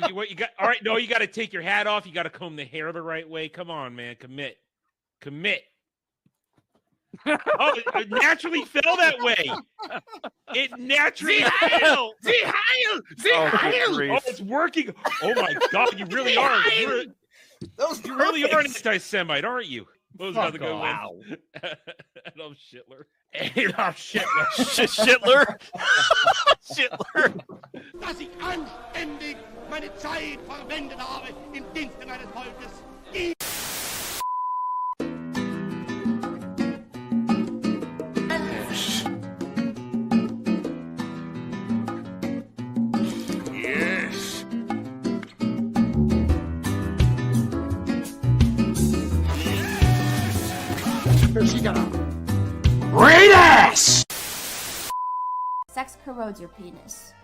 right, what you got? All right, no, you got to take your hat off. You got to comb the hair the right way. Come on, man, commit. Oh, it naturally fell that way. It naturally fell. GHAL! Oh, it's working. Oh my God, you really are. You really are an anti-Semite, aren't you? Fuck off. Adolf Hitler. Adolf Hitler. Schindler. Schindler. Dass ich anständig meine Zeit verwendet habe im Dienste meines Volkes. Yes. Great ass! Sex corrodes your penis.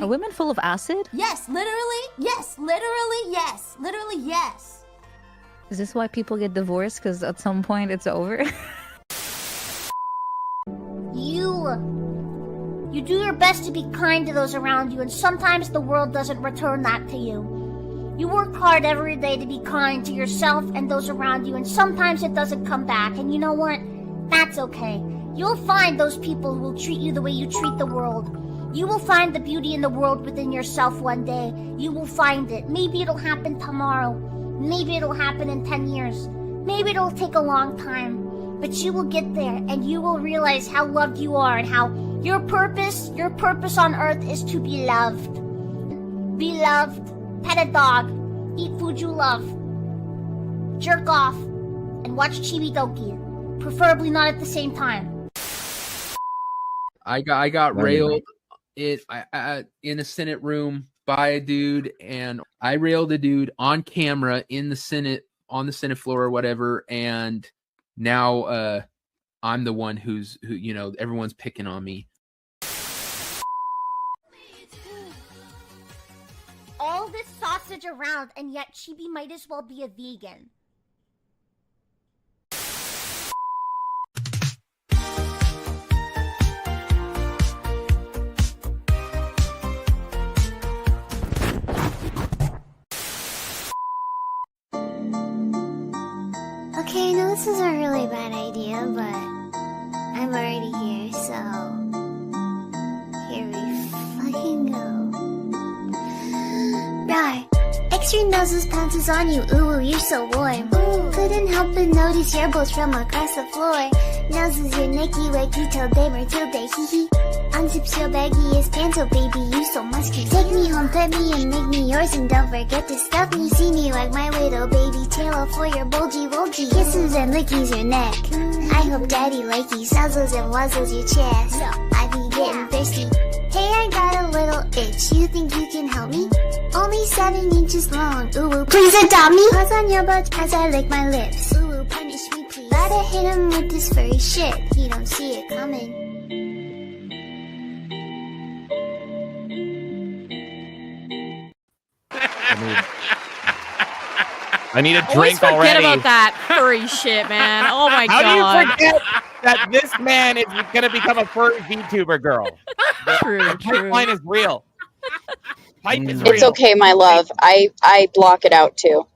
Are women full of acid? Yes, literally. Yes, literally. Yes, literally. Yes. Is this why people get divorced? Because at some point it's over. You do your best to be kind to those around you, and sometimes the world doesn't return that to you. You work hard every day to be kind to yourself and those around you, and sometimes it doesn't come back, and you know what? That's okay. You'll find those people who will treat you the way you treat the world. You will find the beauty in the world within yourself one day. You will find it. Maybe it'll happen tomorrow. Maybe it'll happen in 10 years. Maybe it'll take a long time. But you will get there, and you will realize how loved you are and how your purpose on earth is to be loved. Be loved. Pet a dog, eat food you love, jerk off, and watch Chibi Doki, preferably not at the same time. I got railed in a Senate room by a dude, and I railed a dude on camera in the Senate, on the Senate floor or whatever, and now I'm the one who everyone's picking on me. All this sausage around, and yet Chibi might as well be a vegan. Okay, I know this is a really bad idea, but I'm already here, so here we fucking go. Rawr. Extra noses pounces on you, ooh, you're so warm. Ooh. Couldn't help but notice your balls from across the floor. Noses your Nike wakey till day Matilda, hee hee. Unzips your baggiest pants, oh baby, you so musky. Take me home, pet me, and make me yours, and don't forget to stuff me. See me like my little baby tail for your bulgy bulgy. Kisses and lickies your neck. I hope daddy likey nuzzles and wuzzles your chest. I be getting thirsty. Hey, I got a little itch. You think you can help me? Only 7 inches long. Ooh, please adopt me. Paws on your butt as I lick my lips. Ooh, punish me, please. Gotta hit him with this furry shit. He don't see it coming. I need a drink forget already. about that furry shit, man. Oh my How god. do you forget that this man is going to become a furry VTuber girl? True. The pipeline is real. Pipe is real. It's okay, my love. I block it out too.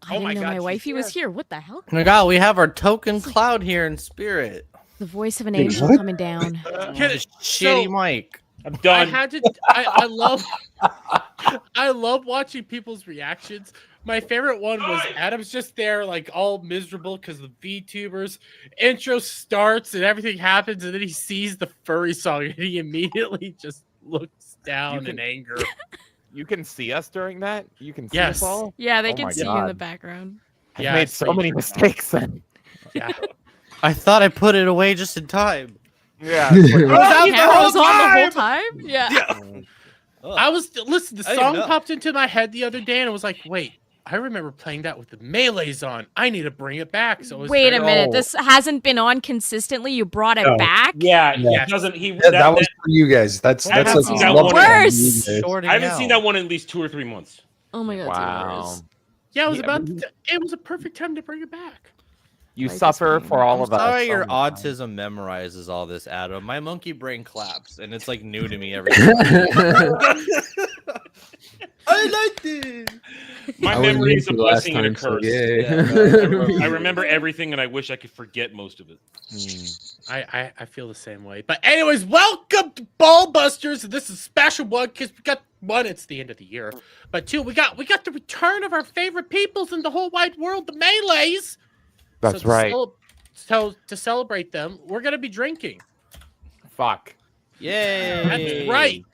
I didn't know my wifey was here. What the hell? Oh my god, we have our token cloud here in spirit. The voice of an angel coming down. Shitty mic. I'm done. I love watching people's reactions. My favorite one was Adam's just there, like all miserable because the VTubers. Intro starts and everything happens, and then he sees the furry song and he immediately just looks down in anger. You can see us during that? You can see Yes. us all? Yeah, they Oh can my see you in the God. background. I've made so many mistakes then. Yeah. I thought I put it away just in time. Yeah. The camera was on the whole time? Yeah. I was listen. The I didn't song know. popped into my head the other day, and I was like, "Wait, I remember playing that with the melees on. I need to bring it back." So it was Wait a very- minute. This hasn't been on consistently. You brought it back? Yeah, Yeah. it doesn't. That was for you guys. That's I like haven't seen that love one. for you Worse. guys. Sorting I haven't out. seen that one in at least 2 or 3 months. Oh my god. Wow. Yeah, it was Yeah, about. It was a perfect time to bring it back. You Life is suffer pain. for all I'm of us. sorry your Oh my God. autism memorizes all this, Adam. My monkey brain claps, and it's like new to me every time. I liked it. My I wasn't memory here is a for the last blessing and a time, so curse. yay. I remember everything, and I wish I could forget most of it. I feel the same way. But anyways, welcome to Ball Busters. This is a special one because we got one, it's the end of the year. But two, we got the return of our favorite peoples in the whole wide world, the Melees. That's right. So to celebrate them, we're gonna be drinking. Fuck. Yay! That's right.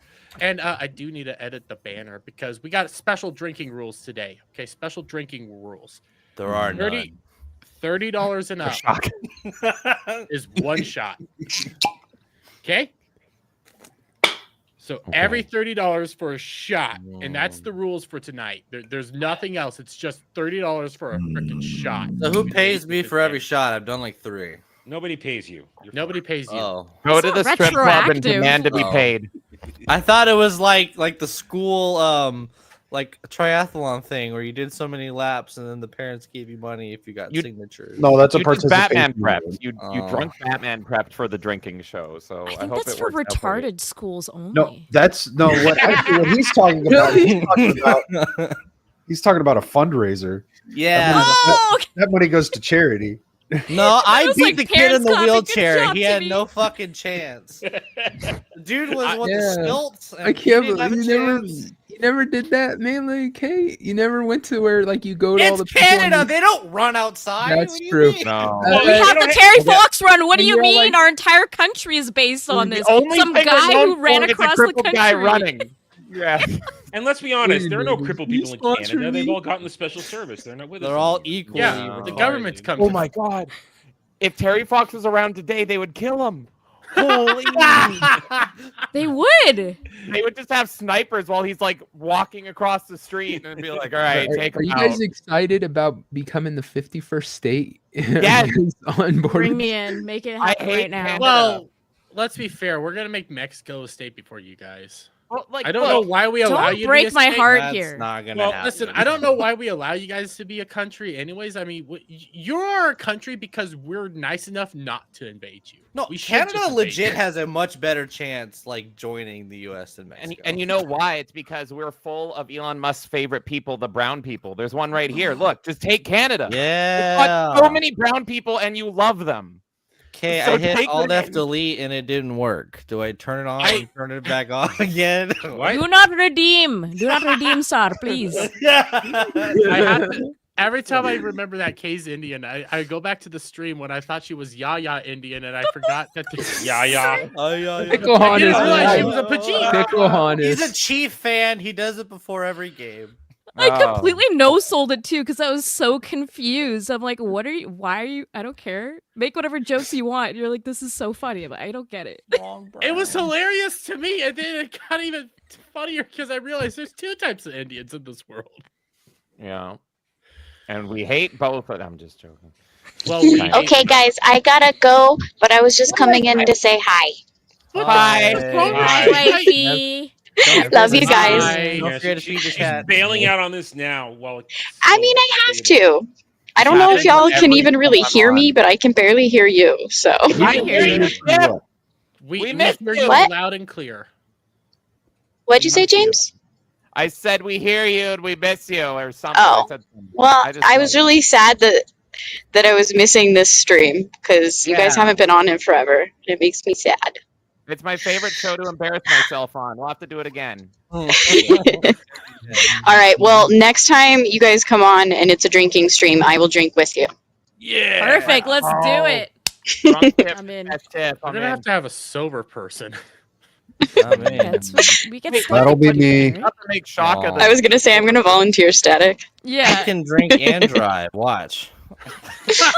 And I do need to edit the banner because we got special drinking rules today. Okay, special drinking rules. There are $30 and up is one shot. Okay? So every $30 for a shot. And that's the rules for tonight. There's nothing else. It's just $30 for a freaking shot. So who pays me for every shot? I've done like 3. Nobody pays you. Nobody pays you. Oh. Go to the strip club and demand to be paid. I thought it was like the school like a triathlon thing where you did so many laps and then the parents gave you money if you got signatures. No, that's a You did Batman participation prep. rule. You drunk Batman prepped for the drinking show. So I I think hope that's it for works out for you. retarded schools only. No, that's no. What he's talking about? He's talking about a fundraiser. Yeah. That money goes to charity. No, I was beat like the kid in parents the clapping, good wheelchair. job, He had Timmy. no fucking chance. The dude was with the stilts. And I can't he didn't have a believe chance. you never did that, man. Like, hey, you never went to where like you go to all It's the people and Canada. you- They don't run outside. That's What do you true. mean? No. We Uh, have the Terry Fox run. What do and you you're all mean? like- Our entire country is based on The this. only Some thing we're guy known who ran for is a across the crippled country. guy running. Yeah. And let's be honest, there are no Wait a minute, crippled you people in sponsor Canada. They've me? all gotten the special service. They're not with us. They're all anymore. equally. Yeah, the retarded. government's come Oh to my God. If Terry Fox was around today, they would kill him. Holy. They would. They would just have snipers while he's like walking across the street and be like, all right, take Are him you out. guys excited about becoming the 51st state? Yes. On board. Bring me in. Make it I happen hate right now. Canada. Well, let's be fair. We're gonna make Mexico a state before you guys. Well, like, I don't know why we allow Don't you break to be a my state. heart That's here. not gonna Well, happen. listen, I don't know why we allow you guys to be a country anyways. I mean, you're a country because we're nice enough not to invade you. No, we should Canada just invade legit you. has a much better chance like joining the U.S. than Mexico. And you know why? It's because we're full of Elon Musk's favorite people, the brown people. There's one right here. Look, just take Canada. Yeah. You've got so many brown people and you love them. Okay, So I hit take Alt their F names. delete and it didn't work. Do I turn it on and turn it back on again? What? Do not redeem. Do not redeem, sir, please. I have to, every time I remember that Kay's Indian, I go back to the stream when I thought she was Yaya Indian and I forgot that the Yeah. Oh, yeah, Pickle I didn't Honest. realize she Nice. was a Pajit. Pickle Honest. He's a Chief fan. He does it before every game. I completely no-sold it too because I was so confused. I'm like, what are you? Why are you? I don't care. Make whatever jokes you want. And you're like, this is so funny, but I don't get it. It was hilarious to me, and then it got even funnier because I realized there's two types of Indians in this world. Yeah. And we hate both of them. I'm just joking. Well, Okay, guys, I gotta go, but I was just coming in to say hi. Hi. Hi, wifey. Love you guys. Don't forget to feed the She's cat. bailing out on this now. While I mean, I have to. I don't know if y'all can even really hear me, but I can barely hear you. So I hear you. Yeah. we missed hear you. you What? loud and clear. what'd you say, James? I said we hear you and we miss you or something. Oh, I said something. Well, just I was know. really sad that I was missing this stream because you guys Yeah. haven't been on in forever. It makes me sad. It's my favorite show to embarrass myself on. We'll have to do it again. All right. Well, next time you guys come on and it's a drinking stream, I will drink with you. Yeah. Perfect. Let's do it. Drunk tip, I'm in. best tip, We're I'm gonna in. have to have a sober person. That's what we get Wait, started That'll be pretty me. good, Not to make shock of I the was gonna say I'm gonna volunteer static. I Yeah. can drink and drive. Watch.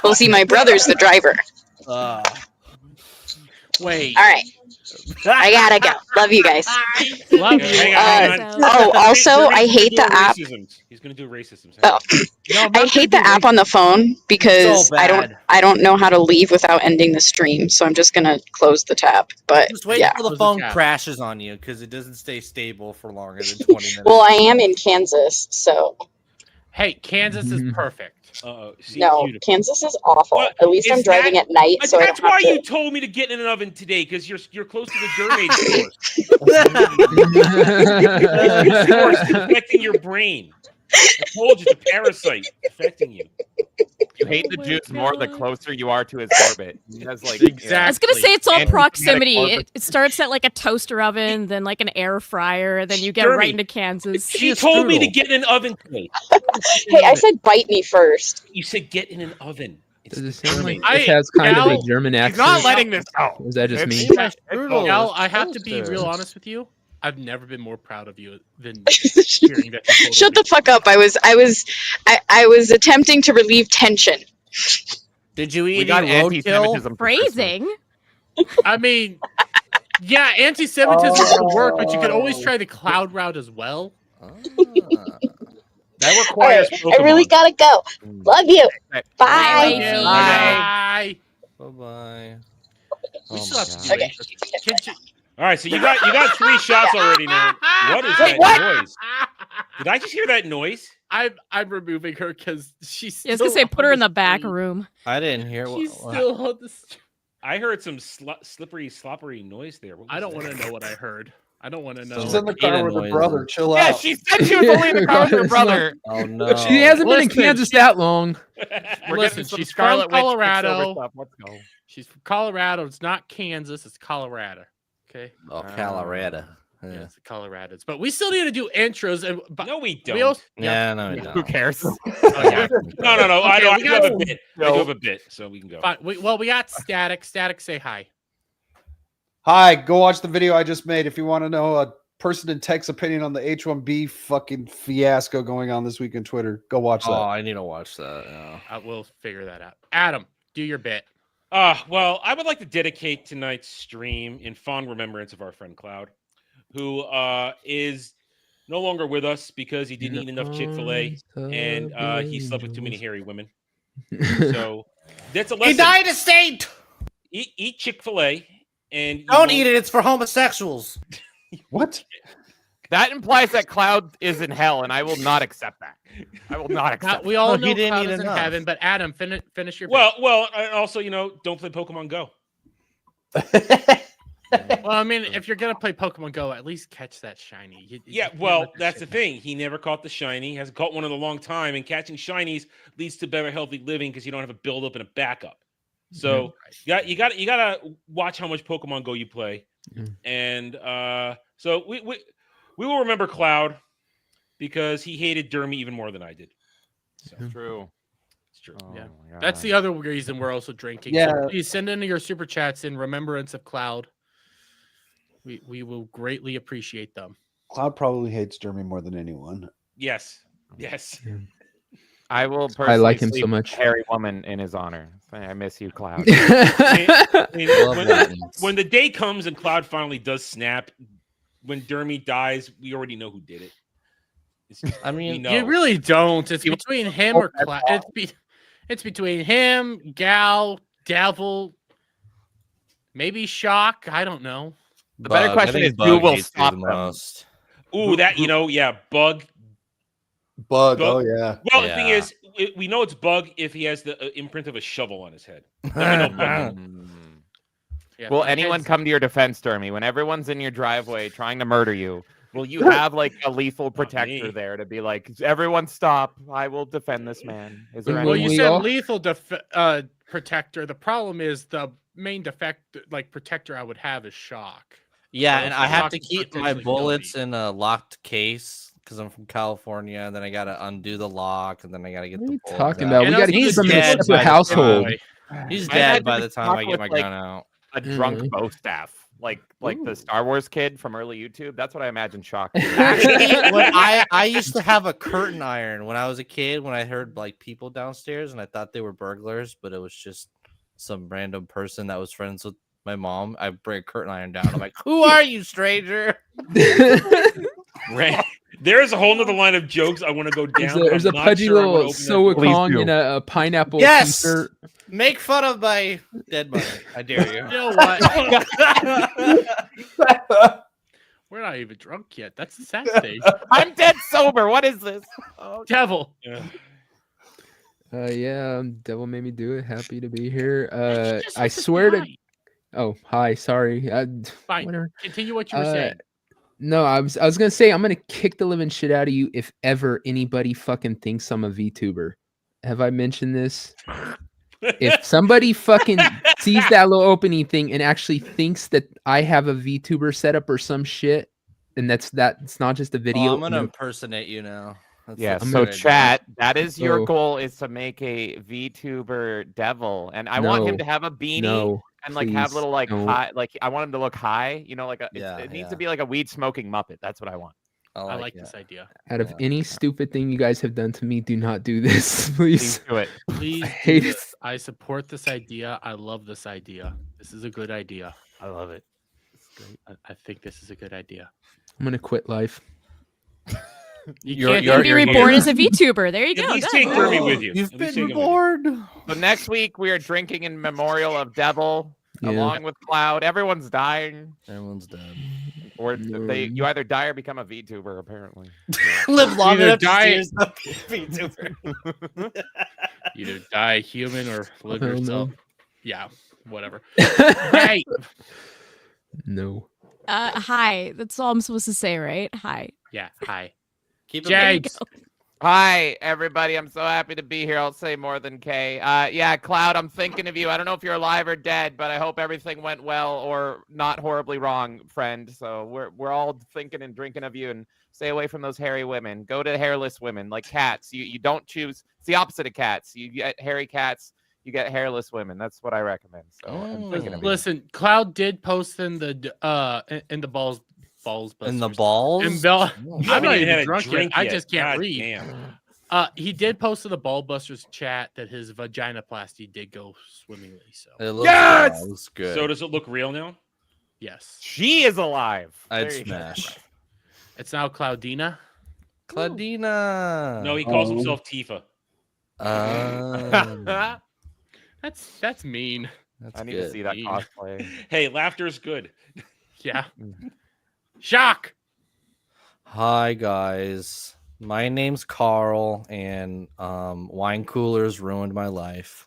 We'll see. My brother's the driver. Wait. All right. I gotta go. Love you guys. Love you. Hang on. Oh, also, I hate the app. He's gonna do racism. Oh, I hate the app on the phone because So I don't know how to leave without ending the stream. So I'm just gonna close the tab. But Just wait yeah. until the Close the phone tab. crashes on you because it doesn't stay stable for longer than 20 minutes. Well, I am in Kansas, so Hey, Kansas is perfect. No, Kansas is awful. At least I'm driving at night, so I That's don't have why to. you told me to get in an oven today, because you're close to the germade source. It's affecting your brain. I told you, it's a parasite affecting you. You hate the Jews more the closer you are to his orbit. He has like exactly. I was gonna say it's all Anti-Semitic proximity. orbit. It starts at like a toaster oven, then like an air fryer, and then you get Jeremy, right into Kansas. She told me to get in an oven today. Hey, I said bite me first. You said get in an oven. Does it sound like I- this has kind of Gal, a German accent? He's not letting this go. Or is that just me? Gal, I have to be real honest with you. I've never been more proud of you than hearing that. You Shut the fuck up! I was attempting to relieve tension. Did you eat got roadkill? anti-Semitism. Phrasing. I mean, yeah, anti-Semitism would work, but you could always try the cloud route as well. That requires I really gotta go. Love you. Bye. Bye. Bye-bye. We still have to do Okay. it. All right, so you got 3 shots already now. What is that noise? Did I just hear that noise? I'm removing her because she's. Yeah, I was gonna say put her in the back room. I didn't hear what. She's still on the. I heard some slippery, sloppery noise there. What was I don't that? want to know what I heard. I don't want to know. She's in the car with her brother. Chill Yeah, out. she said she was only in the car with her brother. Oh no. She hasn't been in Listen, Kansas that long. We're Listen, getting some she's Scarlet from Witch Colorado. Quicksilver stuff. Let's go. She's from Colorado. It's not Kansas. It's Colorado. Okay. Oh, Colorado. Yeah, Yeah. it's the Colorados. But we still need to do intros. And No, we don't. we also, Yeah, no, Who cares? No. I Okay, do have a bit. I do have a bit, so we can go. fine. We got Static. Static, say hi. Hi, go watch the video I just made if you want to know a person in tech's opinion on the H1B fucking fiasco going on this week on Twitter. Go watch that. Oh, I need to watch that. Yeah. We'll figure that out. Adam, do your bit. Well, I would like to dedicate tonight's stream in fond remembrance of our friend Cloud, who is no longer with us because he didn't eat enough Chick-fil-A and he slept with too many hairy women. So that's a lesson. He died of state. Eat Chick-fil-A and you Don't won't- eat it. It's for homosexuals. What? That implies that Cloud is in hell, and I will not accept that. I will not accept. We all No, he know didn't Cloud eat is in enough. heaven, but Adam, finish your bit. Well, also, don't play Pokemon Go. Well, I mean, if you're gonna play Pokemon Go, at least catch that shiny. You can't let that That's the shit thing. He never caught the shiny. Hasn't caught one in a long time, and catching shinies leads to better healthy living because you don't have a build up and a backup. So you gotta watch how much Pokemon Go you play, and so we will remember Cloud because he hated Dermy even more than I did. So. True. It's true. Yeah, that's the other reason we're also drinking. Yeah. So please send in your super chats in remembrance of Cloud. We will greatly appreciate them. Cloud probably hates Jeremy more than anyone. Yes. I will. I like him personally so sleep much. with a hairy woman in his honor. I miss you, Cloud. I mean, Love that. when the day comes and Cloud finally does snap, when Dermy dies, we already know who did it. I mean, we know. You really don't. It's between him or Cloud. It's between him, Gal, Devil, maybe Shock. I don't know. The better Bug. question I think is, Bug who will hates you stop the them? most. Ooh, that Bug. Bug. Bug. Oh yeah. Well, the thing is, we know it's Bug if he has the imprint of a shovel on his head. Then we know Bug. Yeah, Will but anyone it's- come to your defense, Dermy, when everyone's in your driveway trying to murder you? Will you have like a lethal protector me. there to be like, everyone stop? I will defend this man. Is there Well, any? you we said all- lethal protector. The problem is the main protector I would have is Shock. Yeah, Well, and I have Shock to is keep my potentially bullets guilty. in a locked case because I'm from California. And then I gotta undo the lock, and then I gotta get What are the you bullets talking out. about? We And got to also keep he's him in a dead by separate the household. He's I dead imagine by the the time I Shock get my was like- gun out. A drunk Mhm. bow staff, like the Star Wars kid from early YouTube. That's what I imagine Shock. Actually, when I used to have a curtain iron when I was a kid. When I heard like people downstairs, and I thought they were burglars, but it was just some random person that was friends with my mom. I bring a curtain iron down. I'm like, "Who are you, stranger?" Right. There's a whole nother line of jokes I want to go down. There's a pudgy little Soa Kong in a pineapple Yes! t-shirt. Make fun of my dead mother. I dare you. You know what? We're not even drunk yet. That's the sad stage. I'm dead sober. What is this? Oh, Devil. Yeah, Devil made me do it. Happy to be here. I swear to. Oh, hi. Sorry. Fine. Whatever. Continue what you were saying. No, I was gonna say I'm gonna kick the living shit out of you if ever anybody fucking thinks I'm a VTuber. Have I mentioned this? If somebody fucking sees that little opening thing and actually thinks that I have a VTuber setup or some shit, and it's not just a video. I'm gonna impersonate you now. Yeah, That's so good. chat, that is your So- goal, is to make a VTuber Devil. And I want him No. to have a beanie No, and like have please little like don't. high, like I want him to look high, like Yeah, it needs yeah. to be like a weed smoking Muppet. That's what I want. I like this idea. Out of any stupid thing you guys have done to me, do not do this, please. Please do it. Please I do hate it. this. I support this idea. I love this idea. This is a good idea. I love it. It's great. I think this is a good idea. I'm gonna quit life. You can be reborn as a VTuber. There you go. At least done. take Jeremy with you. You've At least been take him with you. reborn. So next week we are drinking in memorial of Devil, Yeah. along with Cloud. Everyone's dying. Everyone's dead. Or you either die or become a VTuber, apparently. Live long Either enough to die- see yourself be a VTuber. Either die human or live Hell no. yourself. Yeah, whatever. Hey, No. Hi. That's all I'm supposed to say, right? Hi. yeah. Hi, Keep James. Hi, everybody. I'm so happy to be here. I'll say more than Kay. Yeah, Cloud, I'm thinking of you. I don't know if you're alive or dead, but I hope everything went well or not horribly wrong, friend. So we're all thinking and drinking of you, and stay away from those hairy women. Go to hairless women, like cats. You don't choose. It's the opposite of cats. You get hairy cats. You get hairless women. That's what I recommend. So I'm thinking of you. Listen, Cloud did post in the balls In the balls? And Bell, You I'm haven't not even had even a drunk yet. drink I yet. just can't God read. damn. He did post in the Ballbusters chat that his vaginoplasty did go swimmingly. So It looks, Yes! it looks good. So does it look real now? yes, She is alive. I'd There you go. smash. it's now Cloudina. Claudina. No, he calls himself Tifa. That's mean. That's I need to good. see that cosplay. Hey, laughter is good. Yeah. Shock. Hi guys, my name's Carl, and wine coolers ruined my life.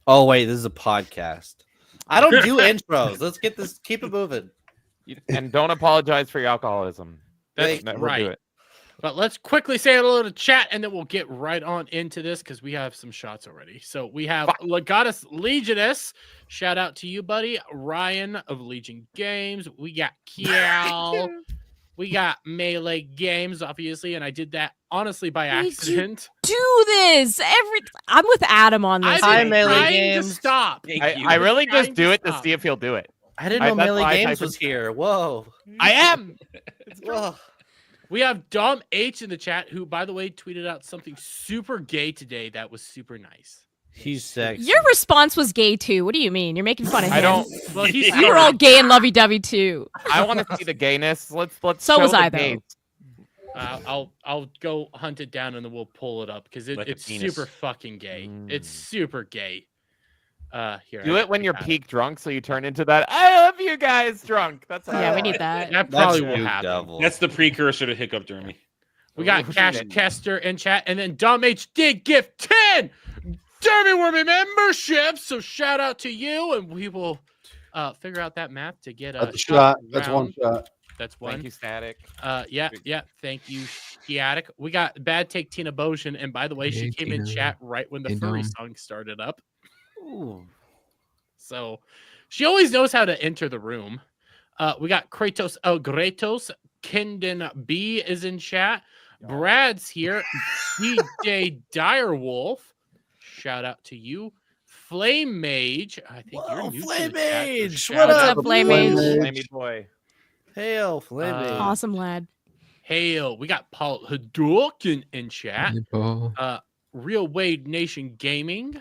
Oh wait, this is a podcast. I don't do intros. Let's get this. Keep it moving. And don't apologize for your alcoholism. That's We'll right. do it. But let's quickly say hello to chat, and then we'll get right on into this because we have some shots already. So we have Legatus Legionus. Shout out to you, buddy. Ryan of Legion Games. We got GHAL. We got Melee Games, obviously, and I did that honestly by accident. Do this I'm with Adam on this. I'm Melee trying Games. to stop. I really just trying do to it to stop. see if he'll do it. I didn't know that's Melee why I Games typed was it. here. Whoa. I am. Ugh. We have Dom H in the chat, who, by the way, tweeted out something super gay today that was super nice. He's sexy. Your response was gay too. What do you mean? You're making fun of him. I don't. Well, he's You were all gay and lovey-dovey too. I want to see the gayness. Let's. So show was the I, though. gays. I'll go hunt it down and then we'll pull it up because Like a it's penis. super fucking gay. It's super gay. Here. Do I it when you're got peak drunk, so you turn into that. I love you guys drunk. That's how Yeah, I we want need it. that. That probably That's will Duke happen. Devil. That's the precursor to Hiccup Jeremy. We got Oh, Cash shit. Kester in chat, and then Dom H did gift 10 Derby Wormy memberships. So shout out to you, and we will figure out that math to get a That's a shot. That's one round. shot. That's one. Thank you, Static. Yeah. Thank you, Sciatic. We got Bad Take Tina Bojan, and by the way, she Hey, came in Tina. chat right when the Hey, furry Dom. song started up. Ooh. So she always knows how to enter the room. We got Kratos El Gretos. Kendon B is in chat. Brad's here. DJ Direwolf. Shout out to you. Flame Mage. I think Whoa, you're new Flame to the chat, so Mage. shout What out. up, up, Flame Flame Mage? Mage? Flamey boy. Hail, Flame. Awesome lad. Hail. We got Paul Hadouken in chat. Hey, Paul. Real Wade Nation Gaming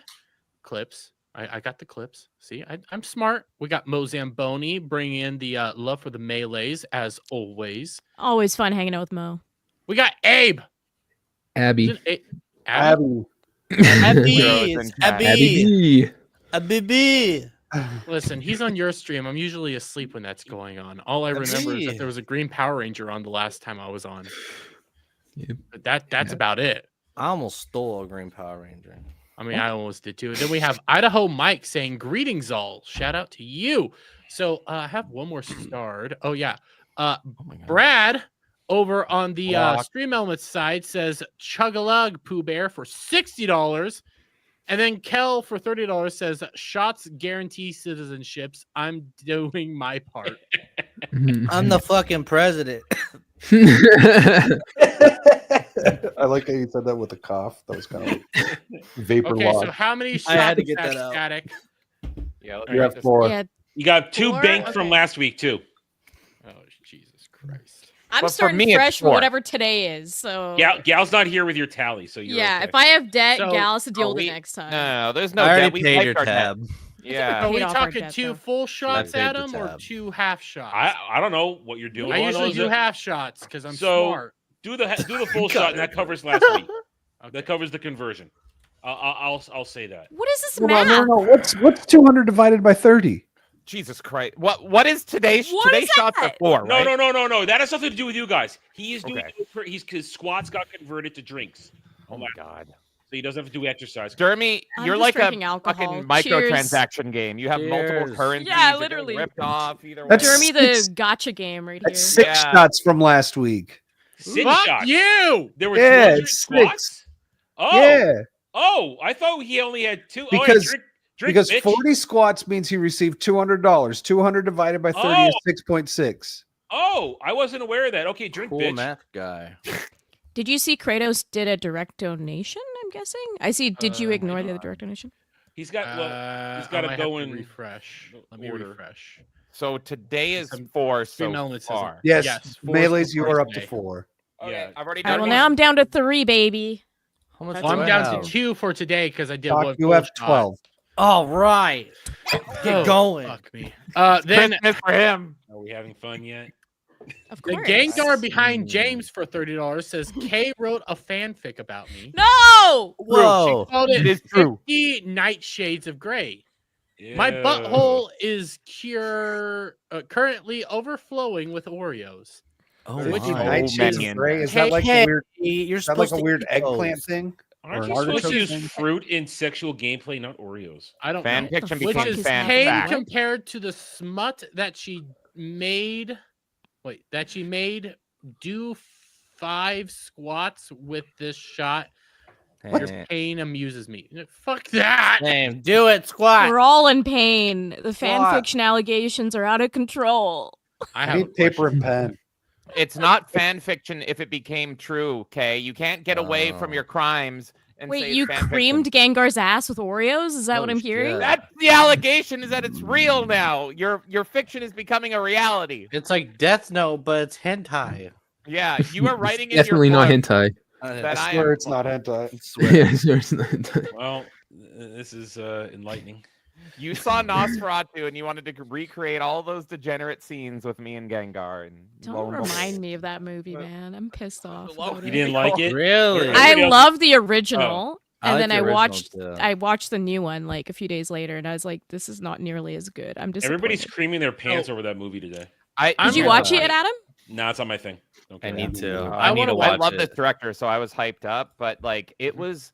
clips. I got the clips. See, I'm smart. We got Mo Zamboni bringing in the love for the melees as always. Always fun hanging out with Mo. We got Abe. Abby. Isn't Abby? Abby. Abby. Heroes in It's chat. Abby. Abby B. Abby. Listen, he's on your stream. I'm usually asleep when that's going on. All I remember is that there was a green Power Ranger on the last time I was on. But that's about it. I almost stole a green Power Ranger. I mean, I almost did too. Then we have Idaho Mike saying, "Greetings all. Shout out to you." So I have one more starred. Oh yeah. Brad over on the Stream Elements side says Chug-a-lug Pooh Bear for $60. And then Kel for $30 says shots guarantee citizenships. I'm doing my part. I'm the fucking president. I like how you said that with a cough. That was kind of like vapor Okay, lock. so how many shots I had to is get that that out. Static? Yeah, You have 4. Yeah. you got 2 4? banked from Okay. last week too. Oh, Jesus Christ. I'm But for starting me, it's fresh for 4. whatever today is. So Gal's not here with your tally, so you're yeah, okay. if I have debt, So- Gal has to deal Oh, with it we- next time. No, there's no I already debt. We paid wiped your our debt. tab. Yeah. Are we Paid off our talking debt, 2 though. full shots, paid the Adam, or tab. 2 half shots? I don't know what you're doing. I All know usually is do that- half shots because I'm So- smart. Do the full shot, and that covers last week. That covers the conversion. I'll say that. What is this Hold math? on, no. What's 200 divided by 30? Jesus Christ. What is today's What is shots are that? for, right? No. That has something to do with you guys. He is doing Okay. it for his squats got converted to drinks. Oh my God. So he doesn't have to do exercise. Dermy, I'm you're just like a drinking alcohol. fucking Cheers. microtransaction game. You have multiple Cheers. currencies. Yeah, they're getting literally. ripped off either way. That's- Jeremy, the Six- gotcha game right here. That's 6 Yeah. shots from last week. 6 Fuck shots. you! There were Yeah, 200 it's squats. 6. Oh, Yeah, I thought he only had 2. Because- drink, because bitch. 40 squats means he received $200. 200 divided by 30 is 6.6. Oh, I wasn't aware of that. Okay, drink, Cool bitch. math guy. Did you see Kratos did a direct donation? I'm guessing. I see. Did you ignore the direct donation? He's got he's I got to might go have to in refresh. Let me order. refresh. So today is Some 4 Stream so Elements says far. Yes, Yes, 4 melees, so you far are up to today. 4. Okay, Yeah. I've already All right, done well, one. now I'm down to 3, baby. How much That's Well, do I'm I down have? to 2 for today because I did Doc, one. you full have shot. 12. All right. Get Oh, going. Fuck me. Then Then Christmas for him. Are we having fun yet? Of the course. Gengar behind James for $30 says Kay wrote a fanfic about me. No. Whoa. She called it It is true. 50 Nightshades of Grey. My butthole is currently overflowing with Oreos. Oh, Which my. Nightshades many of in Grey? there. Is that like Hey, a weird? You're Is that like supposed a to weird eat eggplant those. thing? Aren't Or you an supposed to artichoke use thing? fruit in sexual gameplay, not Oreos? I don't Fan know. fiction the fuck became is fan Kane fact. compared to the smut that she made. Wait, that she made do 5 squats with this shot. Your Hey. pain amuses me. Fuck that. Damn, do it, squat. We're all in pain. The fan What? fiction allegations are out of control. I I have a need paper question. and pen. It's not fan fiction if it became true, Kay. You can't get away from Oh. your crimes and say Wait, it's you fan creamed fiction. Gengar's ass with Oreos? Is that what Oh, I'm hearing? shit. That's the allegation is that it's real now. Your fiction is becoming a reality. It's like Death Note, but it's hentai. Yeah, you are writing in Definitely your not blood hentai. that I I swear am. it's not hentai. Yeah, sure it's not hentai. Well, this is enlightening. You saw Nosferatu and you wanted to recreate all those degenerate scenes with me and Gengar. And lo Don't and behold- remind me of that movie, man. I'm pissed off. about You it. didn't like it? Really? I Everybody else- love the original, I and like then the I original, watched too. I watched the new one like a few days later, and I was like, "This is not nearly as good." I'm disappointed. Everybody's creaming their pants over that movie today. Did you watch it, Adam? Nah, it's on my thing. I need to. I I need to watch love it. this director, so I was hyped up. But like, it was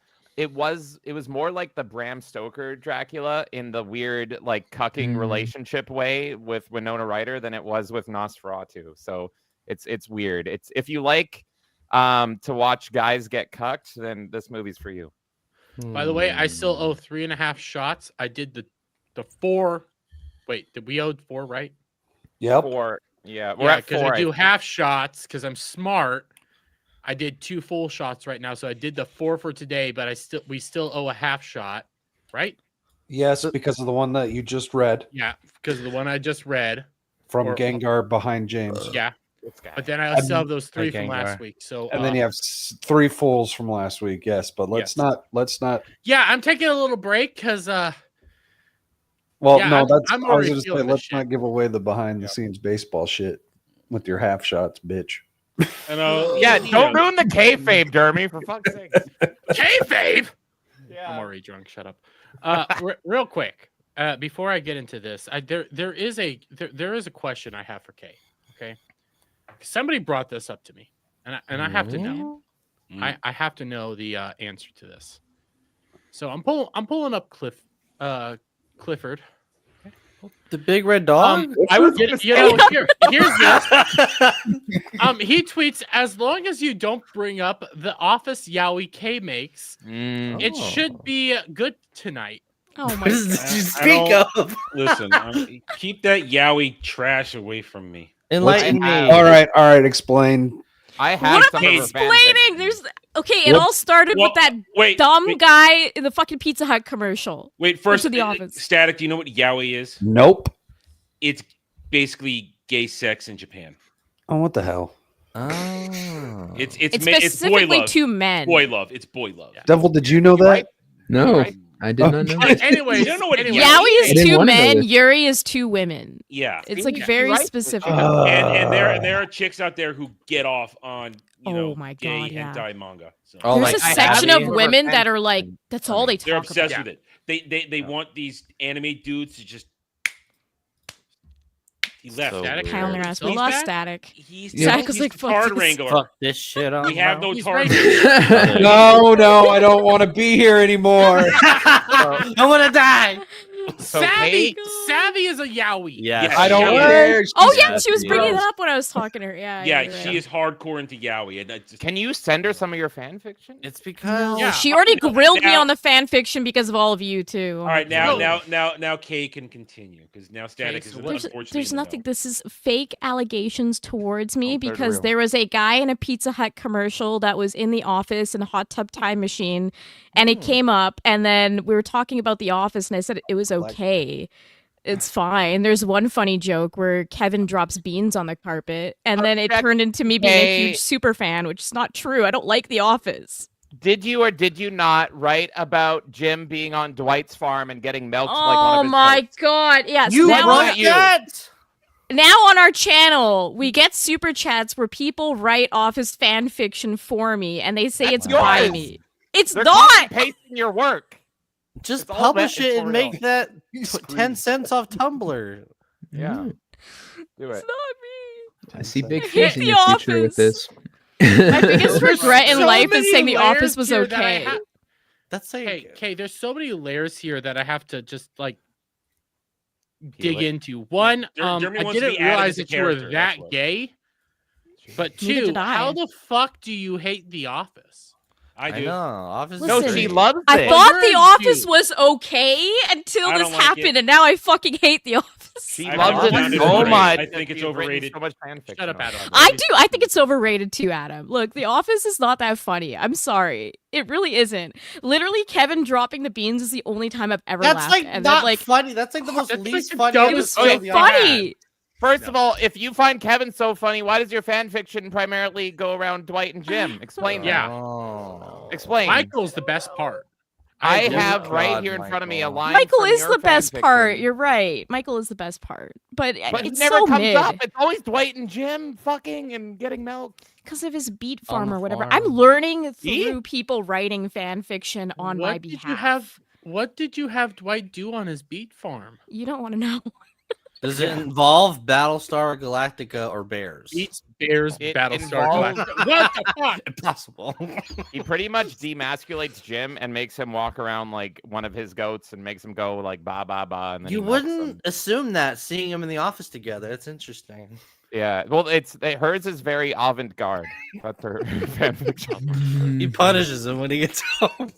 more like the Bram Stoker Dracula in the weird like cucking relationship way with Winona Ryder than it was with Nosferatu. So it's weird. It's if you like to watch guys get cucked, then this movie's for you. By the way, I still owe 3.5 shots. I did the 4. Wait, did we owe 4, right? Yep. 4. Yeah, we're Yeah, at because 4. I do think. half shots because I'm smart. I did 2 full shots right now, so I did the 4 for today, but we still owe a half shot, right? Yes, because of the one that you just read Yeah, because of the one I just read. from Or- Gengar behind James. Yeah, This guy. but then I still have those 3 Hi, from last Gengar. week. So And then you have 3 fulls from last week. Yes, but let's Yes. not. yeah, I'm taking a little break because Well, Yeah, no, I'm- that's. I'm I was already going to say, feeling this let's not give away the behind the scenes baseball shit with your half shots, bitch. And, Yeah, don't ruin the kayfabe, Dermy, for fuck's sake. kayfabe. Yeah. I'm already drunk. Shut up. Real quick, before I get into this, there is a question I have for Kay. Okay, somebody brought this up to me, and I have to know. I have to know the answer to this. So I'm pulling up Clifford. The big red dog. I would get here's this. He tweets, as long as you don't bring up the office Yowie K makes, it should be good tonight. Oh my What did you speak of? Listen, keep that Yowie trash away from me. Enlighten me. All right. Explain. I have What some am I of her fan explaining? There's it all started with that dumb guy in the fucking Pizza Hut commercial. Wait, first, to the office. Static, do you know what Yowie is? Nope. It's basically gay sex in Japan. Oh, what the hell? Oh. It's specifically boy love. to men. Boy love. It's boy love. Devil, did you know that? No, I did not know. That. Anyways, you don't know what Yowie is didn't two wanna know men. this. Yuri is two women. Yeah, It's like very specific. and there are chicks out there who get off on my gay God, yeah. hentai manga. So. There's a section of women that are like, that's all they talk They're about. obsessed with it. They want these anime dudes to just. He left. Static. Kyle and Ras, we lost Static. He's Static was like, card fuck wrangler. Fuck this shit up. We have no He's target. No, I don't want to be here anymore. I want to die. Savvy is a Yowie. Yeah, I don't care. She was bringing that up when I was talking to her. Yeah, she is hardcore into Yaoi. And Can you send her some of your fan fiction? It's because she already grilled me on the fan fiction because of all of you too. All right, now Kay can continue because now Static is unfortunately. There's nothing. This is fake allegations towards me because there was a guy in a Pizza Hut commercial that was in the office in a hot tub time machine, and it came up, and then we were talking about The Office, and I said it was okay. It's fine. There's one funny joke where Kevin drops beans on the carpet, and then it turned into me being a huge super fan, which is not true. I don't like The Office. Did you or did you not write about Jim being on Dwight's farm and getting milked like one Oh of his my goats? God! Yes. You now wrote that. Now on our channel, we get super chats where people write Office fan fiction for me, and they say it's by yours. me. It's They're not. pasting your work. Just It's all publish that- it it's and for make real. that 10 cents off Tumblr. Yeah. Do it. It's not me. I see big I hate things in The your future with Office. this. My biggest regret in So life is many saying The layers Office was here that I okay. ha- That's like Okay, there's so many layers here that I have to just like Peel dig it. into. One, Jeremy I wants to didn't be added realize as a that you were character, that that's what. gay. But Neither two, did I. how the fuck do you hate The Office? I I do. know. Office No, Listen, she loves I it. thought You're The a Office Jew. was okay until I this don't like happened, it. and now I fucking hate The Office. She I loves found it it so overrated. much. I think that it's you've written overrated. So much fan fiction. Shut up, on it. Adam. I do. I think it's overrated too, Adam. Look, The Office is not that funny. I'm sorry. It really isn't. Literally, Kevin dropping the beans is the only time I've ever That's laughed. like and not then, like, funny. That's like the most That's like least the funny. dumbest it was episode so of the funny. First of all, if you find Kevin so funny, why does your fan fiction primarily go around Dwight and Jim? Explain that. Yeah. Oh. Explain. Michael's the best part. I agree. have Oh, right God, here in front of me a Michael. line. Michael from is your the best fan part. fiction. You're right. Michael is the best part. But But it's it never so comes mid. up. It's always Dwight and Jim fucking and getting milk. Because of his beat On farm the or whatever. farm. I'm learning See? through people writing fan fiction on my behalf. What did you have Dwight do on his beet farm? You don't want to know. Does it involve Battlestar Galactica or bears? Beats, Bears, It Battlestar involved- Galactica. What the fuck? Impossible. He pretty much demasculates Jim and makes him walk around like one of his goats and makes him go like ba ba ba. And then You he milks wouldn't them. assume that seeing them in the office together. It's interesting. Yeah. Well, hers is very avant-garde. That's her fan fiction. He punishes him when he gets home.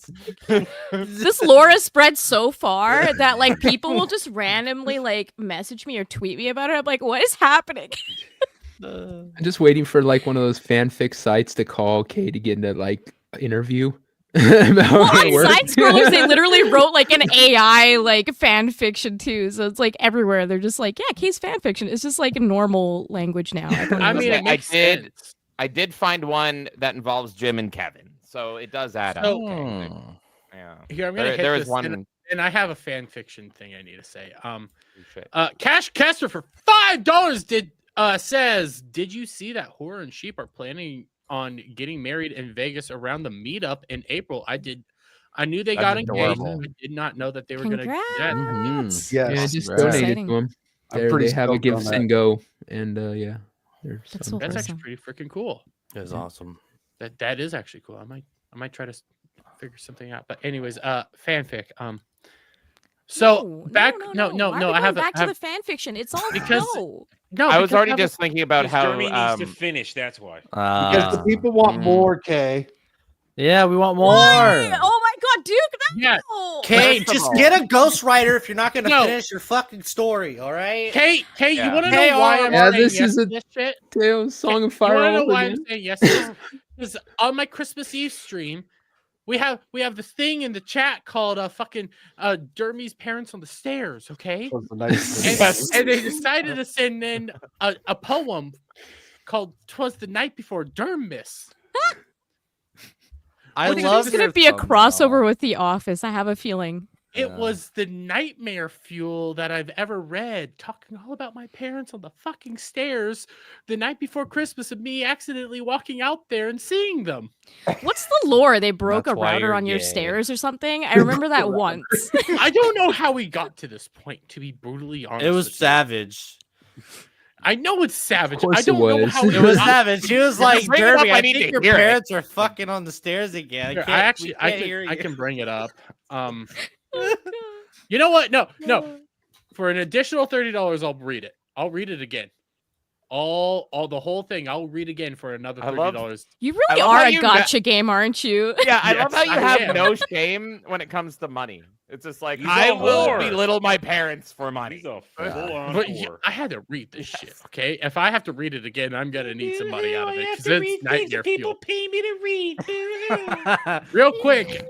This lore has spread so far that like people will just randomly like message me or tweet me about it. I'm like, what is happening? I'm just waiting for like one of those fanfic sites to call Kay to get into like interview. Well, on Side Scrollers, they literally wrote like an AI like fan fiction too. So it's like everywhere. They're just like, yeah, Kay's fan fiction. It's just like a normal language now. I mean, it makes sense. I did find one that involves Jim and Kevin, so it does add up. So- Yeah. Here, I'm gonna hit there this, is one. and I have a fan fiction thing I need to say. Shit. Cash Kester for $5 says, did you see that Horror and Sheep are planning on getting married in Vegas around the meetup in April? I I knew they got engaged. I did not know that they were going to. Yes. Yeah, Just donated to them. They have a give and go, and yeah, that's actually pretty freaking cool. That's awesome. That is actually cool. I might try to figure something out. But anyways, fanfic. So back no. I have back to the fan fiction. It's all because no. I was already just thinking about how Jeremy needs to finish. That's why. Because the people want more, Kay. Yeah, we want more. Why? Oh my God, Duke! Yeah. Kay, just get a ghostwriter if you're not going to finish your fucking story. All right. Kay, you want to know why I'm saying this yes is to a this shit? Song of Fire. You want to know all why over I'm again? saying yes to this? Because on my Christmas Eve stream, we have this thing in the chat called fucking Dermy's parents on the stairs. Okay, and they decided to send in a poem called "'Twas the Night Before Dermis." I love. It's gonna be a crossover with The Office. I have a feeling. It was the nightmare fuel that I've ever read, talking all about my parents on the fucking stairs the night before Christmas and me accidentally walking out there and seeing them. What's the lore? They broke That's a why router you're on your gay. stairs or something? I remember that once. I don't know how we got to this point, to be brutally honest. It was savage. I know it's savage. course I don't know it was. how It was savage. She was like, Bring it up, Derby, I I need think to your hear it." parents are fucking on the stairs again. Here, I can bring it up. Oh, You know what? No. For an additional $30, I'll read it. I'll read it again. All the whole thing. I'll read again for another $30. You really are a gotcha game, aren't you? Yeah, I love how you have am. no shame when it comes to money. It's just like, He's I a will whore. belittle my parents for money. He's a full-on But whore. I had to read this shit, okay? If I have to read it again, I'm gonna need some money out of it because it's nightmare fuel. Pay me to read. Real quick,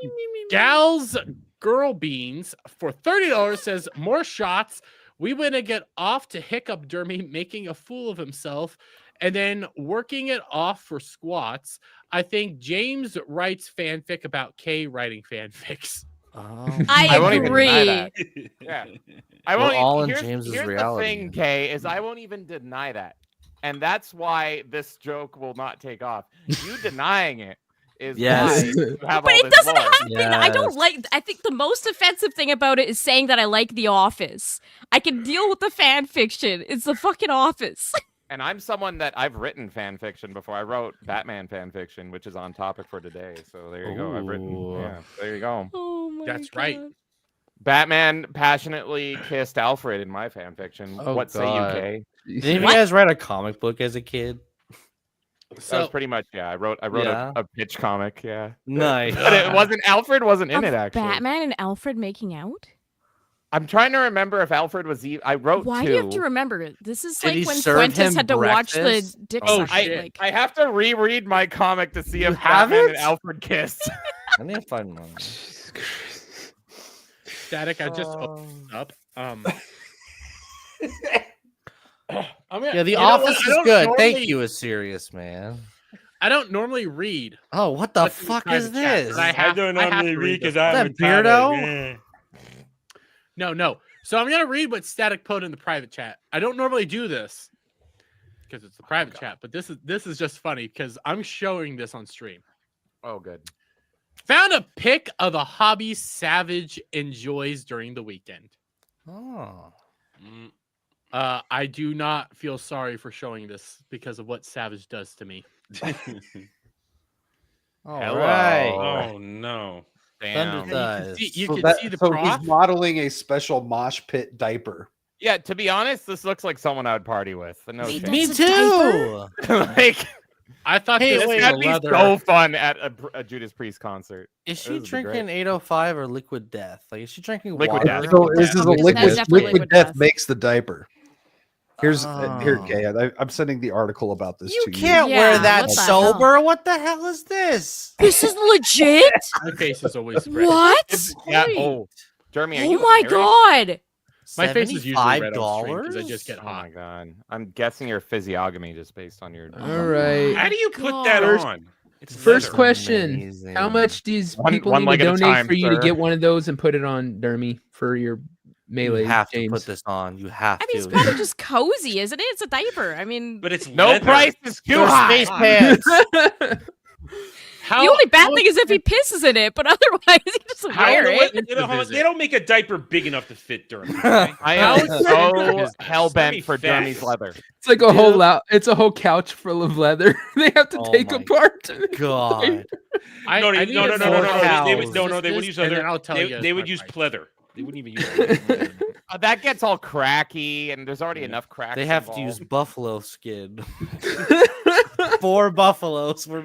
Gal's Girl Beans for $30 says more shots. We want to get off to hiccup Dermy making a fool of himself and then working it off for squats. I think James writes fanfic about Kay writing fanfics. I won't even deny agree. that. Yeah, I We're won't. all in here's James's here's reality. the thing, Kay, is I won't even deny that, and that's why this joke will not take off. You denying it is Yes. why you have But all it this doesn't lore. happen. I don't like. I think the most offensive thing about it is saying that I like The Office. I can deal with the fan fiction. It's the fucking Office. And I'm someone that I've written fan fiction before. I wrote Batman fan fiction, which is on topic for today. So there you go. I've written. Yeah, there you go. Oh my That's right. Batman passionately kissed Alfred in my fan fiction. Oh, what say God. you, Kay? Didn't you guys write a comic book as a kid? That was pretty much I wrote Yeah. a pitch comic. Yeah, Nice. but it wasn't. Alfred wasn't in Of it actually. Batman and Alfred making out? I'm trying to remember if Alfred was. I wrote Why two. do you have to remember it? This is Did he like when serve Fuentes him had to watch the breakfast? dick Oh, sucking, shit. like- I have to reread my comic to see if have Batman it? and Alfred kissed. I need to find one. Static, I just opened up. I'm gonna, Yeah, The you know what? Office I is don't good. normally- Thank you, is serious, man. I don't normally read. Oh, what the What's fuck inside is the chat, this? but I have don't to normally read this. because I'm Is that Beardo? retarded. No. So I'm gonna read what Static put in the private chat. I don't normally do this because it's the private chat, but this is just funny because I'm showing this on stream. Oh, good. Found a pic of a hobby Savage enjoys during the weekend. Oh. I do not feel sorry for showing this because of what Savage does to me. All Hello. right. Oh no. Damn. Thunder thighs. You So, can that- see the so prof. he's modeling a special mosh pit diaper. Yeah, to be honest, this looks like someone I would party with. No Wait, shit. Me That's a too. Like, I thought Hey, this wait, was that'd a be leather. so fun at a Judas Priest concert. Is she This would be drinking great. 805 or Liquid Death? Like, is she drinking Liquid water? Death. So this is a That's liquid. definitely Liquid Liquid death Death. makes the diaper. Here's here, Oh. Kay. I'm sending the article about this You to can't Yeah, wear that what the sober. What the hell is this? This is legit? My face is always red. What? Yeah. Oh, Jeremy, are Oh you my married? god. My face is usually red on stream $75? because I just get Oh my hot. god. I'm guessing your physiognomy just based on your. All right. How do you put that First- on? It's First leather. question: Amazing. how much these One- people one need leg to at a donate time, for you to sir. get one of those and put it on Dermy for your melee? You have to James? put this on. You have I mean, it's to. probably just cozy, isn't it? It's a diaper. I mean, But it's No leather. price is too They're high. space pants. The only bad thing is if he pisses in it, but otherwise he just wear it. They don't make a diaper big enough to fit Dermy. I am so hell bent for Dermy's leather. It's like a whole it's a whole couch full of leather. They have to take apart. God. No, they would use and then other. I'll tell you They would use pleather. They wouldn't even use. That gets all cracky, and there's already enough cracks. They have to use buffalo skin. 4 buffaloes were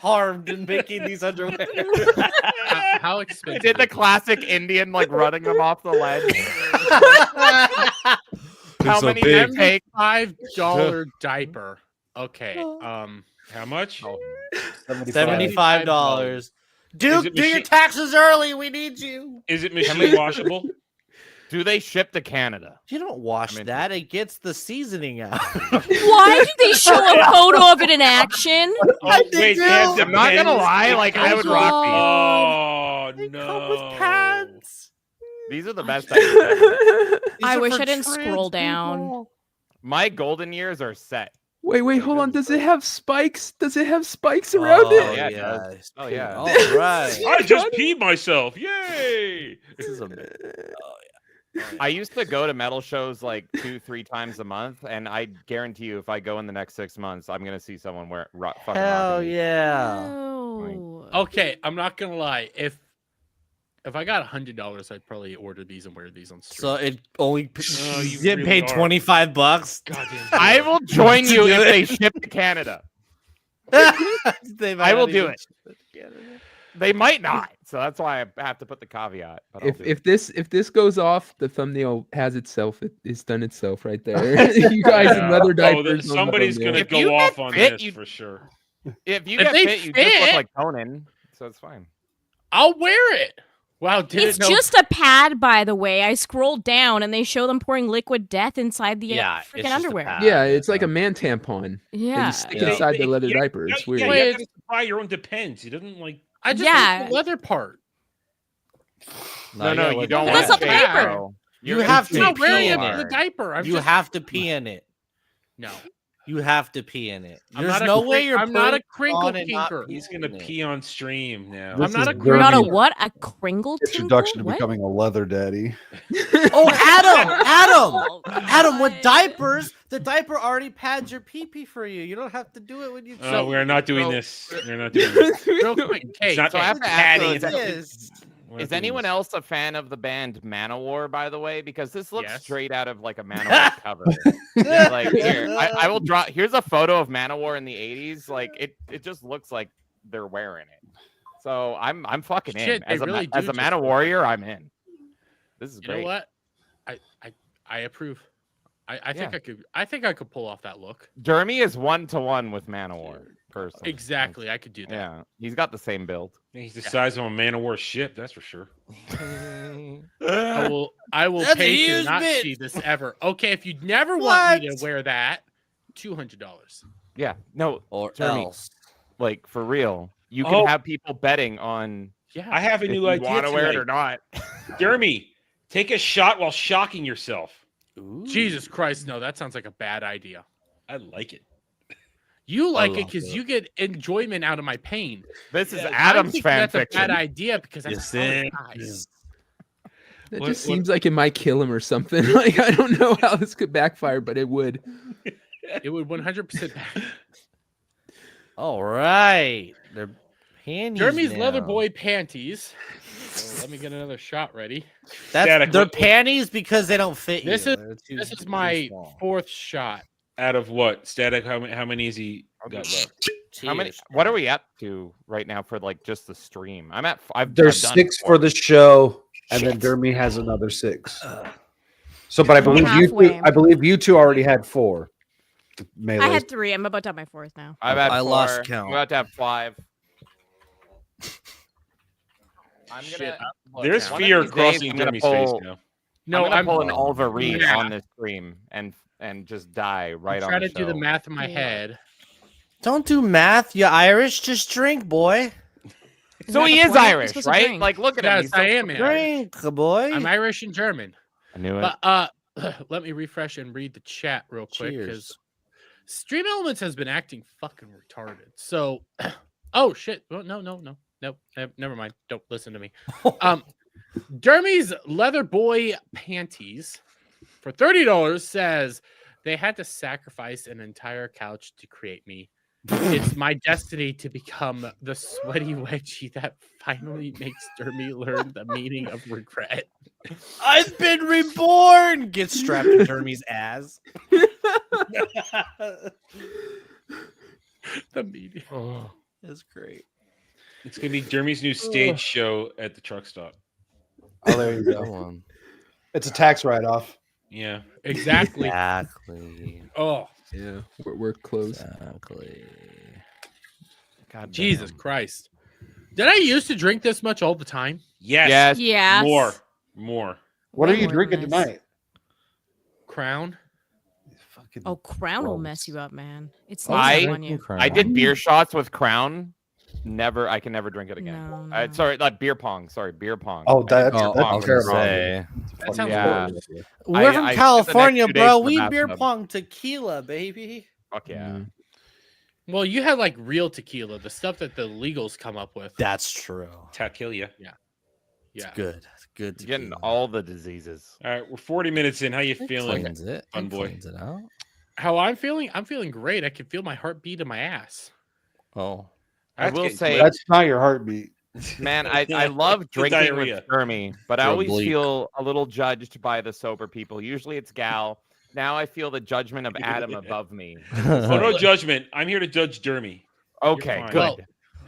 harmed in making these underwear. How expensive? They did the classic Indian, like running them off the ledge. How many did it take? $5 diaper. Okay. How much? $75. Dude, do your taxes early. We need you. Is it machine washable? Do they ship to Canada? You don't wash that. It gets the seasoning out. Why did they show a photo of it in action? Wait, I'm not gonna lie. Like I would rock these. Oh no! Pants. These are the best. I wish I didn't scroll down. My golden years are set. Wait, hold on. Does it have spikes? Does it have spikes around it? Yeah, it does. Oh yeah. All right. I just peed myself. Yay! This is I used to go to metal shows like 2-3 times a month, and I guarantee you, if I go in the next 6 months, I'm gonna see someone wear fucking. Hell yeah! Oh. Okay, I'm not gonna lie. If I got $100, I'd probably order these and wear these on stream. So it only you get really paid are. $25. Goddamn. I will join you if they ship to Canada. I will do it. They might not, so that's why I have to put the caveat. But If this goes off, the thumbnail has itself. It's done itself right there. You guys in leather diapers. Somebody's gonna go off on this for sure. If you get fit, you just look like Conan, so it's fine. I'll wear it. Wow, It's just a pad, by the way. I scrolled down and they show them pouring liquid death inside the freaking underwear. Yeah, it's like a man tampon. Yeah. That you stick inside the leather diaper. It's weird. Yeah, you have to supply your own Depends. It doesn't like. I just like the leather part. No, you don't. That's a diaper. You have to not pee wearing in it it. for the diaper. You have to pee in it. No. You have to pee in it. I'm There's not no way you're. I'm not a putting crinkle on and not tinker. He's gonna pee on stream now. I'm not a You're not a what? A kringle Introduction to What? becoming a leather daddy. Oh, Adam! With diapers, the diaper already pads your pee-pee for you. You don't have to do it when you. Oh, we're not doing this. We're not doing this. Real quick, It's not So I have to ask, padding. though, It's is anyone else a fan of the band Manowar, by the way? Because this looks Yes. straight out of like a Manowar cover. Like here, I will draw. Here's a photo of Manowar in the '80s. Like it just looks like they're wearing it. So I'm fucking Shit, in. As they really as do a just Man of Warrior, I'm in. This is You great. know what? I approve. I think I could pull off that look. Dermy is 1-to-1 with Manowar. Personally. Exactly, I could do that. Yeah, he's got the same build. He's the size of a Man of War ship, that's for sure. I will That's a pay to huge not bit. see this ever. Okay, if you never want me to wear that, $200. Yeah, no, or Dermy, else. like for real, you can have people betting on. Yeah, I have a if new you idea. want to wear it tonight. or not. Dermy, take a shot while shocking yourself. Ooh. Jesus Christ, no, that sounds like a bad idea. I like it. You like it love because it. you get enjoyment out of my pain. This is I Adam's think fan that's fiction. a bad idea because that's Yes, how it it dies. is. That What- just what- seems like it might kill him or something. Like I don't know how this could backfire, but it would. It would 100% back. All right, they're panties. Jeremy's now. leather boy panties. So let me get another shot ready. That's Static, they're what- panties because they don't fit This you. is They're too- this is too my small. 4th shot. Out of what? Static, how many has he got left? How many? Cheers. What are we up to right now for like just the stream? I'm at. There's I've done 6 four. for the show, and then Dermy has another 6. So, but I believe you two, Halfway. I believe you two already had 4. I Melee. had 3. I'm about to have my 4th now. I've had I four. lost count. I'm about to have 5. I'm Shit, gonna. look, There's one of fear these days crossing I'm gonna Dermy's face pull- now. No, I'm I'm gonna pull an Oliver Reed Yeah. on this stream and just die right I'm on trying the to do the show. math in my head. Don't do math. You Irish? Just drink, boy. So he the is point? You're Irish, supposed to right? drink. Like, look at him. Yes, He's so I am Irish. Drink, boy. I'm Irish and German. I knew it. But let me refresh and read the chat real quick because Cheers. Stream Elements has been acting fucking retarded. So Oh shit! Well, no, never mind. Don't listen to me. Dermy's Leather Boy Panties for $30 says they had to sacrifice an entire couch to create me. It's my destiny to become the sweaty wedgie that finally makes Dermy learn the meaning of regret. I've been reborn. Get strapped to Dermy's ass. The meaning. Oh, that's great. It's gonna be Dermy's new stage show at the truck stop. Oh, there you go. It's a tax write-off. Yeah, exactly. Exactly. Oh, yeah, we're close. Exactly. God, Jesus Christ! Did I used to drink this much all the time? Yes. Yes. More. What are you more drinking than this. tonight? Crown. Oh, Crown will mess you up, man. It's I easy on you. did beer shots with Crown. I can never drink it again. No. Sorry, like beer pong. Sorry, beer pong. Oh, that's terrible. That sounds horrible. We're I from spent California, the next 2 days bro. in the We beer bathtub. pong tequila, baby. Fuck yeah. Well, you had like real tequila, the stuff that the legals come up with. That's true. Tequila. Yeah. It's good. It's good. You're getting tequila. all the diseases. All right, we're 40 minutes in. How you feeling, Cleans it. fun boy? Cleans it out. How I'm feeling? I'm feeling great. I can feel my heartbeat in my ass. Oh. I will say, That's not your heartbeat. man, I love drinking diarrhea. with Dermy, but I Real always bleak. feel a little judged by the sober people. Usually it's GHAL. Now I feel the judgment of Adam above me. Oh, no judgment. I'm here to judge Dermy. Okay, fine. good. Well,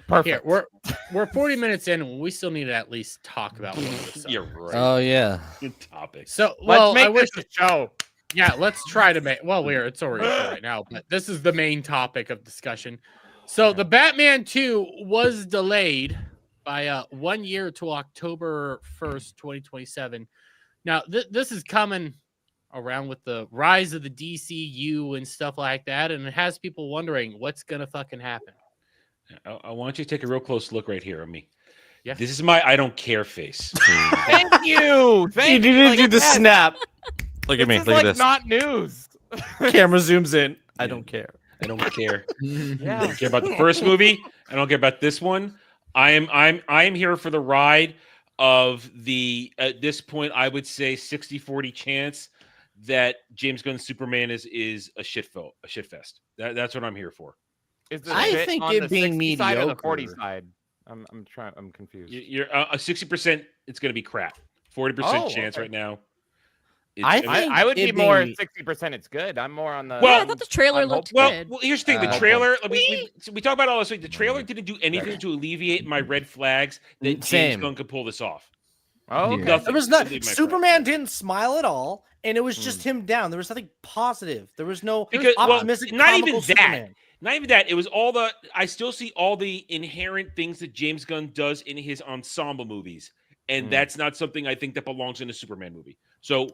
Perfect. Here, we're 40 minutes in, and we still need to at least talk about one of this. You're right. Oh yeah. Good topic. So, well, Let's I make wish. this a show. Yeah, let's try to make. Well, it's already right now, but this is the main topic of discussion. So, the Batman 2 was delayed by 1 year to October 1st, 2027. Now, this is coming around with the rise of the DCU and stuff like that, and it has people wondering what's gonna fucking happen. I want you to take a real close look right here at me. Yeah. This is my I don't care face. Thank you. Thank You you. didn't Like do the that. snap. Look at me. This is Look at like this. not news. Camera zooms in. I don't care. I don't care. I Yeah. don't care about the first movie. I don't care about this one. I am here for the ride of the, at this point, I would say 60-40 chance that James Gunn's Superman is a shit fest. That's what I'm here for. Is the I shit think on it the being 60 side or the 40 mediocre. side? I'm confused. You're a 60%. It's going to be crap. 40% chance right now. I It's- think I would be it more being- 60%. It's good. I'm more on the. Well, Yeah, I thought the trailer I'm looked Well, good. here's the thing. The Okay. trailer, we talk about all this week. The trailer didn't do anything to alleviate my red flags that James Same. Gunn could pull this off. Oh, okay. Nothing There was to not. alleviate my Superman didn't smile at all, and it was just him down. There was nothing positive. There was no optimistic. not even comical that. Superman. Not even that. It was all the. I still see all the inherent things that James Gunn does in his ensemble movies, and that's not something I think that belongs in a Superman movie. So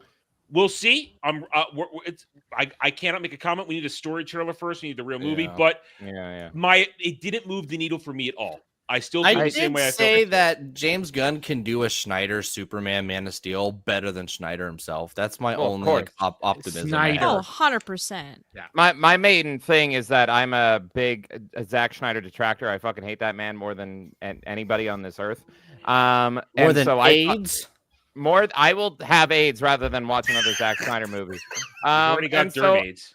we'll see. I cannot make a comment. We need a story trailer first. We need the real movie, Yeah. but Yeah. it didn't move the needle for me at all. I still feel I the same did way I say felt. that James Gunn can do a Schneider Superman Man of Steel better than Schneider himself. That's my Well, of only course. optimism. I Snyder. have. Oh, 100%. My main thing is that I'm a big Zack Schneider detractor. I fucking hate that man more than anybody on this earth. More And than so AIDS. I will have AIDS rather than watch another Zack Snyder movie. You've already got and so- dermades.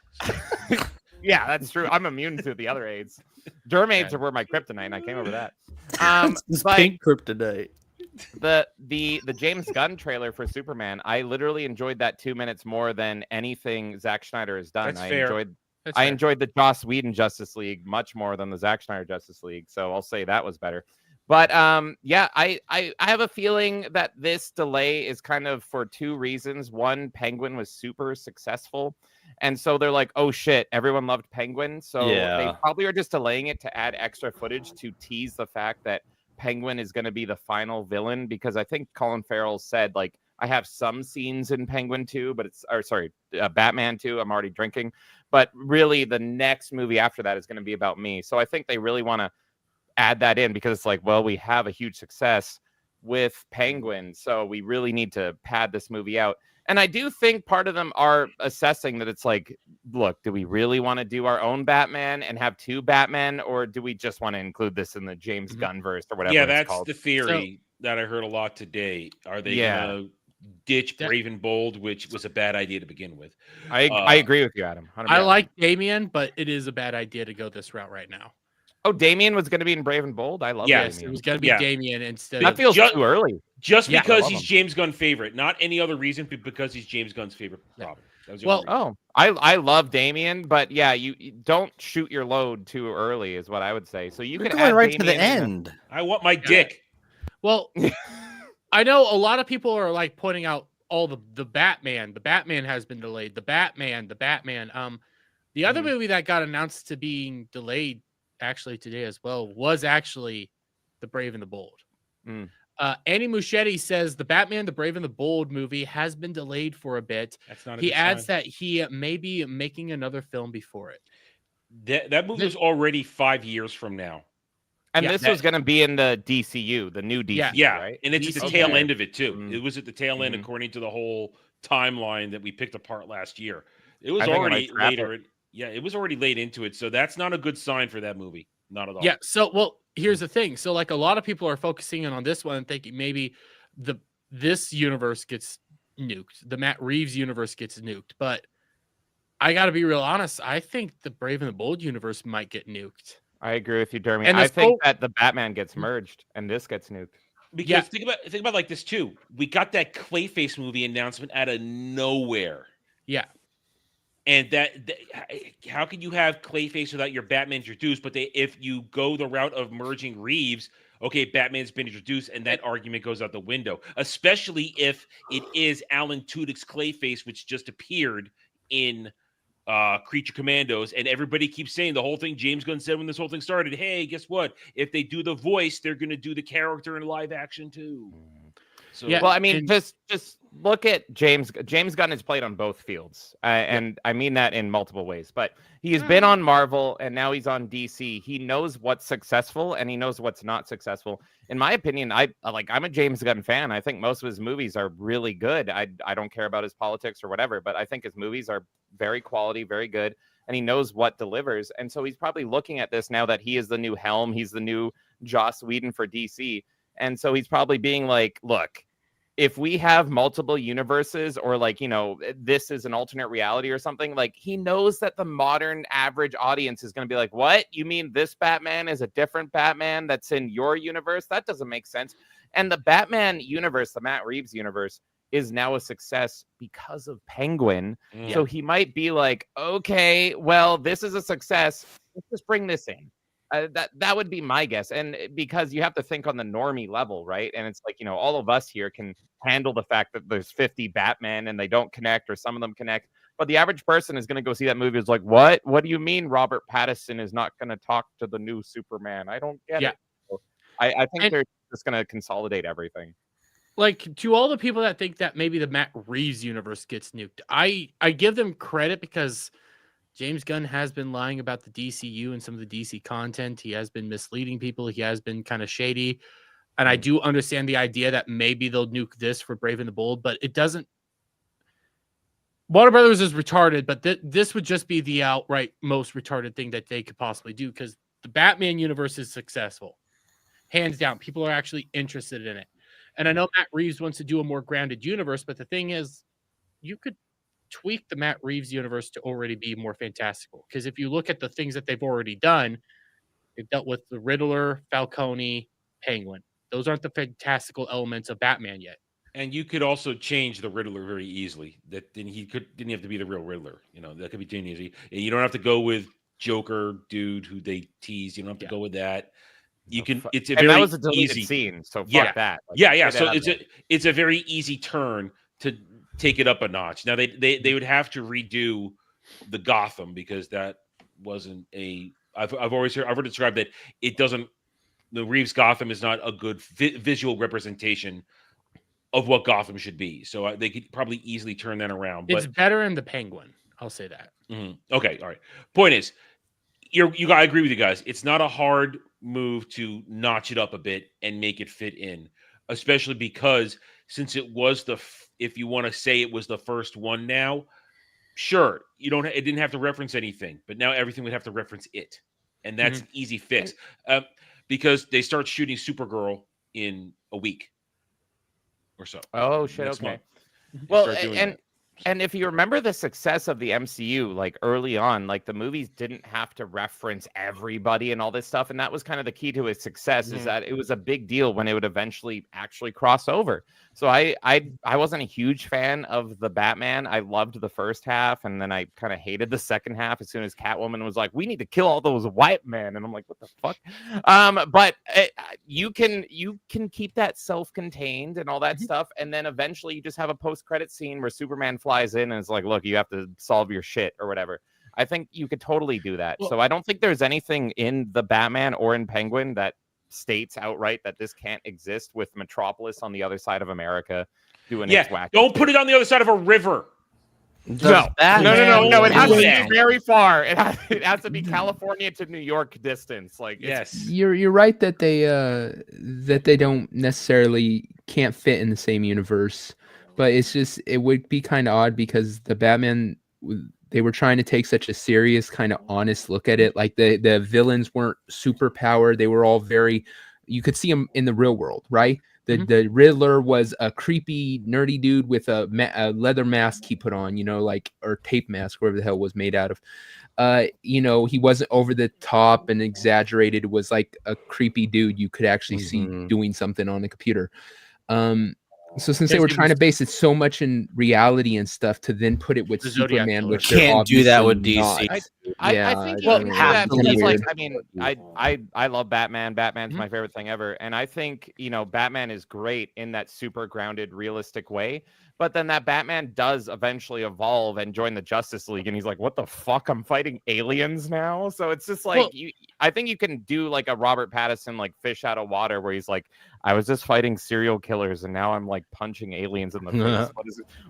Yeah, that's true. I'm immune to the other AIDS. Dermades were my kryptonite, and I came over that. This but pink kryptonite. the James Gunn trailer for Superman, I literally enjoyed that 2 minutes more than anything Zack Schneider has done. That's I fair. That's enjoyed the Joss Whedon Justice League much more than the Zack Snyder Justice League, so I'll say that was better. But yeah, I have a feeling that this delay is kind of for two reasons. One, Penguin was super successful, and so they're like, oh shit, everyone loved Penguin, so they probably are just delaying it to add extra footage to tease the fact that Penguin is going to be the final villain, because I think Colin Farrell said, like, I have some scenes in Penguin 2, but Batman 2, I'm already drinking, but really the next movie after that is going to be about me. So I think they really want to add that in, because it's like, well, we have a huge success with Penguin, so we really need to pad this movie out. And I do think part of them are assessing that it's like, look, do we really want to do our own Batman and have 2 Batmen, or do we just want to include this in the James Gunn verse or whatever it's that's called? the theory that I heard a lot today. Are they Yeah. going to ditch Brave and Bold, which was a bad idea to begin with? I agree with you, Adam. 100%. I like Damian, but it is a bad idea to go this route right now. Oh, Damian was going to be in Brave and Bold? I love Yes, Damian. it was going to be Damian instead That of... feels too early. Just Yeah, because I love he's him. James Gunn favorite, not any other reason, but because he's James Gunn's favorite problem. That was the only reason. I love Damian, but yeah, you don't shoot your load too early is what I would say. So you You're can going add right to the Damian in end. I want my dick. Well, I know a lot of people are like pointing out all the Batman. The Batman has been delayed. The Batman. The other movie that got announced to being delayed actually today as well was actually The Brave and the Bold. Andy Muschietti says the Batman, The Brave and the Bold movie has been delayed for a bit. That's not a He good adds sign. that he may be making another film before it. That movie was already 5 years from now. And this was going to be in the DCU, the new DCU, Yeah, right? and it's at the Okay. tail end of it too. It was at the tail end according to the whole timeline that we picked apart last year. It was I think I already might scrap later. it. Yeah, it was already late into it, so that's not a good sign for that movie. Not at all. Yeah. So, well, here's the thing. So, like, a lot of people are focusing in on this one and thinking maybe this universe gets nuked. The Matt Reeves universe gets nuked. But I got to be real honest. I think the Brave and the Bold universe might get nuked. I agree with you, Jeremy. And I think that the Batman gets merged and this gets nuked. Because think about like this too. We got that Clayface movie announcement out of nowhere. Yeah. And that how can you have Clayface without your Batman introduced? But if you go the route of merging Reeves, okay, Batman's been introduced, and that argument goes out the window. Especially if it is Alan Tudyk's Clayface, which just appeared in Creature Commandos, and everybody keeps saying the whole thing James Gunn said when this whole thing started. Hey, guess what? If they do the voice, they're going to do the character in live action too. So, Well, I mean, just look at James. James Gunn has played on both fields, and I mean that in multiple ways. But he's been on Marvel, and now he's on DC. He knows what's successful, and he knows what's not successful. In my opinion, I'm a James Gunn fan. I think most of his movies are really good. I don't care about his politics or whatever, but I think his movies are very quality, very good, and he knows what delivers. And so he's probably looking at this now that he is the new Helm. He's the new Joss Whedon for DC. And so he's probably being like, look, if we have multiple universes or like, you know, this is an alternate reality or something, like he knows that the modern average audience is going to be like, what? You mean this Batman is a different Batman that's in your universe? That doesn't make sense. And the Batman universe, the Matt Reeves universe, is now a success because of Penguin. So he might be like, okay, well, this is a success. Let's just bring this in. That would be my guess. And because you have to think on the normie level, right? And it's like, you know, all of us here can handle the fact that there's 50 Batman and they don't connect, or some of them connect. But the average person is going to go see that movie is like, what? What do you mean Robert Pattinson is not going to talk to the new Superman? I don't get it. So I think they're just going to consolidate everything. Like, to all the people that think that maybe the Matt Reeves universe gets nuked, I give them credit because James Gunn has been lying about the DCU and some of the DC content. He has been misleading people. He has been kind of shady. And I do understand the idea that maybe they'll nuke this for Brave and the Bold, but it doesn't. Warner Brothers is retarded, but this would just be the outright most retarded thing that they could possibly do, because the Batman universe is successful. Hands down. People are actually interested in it. And I know Matt Reeves wants to do a more grounded universe, but the thing is, you could tweak the Matt Reeves universe to already be more fantastical. Because if you look at the things that they've already done, they've dealt with the Riddler, Falcone, Penguin. Those aren't the fantastical elements of Batman yet. And you could also change the Riddler very easily. That then didn't have to be the real Riddler. You know, that could be changed easy. And you don't have to go with Joker dude who they tease. You don't have to go with that. You can. It's a very that was a deleted easy scene. So fuck that. Like, yeah. get So out of it's a very easy turn to take it up a notch. Now they would have to redo the Gotham, because that wasn't a. I've heard described that it doesn't. The Reeves Gotham is not a good visual representation of what Gotham should be. So they could probably easily turn that around. But it's better in the Penguin. I'll say that. Okay, all right. Point is, I agree with you guys. It's not a hard move to notch it up a bit and make it fit in. especially because since it was if you want to say it was the first one now, sure, it didn't have to reference anything, but now everything would have to reference it. And that's an easy fix. Because they start shooting Supergirl in a week or so. Oh shit! Next Okay. month. Well, and if you remember the success of the MCU, like early on, like the movies didn't have to reference everybody and all this stuff, and that was kind of the key to its success. Is that it was a big deal when it would eventually actually cross over. So I wasn't a huge fan of the Batman. I loved the first half, and then I kind of hated the second half as soon as Catwoman was like, "We need to kill all those white men," and I'm like, "What the fuck?" But you can keep that self-contained and all that stuff, and then eventually you just have a post-credit scene where Superman flies in and it's like, "Look, you have to solve your shit," or whatever. I think you could totally do that. So I don't think there's anything in the Batman or in Penguin that states outright that this can't exist with Metropolis on the other side of America doing its whack. Don't put it on the other side of a river. No. It has to be very far. It has to be California to New York distance. Like, you're right that they don't necessarily can't fit in the same universe, but it's just it would be kind of odd because the Batman, they were trying to take such a serious kind of honest look at it. Like the villains weren't super powered. They were all you could see them in the real world, right? The Riddler was a creepy, nerdy dude with a leather mask he put on, or tape mask, whatever the hell it was made out of. He wasn't over the top and exaggerated. It was like a creepy dude you could actually see doing something on the computer. So since they were trying to base it so much in reality and stuff, to then put it with Superman, which can't do that with DC. I think you can do that because, like, I mean, I love Batman. Batman's my favorite thing ever, and I think Batman is great in that super grounded, realistic way. But then that Batman does eventually evolve and join the Justice League, and he's like, "What the fuck? I'm fighting aliens now." So it's just like I think you can do like a Robert Pattinson, like fish out of water, where he's like, "I was just fighting serial killers, and now I'm like punching aliens in the face.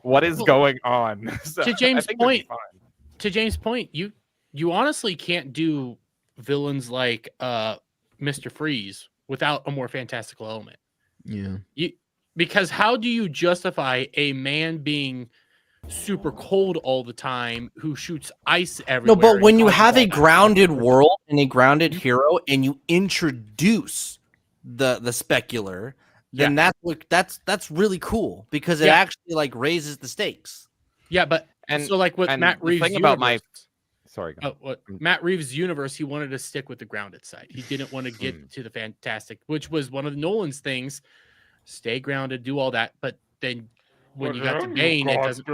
What is going on?" So to James' point, you honestly can't do villains like Mr. Freeze without a more fantastical element. Yeah. Because how do you justify a man being super cold all the time who shoots ice everywhere? No, but when you have a grounded world and a grounded hero, and you introduce the specular, then that's really cool because it actually like raises the stakes. Yeah, but so like with Matt Reeves' universe, Matt Reeves' universe, he wanted to stick with the grounded side. He didn't want to get to the fantastic, which was one of Nolan's things. Stay grounded, do all that, but then when you got to Bane, it doesn't.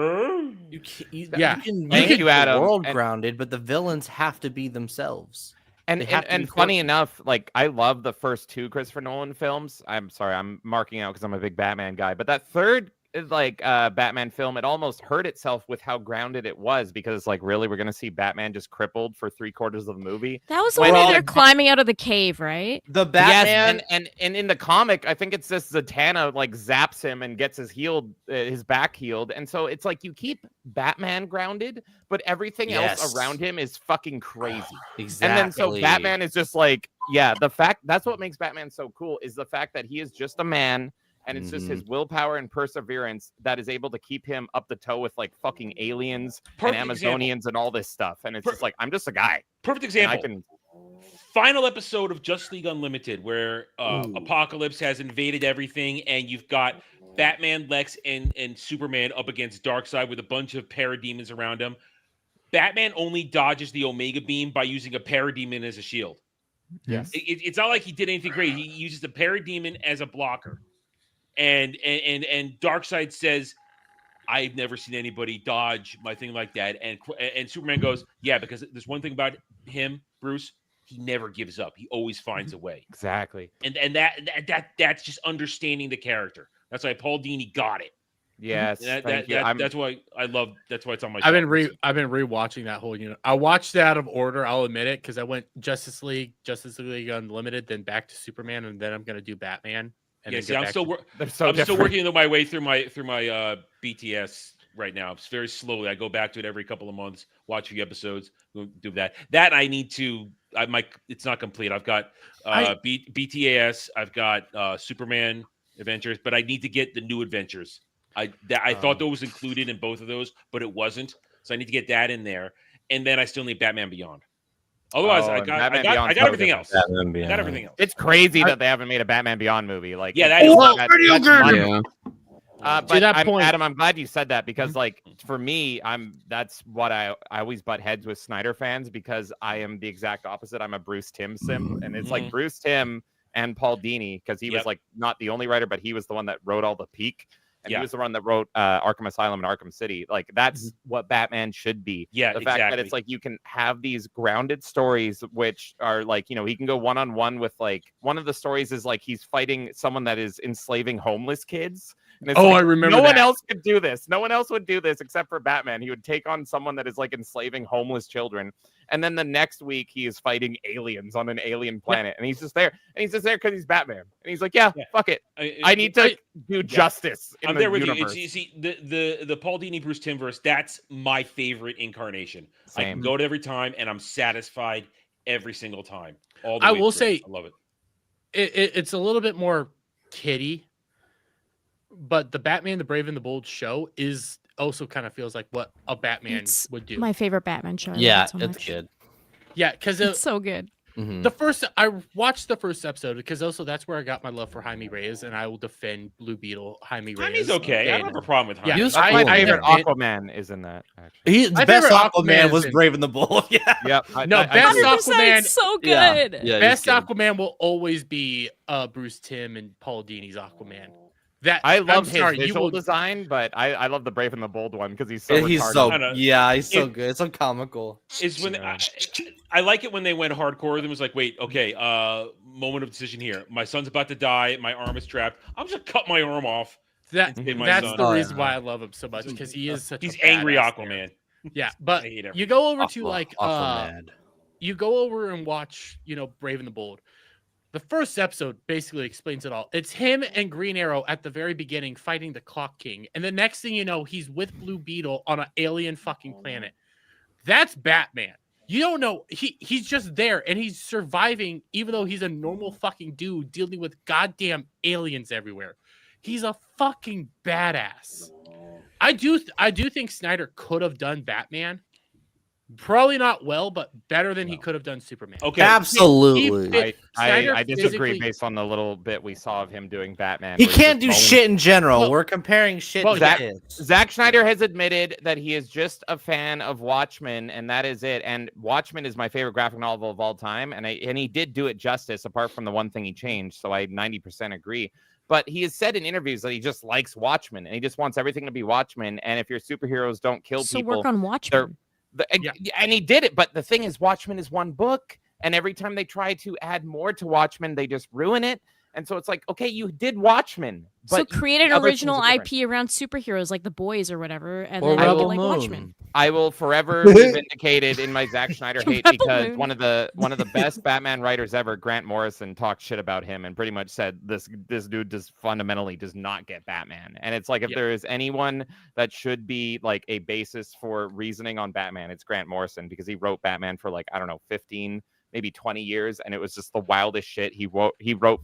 You can make the world grounded, but the villains have to be themselves. And funny enough, like I love the first two Christopher Nolan films. I'm sorry, I'm marking out because I'm a big Batman guy, but that third Batman film, it almost hurt itself with how grounded it was because it's like, really, we're gonna see Batman just crippled for 3/4 of the movie. That was the one where they're climbing out of the cave, right? The Batman, and in the comic, I think it's just Zatanna like zaps him and gets his back healed, and so it's like you keep Batman grounded, but everything else around him is fucking crazy. Exactly. And then so Batman is just like, that's what makes Batman so cool is the fact that he is just a man. And it's just his willpower and perseverance that is able to keep him up the toe with like fucking aliens and Amazonians and all this stuff. And it's just like, I'm just a guy. Perfect example. Final episode of Justice League Unlimited, where Apocalypse has invaded everything, and you've got Batman, Lex, and Superman up against Darkseid with a bunch of parademons around him. Batman only dodges the Omega Beam by using a parademon as a shield. Yes. It's not like he did anything great. He uses the parademon as a blocker. And Darkseid says, "I've never seen anybody dodge my thing like that." And Superman goes, "Yeah, because there's one thing about him, Bruce. He never gives up. He always finds a way." Exactly. And that's just understanding the character. That's why Paul Dini got it. Yes. That's why I love. That's why it's on my. I've been rewatching that whole unit. I watched it out of order. I'll admit it because I went Justice League Unlimited, then back to Superman, and then I'm gonna do Batman. And I'm still working my way through my BTS right now. It's very slowly. I go back to it every couple of months, watch a few episodes, do that. That I need to. It's not complete. I've got BTAS. I've got Superman Adventures, but I need to get the New Adventures. I thought that was included in both of those, but it wasn't. So I need to get that in there, and then I still need Batman Beyond. Otherwise, I got everything else. I got everything else. It's crazy that they haven't made a Batman Beyond movie. Like, yeah, that is but Adam, I'm glad you said that because, like, for me, that's what I always butt heads with Snyder fans because I am the exact opposite. I'm a Bruce Timm simp, and it's like Bruce Timm and Paul Dini because he was like not the only writer, but he was the one that wrote all the Peak. And he was the one that wrote Arkham Asylum and Arkham City. Like, that's what Batman should be. Yeah, the fact that it's like you can have these grounded stories, which are like, you know, he can go one-on-one with, like, one of the stories is like he's fighting someone that is enslaving homeless kids. And it's I remember no one that. else could do this. No one else would do this except for Batman. He would take on someone that is like enslaving homeless children. And then the next week he is fighting aliens on an alien planet. And he's just there. And he's just there because he's Batman. And he's like, fuck it. I need to do justice in I'm the there with universe. you. See, the Paul Dini Bruce Timm verse, that's my favorite incarnation. Same. I can go to every time and I'm satisfied every single time. All the I way will through. say I love it. It's a little bit more kiddie, but the Batman the Brave and the Bold show is also kind of feels like what a Batman would do. My favorite Batman show. I love Yeah, it so it's much. good. Yeah, because It's so good. I watched the first episode because also that's where I got my love for Jaime Reyes, and I will defend Blue Beetle Jaime Reyes. Jaime's okay. I don't have a problem with Jaime. Yeah, That's my favorite Aquaman is in that. Actually, The best Aquaman was Brave and the Bold. Yeah. Yep. Best 100%, Aquaman. so good. Yeah, Best he's good. Aquaman will always be Bruce Timm and Paul Dini's Aquaman. I love I'm sorry, his you visual will- design, but I love the Brave and the Bold one because he's so He's retarded. so he's so good. It's so comical. Is when I like it when they went hardcore. It was like, wait, okay, moment of decision here. My son's about to die. My arm is trapped. I'm just gonna cut my arm off. That's son. the reason why I love him so much because he is such. He's a angry badass Aquaman. character. Yeah, but I hate you go over to Aqua- like Aquaman. you go over and watch, Brave and the Bold. The first episode basically explains it all. It's him and Green Arrow at the very beginning fighting the Clock King. And the next thing you know, he's with Blue Beetle on an alien fucking planet. That's Batman. You don't know. He's just there and he's surviving even though he's a normal fucking dude dealing with goddamn aliens everywhere. He's a fucking badass. I do think Snyder could have done Batman. Probably not well, but better than he could have done Superman. Okay, absolutely. I disagree based on the little bit we saw of him doing Batman. He where he's can't do just shit in general. Well- We're comparing shit. well, to Zack, kids. Zack Snyder has admitted that he is just a fan of Watchmen, and that is it. And Watchmen is my favorite graphic novel of all time, and he did do it justice, apart from the one thing he changed. So I 90% agree. But he has said in interviews that he just likes Watchmen, and he just wants everything to be Watchmen. And if your superheroes don't kill So people, work on Watchmen. and he did it. But the thing is, Watchmen is one book, and every time they try to add more to Watchmen, they just ruin it. And so it's like, okay, you did Watchmen, but So create an other original things are different. IP around superheroes like the Boys or whatever, and Or then make it Rebel like Moon. Watchmen. I will forever be vindicated in my Zack Snyder hate Rebel because Moon. one of the best Batman writers ever, Grant Morrison, talked shit about him and pretty much said this dude fundamentally does not get Batman. And it's like if there is anyone that should be like a basis for reasoning on Batman, it's Grant Morrison because he wrote Batman for like, I don't know, 15 maybe 20 years, and it was just the wildest shit. He wrote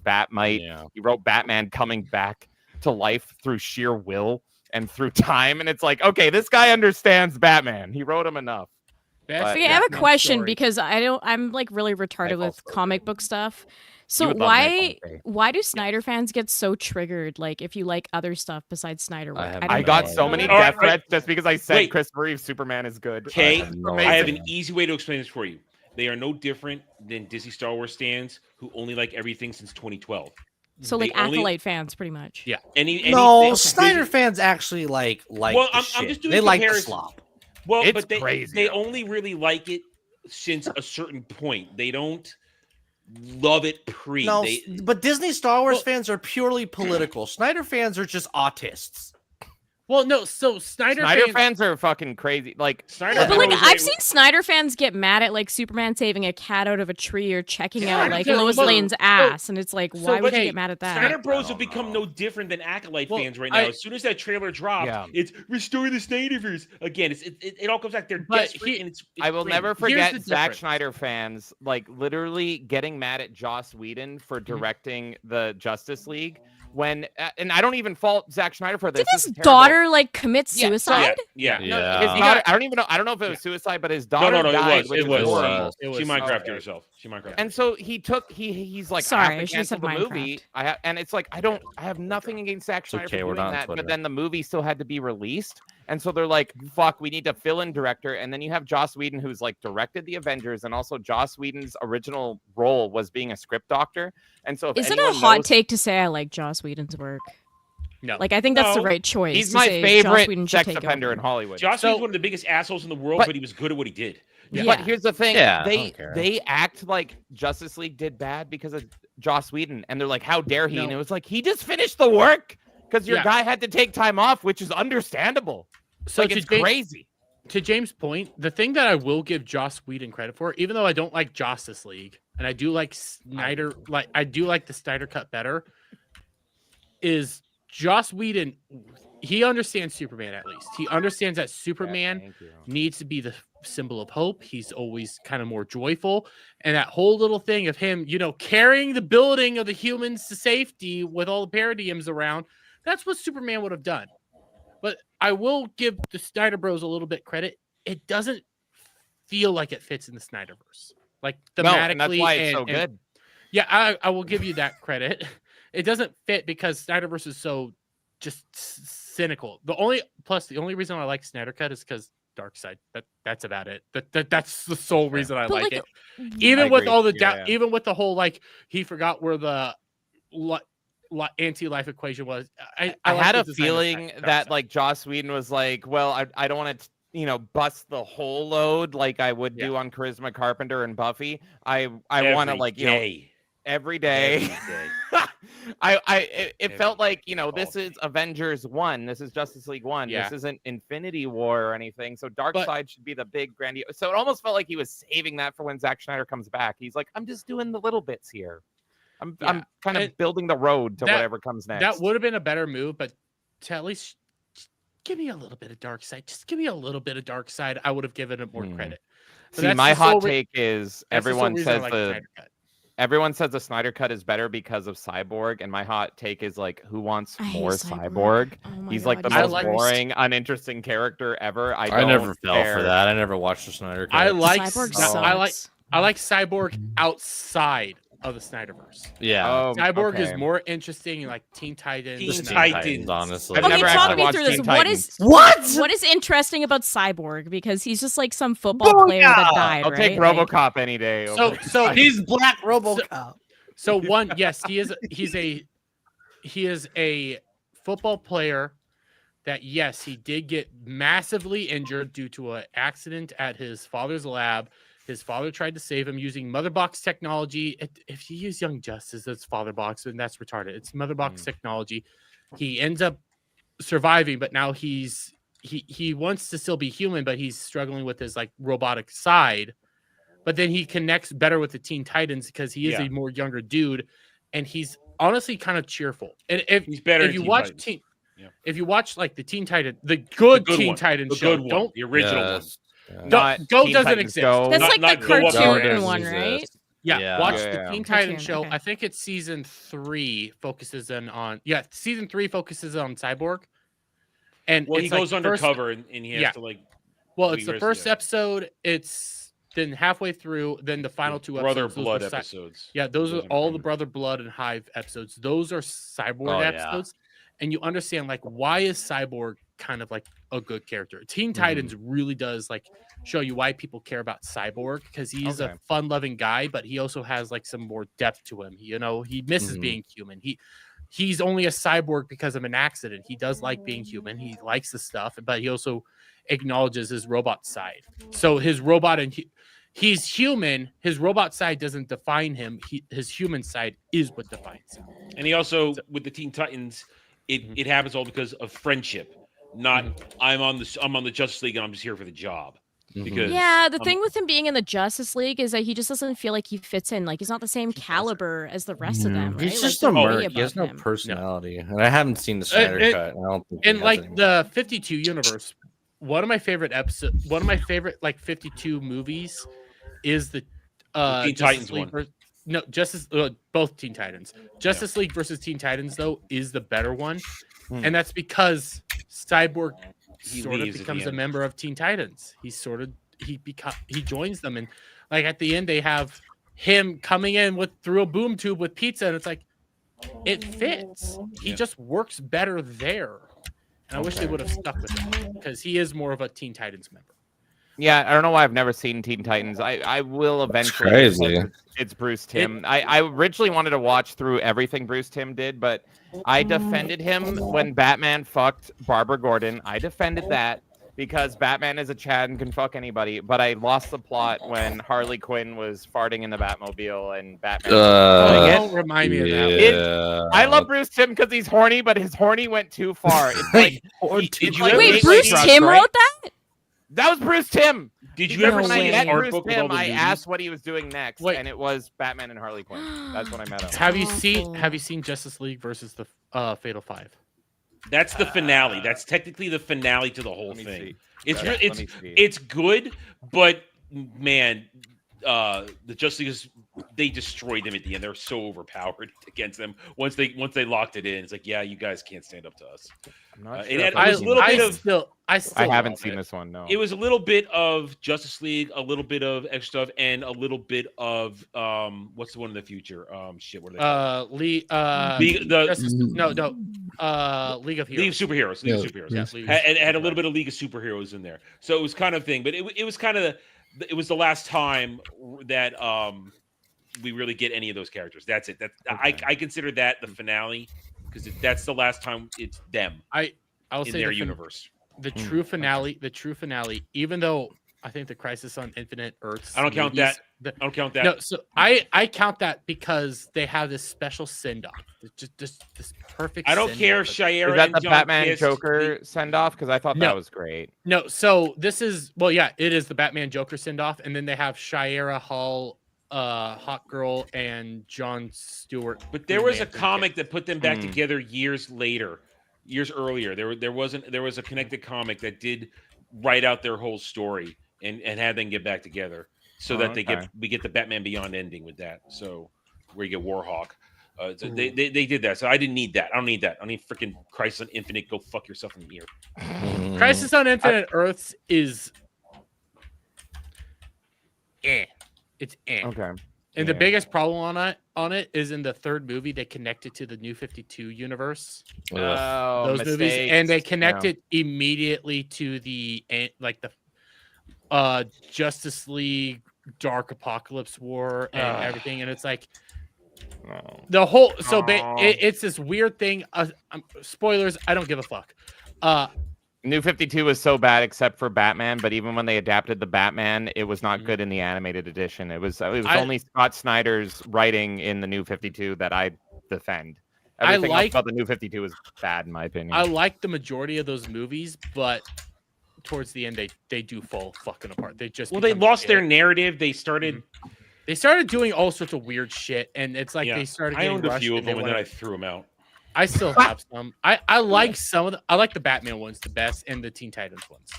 Batmite. Yeah. He wrote Batman coming back to life through sheer will and through time, and it's like, okay, this guy understands Batman. He wrote him enough. Best Okay, I have a Batman question story. because I'm like really retarded with comic book stuff. So would love why do Snyder fans get so triggered? Like if you like other stuff besides Snyder work, have don't I no got idea. so many All right, death threats just because I said Wait. Christopher Reeve Superman is good. Okay, no I have amazing. an easy way to explain this for you. They are no different than Disney Star Wars stands who only like everything since 2012. So like They only- Acolyte fans, pretty much. Yeah. No, anything- Snyder fans actually like Well, the I'm shit. just doing They like the comparison. slop. Well, It's but they crazy, they though. only really like it since a certain point. They don't love it pre. No, They, but Disney Star Wars Well- fans are purely political. Snyder fans are just autists. Well, no, so Snyder fans are fucking crazy. Like Snyder But like Bros. I've seen Snyder fans get mad at like Superman saving a cat out of a tree or checking Yeah, out like yeah, Lois but- Lane's ass, and it's like, so, why would you hey, get mad at that? Snyder Bros have become no different than Acolyte Well, fans right now. As soon as that trailer dropped, Yeah. it's restore the Snyderverse again. It all comes back. They're But desperate, and it's I will cringe. never Here's forget the Zack difference. Snyder fans like literally getting mad at Joss Whedon for directing the Justice League when and I don't even fault Zack Snyder for this. Did This his is terrible. daughter like commit suicide? Yeah. No, his daughter, I don't even know. I don't know if it was suicide, but his daughter died. It was. It was. She Minecrafted herself. She Minecrafted. And so he's like, Sorry, I have I to should have cancel said the movie. And it's like I have nothing against Zack Snyder for doing that, but then the movie still had to be released, and so they're like, fuck, we need to fill in director, and then you have Joss Whedon who's like directed the Avengers, and also Joss Whedon's original role was being a script doctor, and so is it a hot take to say I like Joss Whedon's work? No, like I think that's the right choice. He's to my say favorite Joss Whedon should sex take offender over. in Hollywood. Joss Whedon's one of the biggest assholes in the world, but he was good at what he did. But here's the thing: Yeah, they act like Justice League did bad because of Joss Whedon, and they're like, "How dare he?" And it was like he just finished the work because your guy had to take time off, which is understandable. So like, it's crazy. To James' point, the thing that I will give Joss Whedon credit for, even though I don't like Justice League, and I do like Snyder, I do like the Snyder cut better, is Joss Whedon. He understands Superman, at least. He understands that Superman needs to be the symbol of hope. He's always kind of more joyful. And that whole little thing of him, carrying the building of the humans to safety with all the parademons around, that's what Superman would have done. But I will give the Snyder Bros a little bit credit. It doesn't feel like it fits in the Snyderverse. Like thematically. And that's why it's so good. Yeah, I will give you that credit. It doesn't fit because Snyderverse is so just cynical. The only reason I like Snyder Cut is because Darkseid. That's about it. That's the sole reason I like it. Even with all the even with the whole like he forgot where the anti-life equation was. I had a feeling that like Joss Whedon was like, well, I don't want to bust the whole load like I would do on Charisma Carpenter and Buffy. I want to like every day. It felt like this is Avengers 1, this is Justice League 1, this isn't Infinity War or anything, so Darkseid should be the big grandiose. So it almost felt like he was saving that for when Zack Snyder comes back. He's like, I'm just doing the little bits here. I'm kind of building the road to whatever comes next. That would have been a better move, but to at least give me a little bit of Darkseid. Just give me a little bit of Darkseid. I would have given it more credit. See, my hot take is everyone says the Snyder Cut is better because of Cyborg, and my hot take is like, who wants more Cyborg? He's like the most boring, uninteresting character ever. I never fell for that. I never watched the Snyder Cut. I like Cyborg outside of the Snyderverse. Yeah, Cyborg is more interesting in like Teen Titans. Teen Titans, honestly. I've never talk actually me through this. What is interesting about Cyborg? Because he's just like some football player that died. I'll take RoboCop any day. So he's Black RoboCop. So one, yes, he is a football player that, yes, he did get massively injured due to an accident at his father's lab. His father tried to save him using Mother Box technology. If you use Young Justice, that's Father Box, and that's retarded. It's Mother Box technology. He ends up surviving, but now he wants to still be human, but he's struggling with his like robotic side. But then he connects better with the Teen Titans because he is a more younger dude, and he's honestly kind of cheerful. And he's better. If you watch if you watch like the Teen Titan, the good Teen Titans show, don't the original one. Go doesn't exist. That's like the cartoon one, right? Yeah. Watch the Teen Titans show. Okay. I think it's season 3 focuses on season 3 focuses on Cyborg. And he goes undercover and he has to like. Well, it's the first episode. It's then halfway through. Then the final 2 Brother episodes. Blood episodes. Yeah, those are all the Brother Blood and Hive episodes. Those are Cyborg episodes, and you understand like why is Cyborg kind of like a good character. Teen Titans really does like show you why people care about Cyborg, because he's a fun-loving guy, but he also has like some more depth to him. He misses being human. He's only a cyborg because of an accident. He does like being human. He likes the stuff, but he also acknowledges his robot side. So his robot and he's human. His robot side doesn't define him. His human side is what defines him. And he also, with the Teen Titans, it happens all because of friendship. Not I'm on the Justice League and I'm just here for the job. Because the thing with him being in the Justice League is that he just doesn't feel like he fits in. Like he's not the same caliber as the rest of them. Right? He's just like, a merc. He has no personality, and I haven't seen the Snyder Cut. I don't think in like the 52 universe, one of my favorite like 52 movies is the Teen Titans one. both Teen Titans. Justice League versus Teen Titans though is the better one, and that's because Cyborg sort of becomes a member of Teen Titans. He joins them, and like at the end they have him coming in through a boom tube with pizza, and it's like it fits. He just works better there, and I wish they would have stuck with him because he is more of a Teen Titans member. Yeah, I don't know why I've never seen Teen Titans. I will eventually. Crazy. It's Bruce Timm. I originally wanted to watch through everything Bruce Timm did, but I defended him when Batman fucked Barbara Gordon. I defended that because Batman is a Chad and can fuck anybody. But I lost the plot when Harley Quinn was farting in the Batmobile and Batman. Don't remind me of that. I love Bruce Timm because he's horny, but his horny went too far. It's like, Wait, Bruce Timm wrote that? That was Bruce Timm. Did you ever when I see met his art Bruce book with Timm, all the I movies? asked what he was doing next, and it was Batman and Harley Quinn. That's when I met him. Have you seen Justice League versus the Fatal Five? That's the finale. That's technically the finale to the whole thing. It's good, but man, the Justice League they destroyed them at the end. They're so overpowered against them. Once they locked it in, it's like, yeah, you guys can't stand up to us. I'm not It sure had if a little bit of. I haven't seen this one. No, It was a little bit of Justice League, a little bit of extra stuff, and a little bit of what's the one in the future? Shit, what are they? League of Heroes. League of Superheroes. League of Superheroes. Yeah. It had a little bit of League of Superheroes in there, so it was kind of thing. But it was kind of it was the last time that we really get any of those characters. That's it. I consider that the finale because that's the last time it's them. I will say their universe. The true finale, even though I think the Crisis on Infinite Earths. I don't count that. I don't count that. No, so I count that because they have this special send off. Just this perfect. I don't care if Shayera is that and the John Batman Kiss, Joker send off? Because I thought that was great. No, so this is it is the Batman Joker send off, and then they have Shayera Hall, Hawk Girl, and John Stewart. But there was a comic that put them back together years earlier. There was a connected comic that did write out their whole story and had them get back together so that we get the Batman Beyond ending with that. So where you get Warhawk. So they did that. So I didn't need that. I don't need that. I need freaking Crisis on Infinite. Go fuck yourself in the ear. Crisis on Infinite Earths is It's okay. And the biggest problem on it is in the third movie they connected to the New 52 universe. Those movies, and they connected immediately to the Justice League, Dark Apocalypse War, and everything. And it's like the whole. So it's this weird thing. Spoilers. I don't give a fuck. New 52 was so bad except for Batman, but even when they adapted the Batman, it was not good in the animated edition. It was only Scott Snyder's writing in the New 52 that I defend. Everything else about the New 52 is bad in my opinion. I like the majority of those movies, but towards the end they do fall fucking apart. They lost their narrative. They started doing all sorts of weird shit, and it's like they started. I owned a few of them, and then I threw them out. I still have some. I like some of I like the Batman ones the best, and the Teen Titans ones.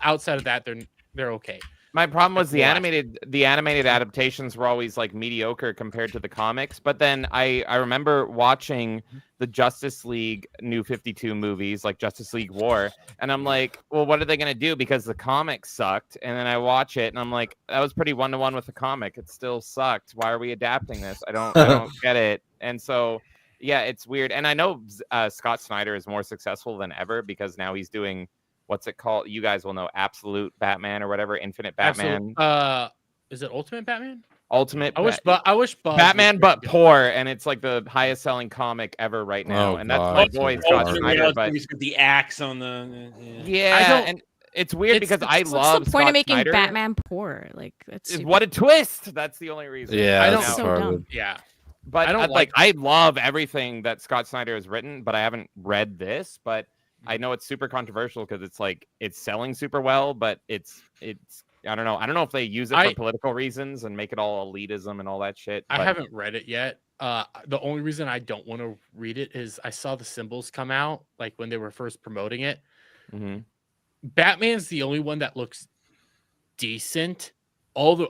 Outside of that, they're okay. My problem was the animated adaptations were always like mediocre compared to the comics. But then I remember watching the Justice League New 52 movies, like Justice League War, and I'm like, well, what are they gonna do? Because the comic sucked. And then I watch it, and I'm like, that was pretty 1-to-1 with the comic. It still sucked. Why are we adapting this? I don't get it. And so. Yeah, it's weird. And I know Scott Snyder is more successful than ever because now he's doing, what's it called? You guys will know, Absolute Batman or whatever, Infinite Batman. Is it Ultimate Batman? Ultimate. I wish Batman, but poor, and it's like the highest selling comic ever right now. And that's my boy Scott Snyder. But the axe on the and it's weird because I love. What's the point Scott of making Snyder. Batman poor? Like that's what a twist. That's the only reason. Yeah, I don't so dumb. Yeah. But I love everything that Scott Snyder has written, but I haven't read this. But I know it's super controversial because it's like it's selling super well, but it's I don't know. I don't know if they use it for political reasons and make it all elitism and all that shit. I haven't read it yet. The only reason I don't want to read it is I saw the symbols come out like when they were first promoting it. Mm-hmm. Batman's the only one that looks decent. All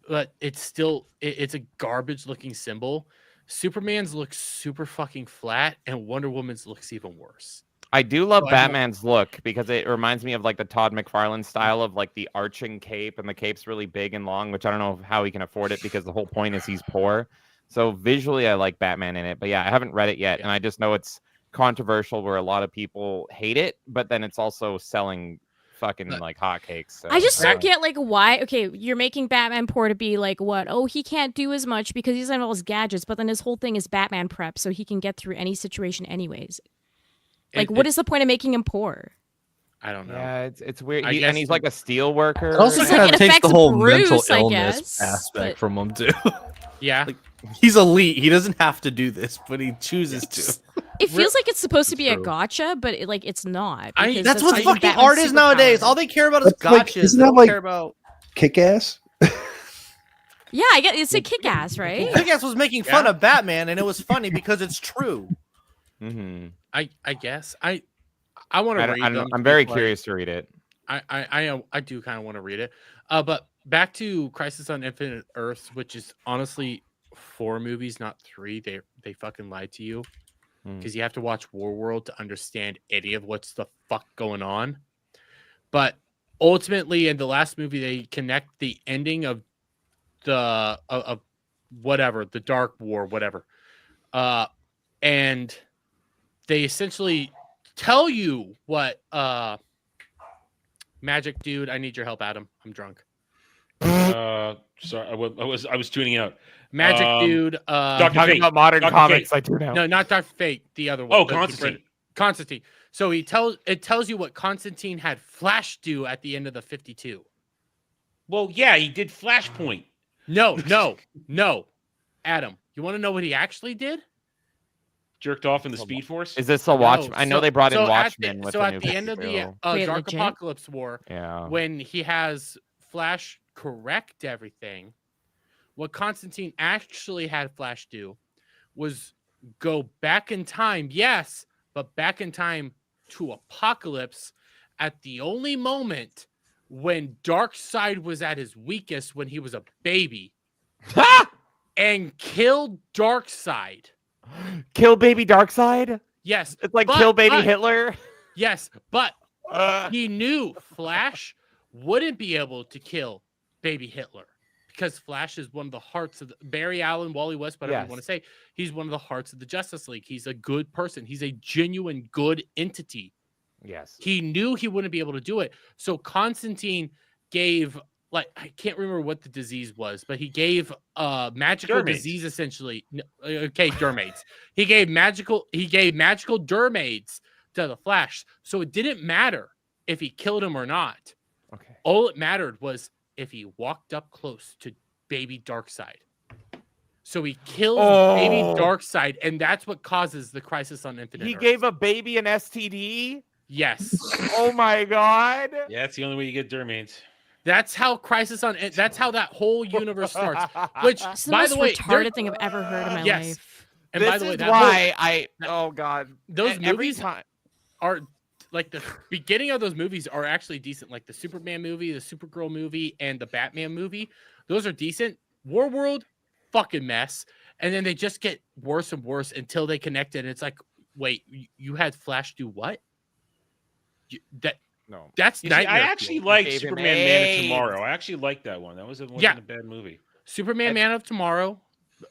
but it's still it's a garbage looking symbol. Superman's looks super fucking flat, and Wonder Woman's looks even worse. I do love So Batman's look because it reminds me of like the Todd McFarlane style of like the arching cape, and the cape's really big and long, which I don't know how he can afford it because the whole point is he's poor. So visually, I like Batman in it, but yeah, I haven't read it yet, and I just know it's controversial where a lot of people hate it, but then it's also selling fucking like hotcakes. So, I just don't get like why. Okay, you're making Batman poor to be like what? Oh, he can't do as much because he doesn't have all his gadgets, but then his whole thing is Batman prep, so he can get through any situation anyways. Like, what is the point of making him poor? I don't know. Yeah, it's weird. And he's like a steel worker. It also It's kind like, of it takes the affects whole Bruce, mental I illness guess, aspect but- from him too. Yeah, like, he's elite. He doesn't have to do this, but he chooses to. It feels like it's supposed to be a gotcha, but it's not. because That's what not fucking Batman's art is nowadays. superpower. All they care about is That's like- gotchas. isn't They that don't like- care about. Kick ass. Yeah, I get it's a kick-ass, right? Kick-Ass was making fun of Batman, and it was funny because it's true. Mm-hmm. I guess I want to read them. I'm very Like, curious to read it. I do kind of want to read it. But back to Crisis on Infinite Earths, which is honestly 4 movies, not 3. They fucking lied to you because you have to watch Warworld to understand any of what's the fuck going on. But ultimately, in the last movie, they connect the ending of the of whatever, the Dark War, whatever, and they essentially tell you what Magic Dude, I need your help, Adam. I'm drunk. Sorry, I was tuning out. Magic Dude. Dr. Talking Fate. about modern Dr. comics, Fate. I do know. No, not Dr. Fate. The other one. Oh, the Constantine. Constantine. So it tells you what Constantine had Flash do at the end of the 52. Well, yeah, he did Flashpoint. No. Adam, you want to know what he actually did? Jerked off in the Speed Force. Is this a Watchmen? I know they brought in so Watchmen. At the end of the Wait, Dark legit? Apocalypse War, Yeah. when he has Flash correct everything, what Constantine actually had Flash do was go back in time, yes, but back in time to Apocalypse at the only moment when Darkseid was at his weakest when he was a baby and killed Darkseid. Kill baby Darkseid? Yes. It's like kill baby Hitler? Yes, but he knew Flash wouldn't be able to kill baby Hitler because Flash is one of the hearts of Barry Allen, Wally West, whatever you want to say. He's one of the hearts of the Justice League. He's a good person. He's a genuine good entity. Yes. He knew he wouldn't be able to do it. So Constantine gave, like, I can't remember what the disease was, but he gave magical Dermaids. disease essentially. Okay, dermaids. He gave magical dermaids to the Flash. So it didn't matter if he killed him or not. Okay. All it mattered was if he walked up close to baby Darkseid. So he kills baby Darkseid, and that's what causes the Crisis on Infinite He Earths. gave a baby an STD? Yes. Oh my god. Yeah, that's the only way you get Dermaids. That's how that's how that whole universe starts. Which, It's the by most the way, retarded thing I've ever heard in my life. And This by the way, is that why oh god. those Every movies time. are like the beginning of those movies are actually decent. Like the Superman movie, the Supergirl movie, and the Batman movie. Those are decent. Warworld, fucking mess. And then they just get worse and worse until they connect it. And it's like, wait, you had Flash do what? No. That's You see, nightmare I fuel. actually like Gave him Superman Man AIDS. of Tomorrow. I actually like that one. That wasn't Yeah. a bad movie. Superman Man of Tomorrow,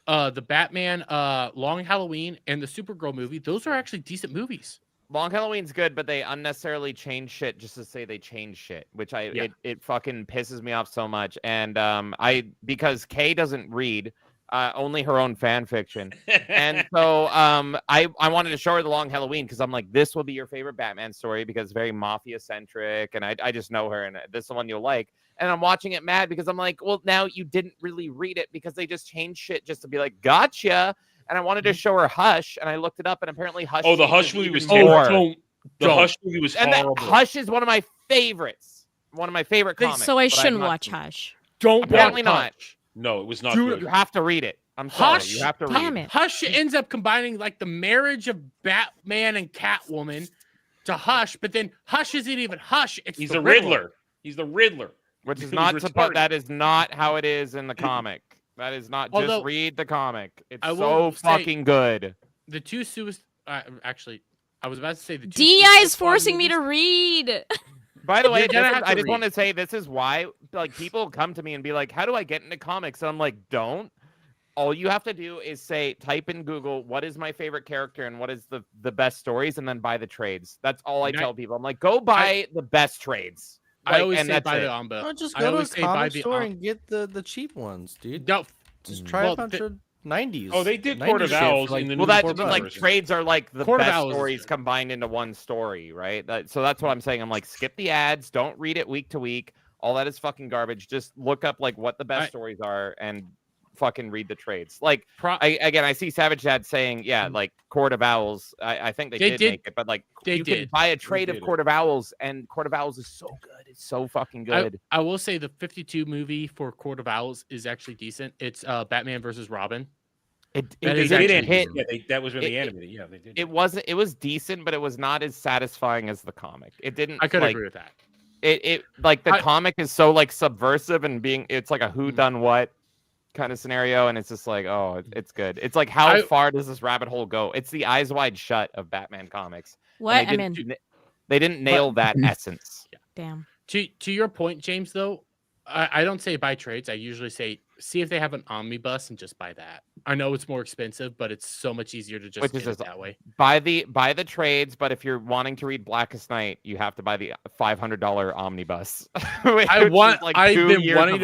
the Batman Long Halloween, and the Supergirl movie. Those are actually decent movies. Long Halloween's good, but they unnecessarily change shit just to say they change shit, which it fucking pisses me off so much. And because Kay doesn't read only her own fan fiction, and so I wanted to show her the Long Halloween because I'm like, this will be your favorite Batman story because it's very mafia centric, and I just know her, and this is the one you'll like. And I'm watching it mad because I'm like, well, now you didn't really read it because they just changed shit just to be like, gotcha. And I wanted to show her Hush, and I looked it up, and apparently Hush. Oh, the Hush movie was more. terrible. The Hush movie was And horrible. Hush is one of my favorites. One of my favorite comics. So I but I've shouldn't not watch seen it. Hush. Don't Apparently watch not. Hush. No, it was not Dude, good. You have to read it. I'm sorry. Hush, You have to read damn it. it. Hush ends up combining like the marriage of Batman and Catwoman to Hush, but then Hush isn't even Hush. It's He's the the Riddler. He's the Riddler. Which is It was not retarded. that is not how it is in the comic. That is not. Although, just read the comic. It's I so will say, fucking good. The two actually, I was about to say the two. DI is forcing me to read. By the way, You're gonna have to I just read. want to say this is why like people come to me and be like, "How do I get into comics?" And I'm like, "Don't." All you have to do is type in Google, what is my favorite character and what is the best stories, and then buy the trades. That's all I tell people. I'm like, go buy the best trades. I always say buy the Amba. Oh, just I go to a always say buy comic the store and get the cheap ones, dude. No, just try a bunch of 90s. Oh, they did Court of 90s shit Owls for, like, in the Well, new that Court of like Owls. trades are like the Court of best Owls is stories good. combined into one story, right? So that's what I'm saying. I'm like, skip the ads, don't read it week to week. All that is fucking garbage. Just look up like what the best stories are and fucking read the trades. Like, I see Savage Dad saying, like Court of Owls. I think they did make it, but like you can buy a trade of Court of Owls, and Court of Owls is so good. It's so fucking good. I will say the 52 movie for Court of Owls is actually decent. It's Batman versus Robin. It didn't hit. Yeah, that was really animated. Yeah, they did. It was decent, but it was not as satisfying as the comic. It didn't. I could agree with that. It like the comic is so like subversive and it's like a who done what kind of scenario, and it's just like, oh, it's good. It's like, how far does this rabbit hole go? It's the Eyes Wide Shut of Batman comics. What? They didn't nail that essence. Damn. To your point, James, though, I don't say buy trades. I usually say see if they have an omnibus and just buy that. I know it's more expensive, but it's so much easier to just get it that way. Buy the trades, but if you're wanting to read Blackest Night, you have to buy the $500 omnibus. I've been wanting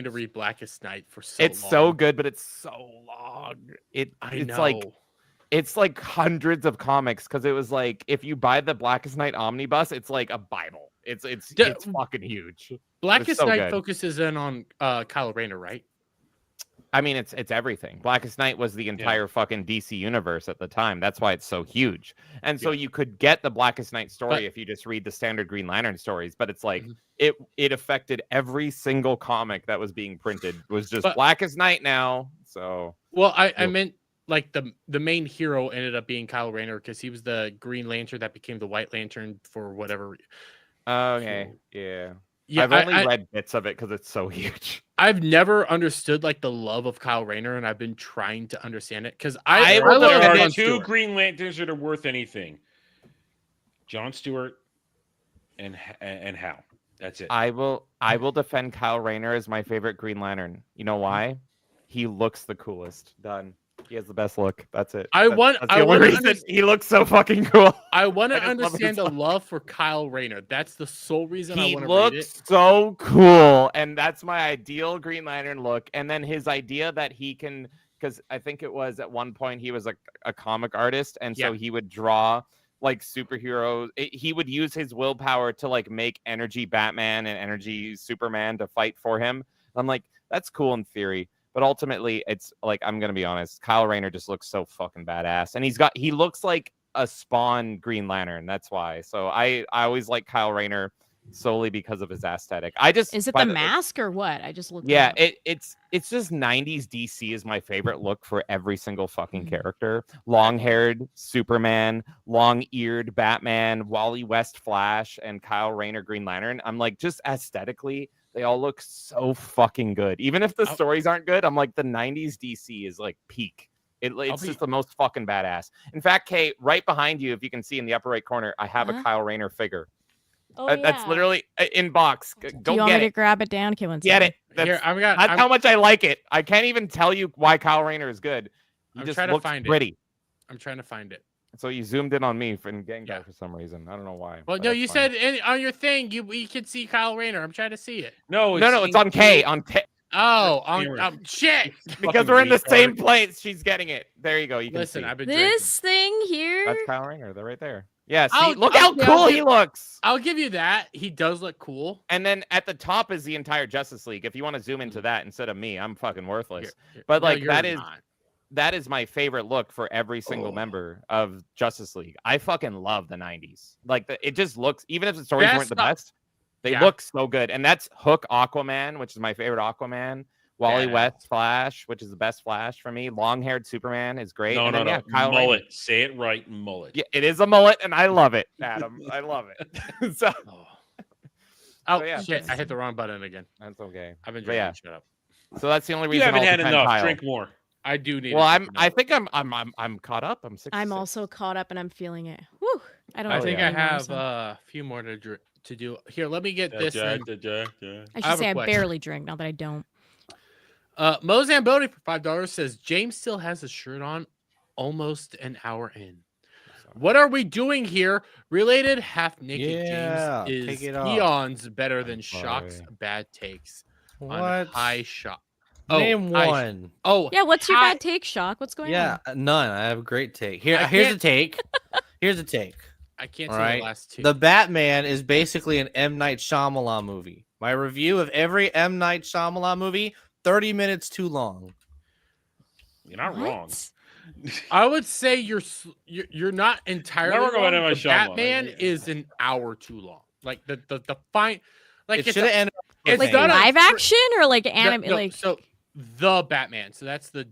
to read Blackest Night for so long. It's so good, but it's so long. It's like hundreds of comics, because it was like, if you buy the Blackest Night omnibus, it's like a Bible. It's fucking huge. Blackest Night focuses in on Kyle Rayner, right? I mean, it's everything. Blackest Night was the entire fucking DC universe at the time. That's why it's so huge. And so you could get the Blackest Night story if you just read the standard Green Lantern stories. But it's like it affected every single comic that was being printed. It was just Blackest Night now. So I meant like the main hero ended up being Kyle Rayner, because he was the Green Lantern that became the White Lantern for whatever. Okay, yeah. Yeah, I've only read bits of it because it's so huge. I've never understood like the love of Kyle Rayner, and I've been trying to understand it, because I love love John two Stewart. Green Lanterns that are worth anything: John Stewart and Hal. That's it. I will defend Kyle Rayner as my favorite Green Lantern. You know why? He looks the coolest. Done. He has the best look. That's it. He looks so fucking cool. I want to understand the love for Kyle Rayner. That's the sole reason I want to read it. He looks so cool, and that's my ideal Green Lantern look. And then his idea that he can, because I think it was at one point he was a comic artist, and so he would draw like superheroes. He would use his willpower to like make energy Batman and energy Superman to fight for him. I'm like, that's cool in theory. But ultimately, it's like, I'm going to be honest, Kyle Rayner just looks so fucking badass. And he looks like a Spawn Green Lantern. That's why. So I always like Kyle Rayner solely because of his aesthetic. Is it the mask or what? I just looked. Yeah, it's just 90s DC is my favorite look for every single fucking character. Long-haired Superman, long-eared Batman, Wally West Flash, and Kyle Rayner Green Lantern. I'm like, just aesthetically, they all look so fucking good. Even if the stories aren't good, I'm like, the 90s DC is like peak. It's just the most fucking badass. In fact, Kay, right behind you, if you can see in the upper right corner, I have a Kyle Rayner figure. Oh, that's literally in box. Go Do you want me to grab it down? Okay, get it. That's how much I like it. I can't even tell you why Kyle Rayner is good. He just looks pretty. I'm trying to find it. So you zoomed in on me for Gengar for some reason. I don't know why. Well, no, you said on your thing you could see Kyle Rayner. I'm trying to see it. No, it's on K. On K. Oh, on shit. Because we're in the same place. She's getting it. There you go. You can listen. see. I've been this thing here. That's Kyle Rayner. They're right there. Yeah. See, look how cool he looks. I'll give you that. He does look cool. And then at the top is the entire Justice League. If you want to zoom into that instead of me, I'm fucking worthless. But like that is my favorite look for every single member of Justice League. I fucking love the 90s. Like it just looks, even if the stories weren't the best, they look so good. And that's Hook Aquaman, which is my favorite Aquaman. Wally West Flash, which is the best Flash for me. Long-haired Superman is great. No, Kyle mullet. Rayner. Say it right, mullet. Yeah, it is a mullet, and I love it, Adam. I love it. So, Oh So, yeah. shit! I hit the wrong button again. That's okay. I've been But drinking. yeah. Shut up. So that's the only You reason. haven't I'll had defend enough. Kyle. Drink more. I do need. Well, to I think I'm caught up. I'm 6. I'm also caught up and I'm feeling it. Whew. I don't. I know think what I anymore, have so. a few more to do. Here, let me get this. I in. should have a say I question. barely drink. Now that I don't. Mo Zamboni for $5 says James still has his shirt on, almost an hour in. What are we doing here? Related half naked Yeah, James take is it off. eons better than sorry. Shock's bad takes on What? high shot. Name one. Yeah, what's your high- bad take, Shock? What's going Yeah, on? none. I have a great take. I Here's a can't- take. Here's a take. I can't All say right. the last two. The Batman is basically an M. Night Shyamalan movie. My review of every M. Night Shyamalan movie, 30 minutes too long. You're not wrong. I would say you're not entirely Never go wrong. into my The Shyamalan. Batman is an hour too long. Like the fine, like It it's should have a- ended. it's Like not a live fr- action or like anime? No, like so the Batman. So that's the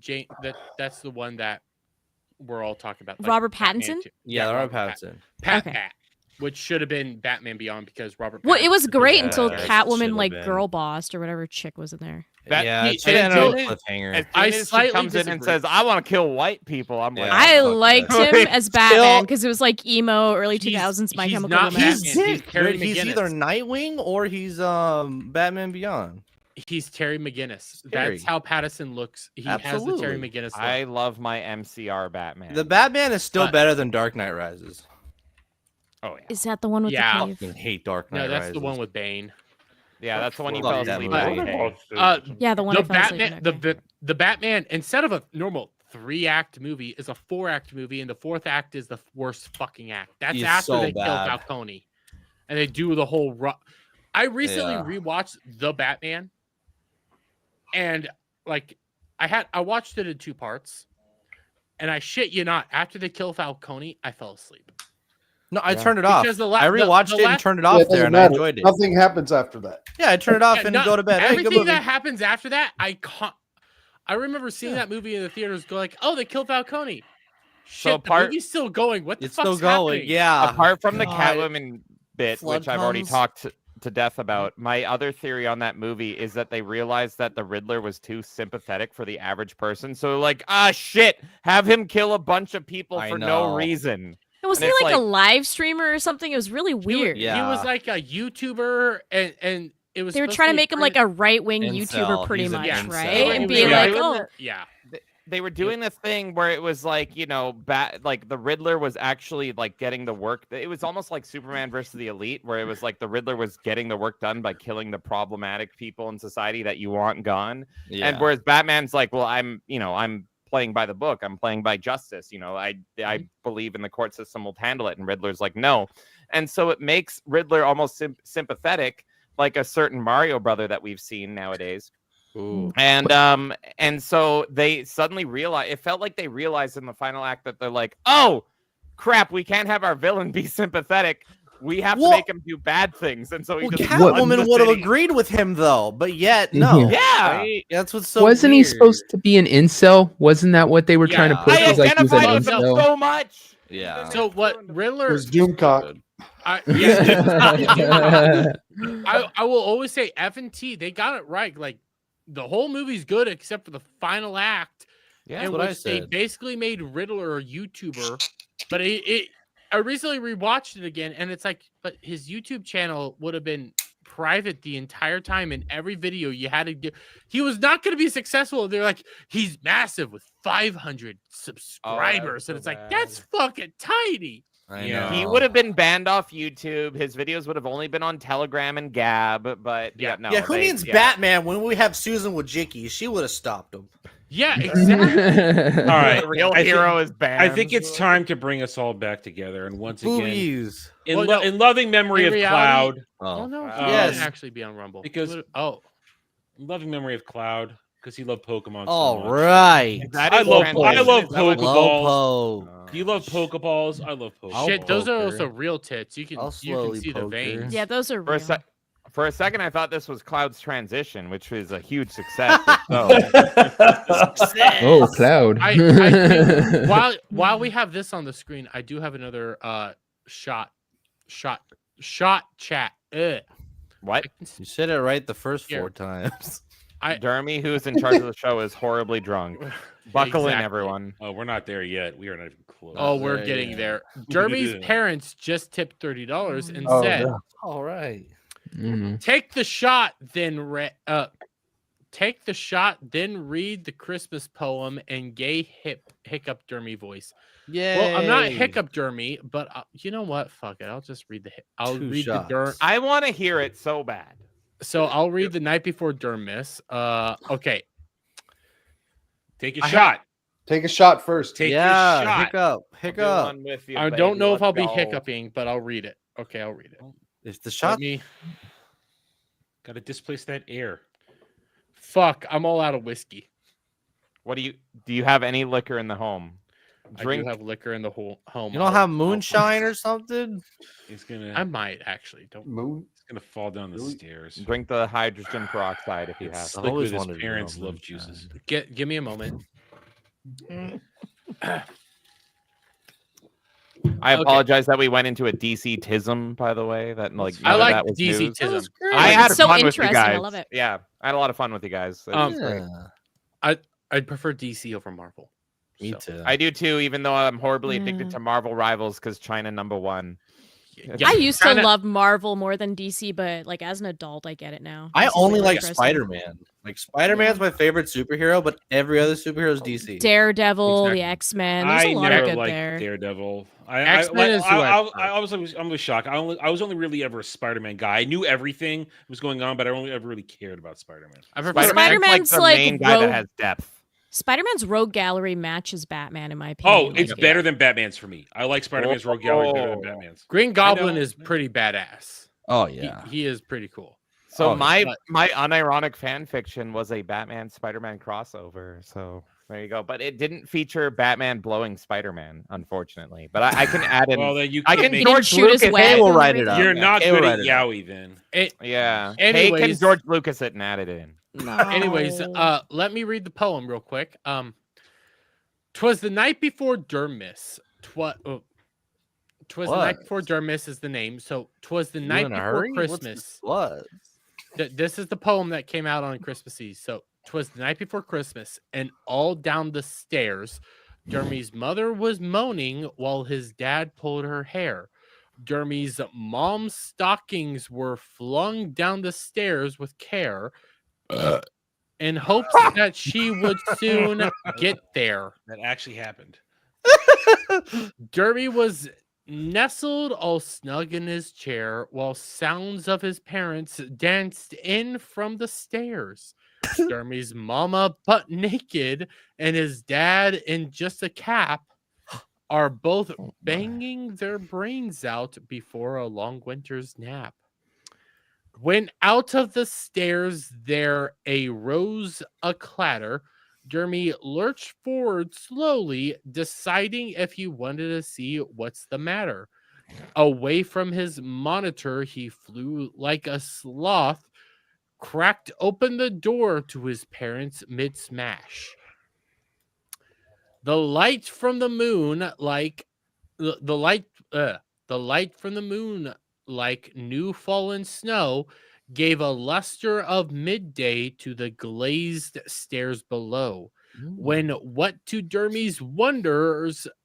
that's the one that we're all talking about. like Robert Batman Pattinson? 2. Yeah, Robert Pattinson. Pat, Okay. which should have been Batman Beyond because Robert. well, it was Pattinson great is- until Yeah, it Catwoman should've like been. girl bossed or whatever chick was in there. Yeah, he- it should have and ended so- on a cliffhanger. As I soon as she slightly comes in and disagree. says, "I want to kill white people," I'm like, Yeah. I fuck liked that. him as Batman because it was like emo early 2000s My he's Chemical not Romance. Batman. He's Terry He's McGinnis. either Nightwing or he's Batman Beyond. He's Terry McGinnis. Terry. That's how Pattinson looks. He has the Terry Absolutely. McGinnis look. I love my MCR Batman. The Batman is still But- better than Dark Knight Rises. Oh yeah. Is that the one with Yeah. the I cave? fucking hate Dark Knight No, that's Rises. the one with Bane. Yeah, that's the one you Fuck fell that asleep movie. at. okay. Yeah, the one The I fell asleep in, Batman, okay. the Batman, instead of a normal 3-act movie, is a 4-act movie, and the 4th act is the worst fucking act. That's He's after so they bad. kill Falcone, and they do the whole. I recently Yeah. rewatched the Batman, and like I watched it in 2 parts, and I shit you not, after they kill Falcone, I fell asleep. No, I turned it off. Because the I rewatched the it and last- turned it Yeah, off it doesn't there, and I matter. enjoyed it. Nothing happens after that. Yeah, I turned it off Yeah, and no- go to bed. Hey, good Everything movie. that happens after that, I remember seeing that movie in the theaters. Go like, oh, they killed Falcone. Shit, apart- the movie's still going. What the It's fuck's still going. happening? Yeah. Apart from the God. Catwoman bit, Flood which I've already comes. talked to death about, my other theory on that movie is that they realized that the Riddler was too sympathetic for the average person. So like, shit, have him kill a bunch of people I for know. no reason. Was And he it's like a like- live streamer or something? It was really weird. Yeah. He was like a YouTuber, and it was. They were supposed trying to be make him pretty- like a right wing Incel. YouTuber, pretty He's an much, incel. right? Yeah, And he being was like, doing oh, the- yeah. They were doing this thing where it was like, you know, like the Riddler was actually like getting the work. It was almost like Superman versus the Elite, where it was like the Riddler was getting the work done by killing the problematic people in society that you want gone. Yeah. And whereas Batman's like, well, I'm playing by the book. I'm playing by justice. You know, I believe in the court system will handle it. And Riddler's like, no. And so it makes Riddler almost sympathetic, like a certain Mario brother that we've seen nowadays. Ooh. And so they suddenly realized, it felt like they realized in the final act that they're like, oh crap, we can't have our villain be sympathetic. We have to Well- make him do bad things. And so he Well, just Catwoman runs the would have city. agreed with him though, but yet no. Yeah. Right? That's what's so. Wasn't he weird. supposed to be an incel? Wasn't that what they were trying to Yeah. push? I Was like he was an identified with him incel? so much. Yeah. So what Riddler? It was Doomcock. I will always say F&T. They got it right. Like the whole movie's good except for the final act. Yeah, in what I which they said. basically made Riddler a YouTuber. But I recently rewatched it again, and it's like, but his YouTube channel would have been private the entire time. In every video, you had to do. He was not going to be successful. They're like, he's massive with 500 subscribers, and so it's like bad. that's fucking tiny. I Yeah. know. He would have been banned off YouTube. His videos would have only been on Telegram and Gab. But yeah, no. Yeah, who needs Batman when we have Susan Wojcicki? She would have stopped him. Yeah, exactly. All right. The real I hero think- is banned. I think it's time to bring us all back together. And once again, Boobies. in, Well, no, in loving memory in of reality- Cloud, Oh no, he Yes. didn't actually be on Rumble Because- in loving memory of Cloud, because he loved Pokemon so All much. right. That I is love translation. Pokeballs. Low Do you love Pokeballs? I love Pokeballs. shit, those are poker. also real tits. You can I'll slowly see the poker. veins. yeah, those are For real. for a second, I thought this was Cloud's transition, which was a huge success. So, Oh, Cloud. I do, while we have this on the screen, I do have another shot chat. What? You said it right the first 4 times. Dermy, who's in charge of the show, is horribly drunk. Buckle in, everyone. Oh, we're not there yet. We are not even close. Oh, we're getting there. Dermy's parents just tipped $30 and said, "All right, take the shot, then take the shot, then read the Christmas poem in gay hiccup Dermy voice." Yeah. Well, I'm not hiccup Dermy, but you know what? Fuck it. I'll just read the. I'll read the Derm. I want to hear it so bad. So I'll read the night before Dermis. Okay. Take a shot. Take a shot first. Take your shot. Hiccup. I don't know if I'll be hiccuping, but I'll read it. Okay, I'll read it. Is the shot? Got to displace that air. Fuck, I'm all out of whiskey. What do you have any liquor in the home? Drink. I do have liquor in the whole home. You don't have moonshine or something? He's gonna. I might actually. Don't moon. He's gonna fall down the stairs. Drink the hydrogen peroxide if you have. Slick with his parents' love juices. Give me a moment. I apologize that we went into a DC tism, by the way. That I like that was DC news. tism. I had so fun with you interesting. guys. I love it. Yeah, I had a lot of fun with you guys. I'd prefer DC over Marvel. Me too. I do too, even though I'm horribly addicted to Marvel Rivals because China #1. I used to love Marvel more than DC, but like as an adult, I get it now. I This is only really like interesting. Spider-Man. Like Spider-Man's my favorite superhero, but every other superhero is DC. Daredevil, the X-Men. There's a lot of good liked there. Daredevil. X-Men is who I was shocked. I was only really ever a Spider-Man guy. I knew everything was going on, but I only ever really cared about Spider-Man. Spider-Man's the like main guy rogue- that has depth. Spider-Man's rogue gallery matches Batman, in my opinion. Oh, it's better than Batman's for me. I like Spider-Man's Rogue Gallery better than Batman's. Green Goblin is pretty badass. Oh yeah, he is pretty cool. So my unironic fan fiction was a Batman Spider-Man crossover. So there you go. But it didn't feature Batman blowing Spider-Man, unfortunately. But I can add in. Well, then you I can can make- George shoot his Lucas. way. Hey, We'll write it up. You're not Hey, we'll good write at it up. Yowie then. Yeah. Anyways- Hey, can George Lucas it and add it in? No. Anyways, let me read the poem real quick. 'Twas the night before Dermis. 'Twas the night before Dermis is the name. So 'twas the night before Christmas. What? This is the poem that came out on Christmas Eve. So 'twas the night before Christmas, and all down the stairs, Dermy's mother was moaning while his dad pulled her hair. Dermy's mom's stockings were flung down the stairs with care. In hopes that she would soon get there. That actually happened. Dermy was nestled all snug in his chair while sounds of his parents danced in from the stairs. Dermy's mama butt naked and his dad in just a cap are both banging their brains out before a long winter's nap. When out of the stairs there arose a clatter, Dermy lurched forward slowly, deciding if he wanted to see what's the matter. Away from his monitor, he flew like a sloth, cracked open the door to his parents mid-smash. The light from the moon, like the light from the moon, like new fallen snow, gave a luster of midday to the glazed stairs below. When what to Dermy's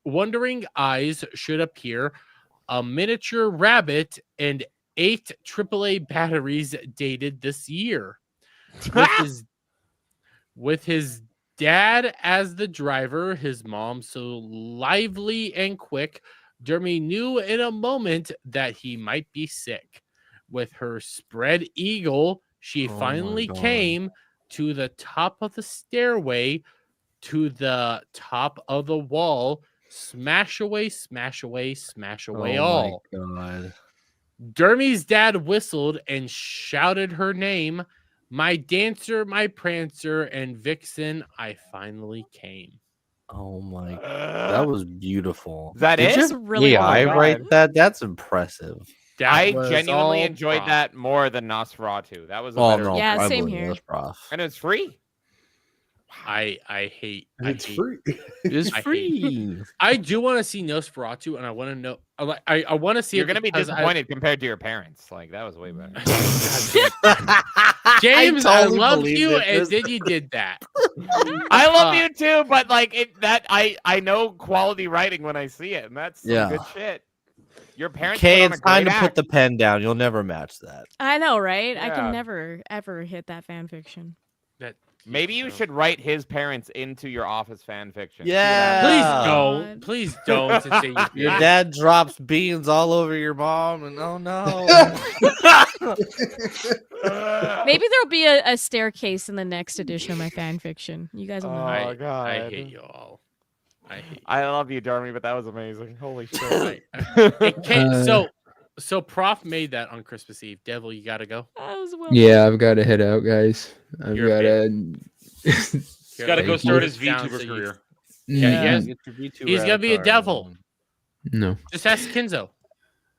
wondering eyes should appear, a miniature rabbit and 8 AAA batteries dated this year. With his dad as the driver, his mom so lively and quick, Dermy knew in a moment that he might be sick. With her spread eagle, she finally came to the top of the stairway, to the top of the wall. Smash away, smash away, smash away all. Oh my god. Dermy's dad whistled and shouted her name. My dancer, my prancer, and vixen, I finally came. Oh my god. That was beautiful. That Did is you really Yeah, well I done. write that. That's impressive. I was genuinely all enjoyed prof. that more than Nosferatu. That was a Oh better no, Yeah, I same believe here. it was rough. and it's free. I hate. It's free. It's I free. I do want to see Nosferatu, and I want to know. I want to see. You're it gonna be because disappointed compared to your parents. Like that was way better. James, I I totally love believed you, it. and then you did that. I love you too, but like I know quality writing when I see it, and that's some good shit. Your parents. Okay, put on it's a time great to put act. the pen down. You'll never match that. I know, right? I Yeah. can never ever hit that fan fiction. Maybe you should write his parents into your Office fan fiction. Yeah. Please don't. And say you Your did. dad drops beans all over your mom, and oh no. Maybe there'll be a staircase in the next edition of my fan fiction. You guys will know. Oh god, I hate you all. I love you, Jeremy, but that was amazing. Holy shit! It can't, so Prof made that on Christmas Eve. Devil, you gotta go. Yeah, I've got to head out, guys. I've You're got a to. He's got to go start his Down VTuber so you- career. Yeah, Get your V2 he's gonna be a avatar. devil. No. Just ask Kinzo.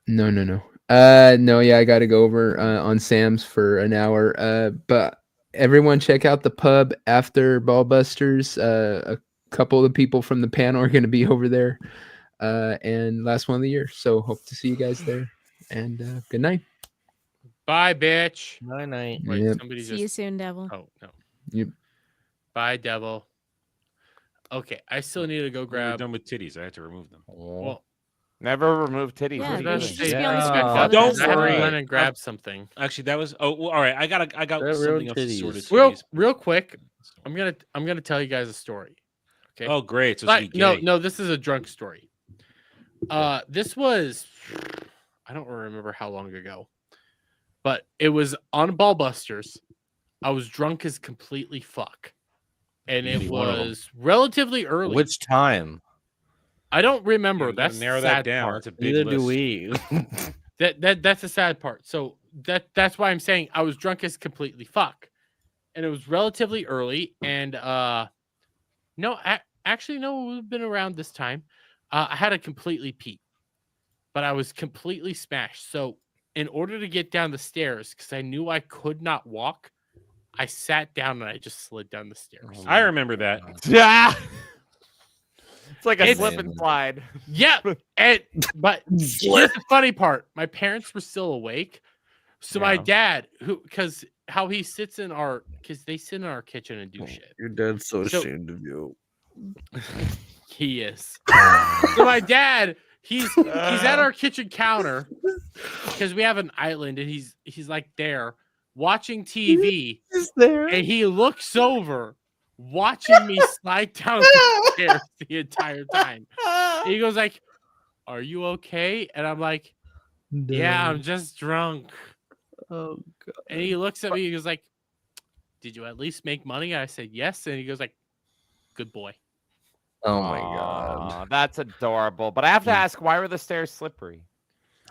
No. No, yeah, I got to go over on Sam's for an hour. But everyone check out the pub after Ballbusters. A couple of the people from the panel are going to be over there. And last one of the year. So hope to see you guys there. And good night. Bye, bitch. Night. Wait, Yep. somebody See just. you soon, Devil. Oh no. Yep. Bye, Devil. Okay, I still need to go We're grab. done with titties. I had to remove them. Well, Never remove titties. Yeah, What are you you should doing? just be on the screen for I the Don't rest of have the worry. to night. run and grab something. Actually, that was. Oh, well, all right. I got They're something real else to sort of titties. Real quick, I'm gonna tell you guys a story. Okay. Oh, great. So But- it's gay. no, this is a drunk story. This was, I don't remember how long ago, but it was on Ballbusters. I was drunk as completely fuck, and it Any one of 'em. was relatively early. Which time? I don't remember. You gotta That's narrow the that sad down. part. That's a big Neither do list. we. That's the sad part. So that's why I'm saying I was drunk as completely fuck, and it was relatively early. And no, actually no, we've been around this time. I had a completely pee, but I was completely smashed. So in order to get down the stairs, because I knew I could not walk, I sat down and I just slid down the stairs. I remember that. Yeah. It's like a It's- slip and slide. Yeah, but here's the funny part: my parents were still awake, so my Yeah. dad, because how he sits in our, because they sit in our kitchen and do shit. Your dad's so So- ashamed of you. He is. So my dad, he's at our kitchen counter because we have an island, and he's like there watching TV, He's there. and he looks over, watching me slide down the stairs the entire time. And he goes like, "Are you okay?" And I'm like, "Yeah, I'm just drunk." Oh god. And he looks at me. He goes like, "Did you at least make money?" I said, "Yes." And he goes like, "Good boy." Oh my god. Aw, that's adorable. But I have to ask, why were the stairs slippery?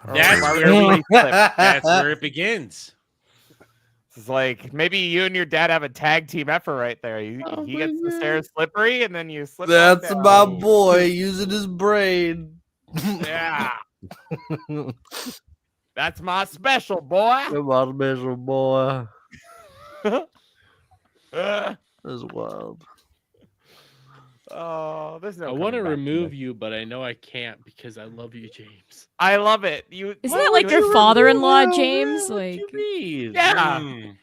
That's Why were where they we. slip? That's where it begins. It's like maybe you and your dad have a tag team effort right there. He gets the stairs slippery, and then you slip. on That's down. my boy using his brain. Yeah, that's my special boy. That's my special boy. That's wild. Oh, there's no. I want to coming back from remove this. you, but I know I can't because I love you, James. I love it. You Isn't that like your father-in-law, James? Like, Yeah, and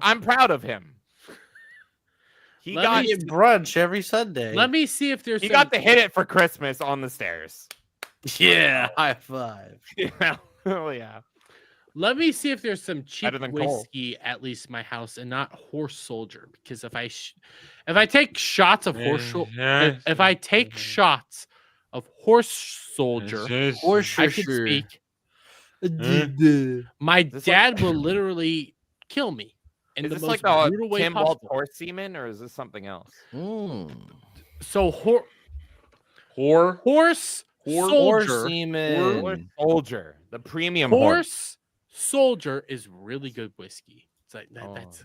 I'm proud of him. He Let got me- Eat brunch every Sunday. Let me see if there's. he some- got to hit it for Christmas on the stairs. Yeah, high five. Yeah, oh yeah. Let me see if there's some cheap Better than Cole. whiskey at least in my house, and not Horse Soldier. Because if I take shots of if I take shots of Horse Soldier, I can speak. My dad will literally kill me in Is the this most like the brutal way Tim Walt possible. horse semen, or is this something else? So Horse Horse Soldier, semen. Horse Soldier, the premium Horse Soldier is really good whiskey. It's like that's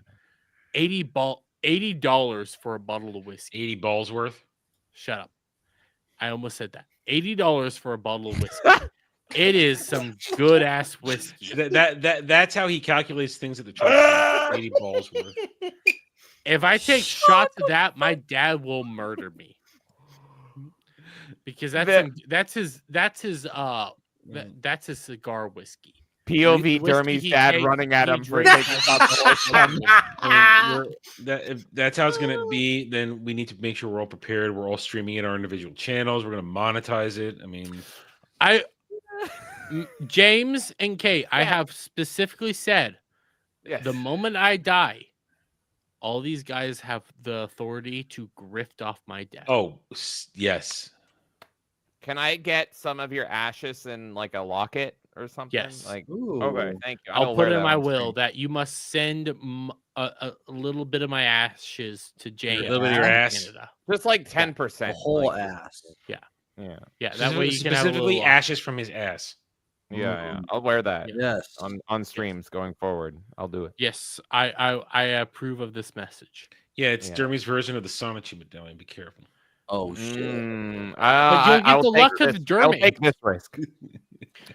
$80 for a bottle of whiskey. 80 balls worth. Shut up. I almost said that. $80 for a bottle of whiskey. It is some good ass whiskey. That's how he calculates things at the church. 80 balls worth. If I take shots of that, my dad will murder me. Because that's his cigar whiskey. POV Dermy's dad running at him for taking shots. If that's how it's going to be, then we need to make sure we're all prepared. We're all streaming it on our individual channels. We're going to monetize it. I mean, James and Kate, I have specifically said, the moment I die, all these guys have the authority to grift off my death. Oh, yes. Can I get some of your ashes in like a locket or something? Yes. Like, Ooh. okay, thank you. I'll put in my will that you must send a little bit of my ashes to James. A little bit of your ass. Canada. Just like 10%. The whole ass. Yeah. Yeah. Yeah. That way you can have specifically ashes from his ass. Yeah. I'll wear that. Yes. On streams going forward. I'll do it. Yes. I approve of this message. Yeah, it's Dermy's version of the Sonichu medallion. Be careful. Oh shit! But you'll get the luck of the Dermates. I'll take this risk.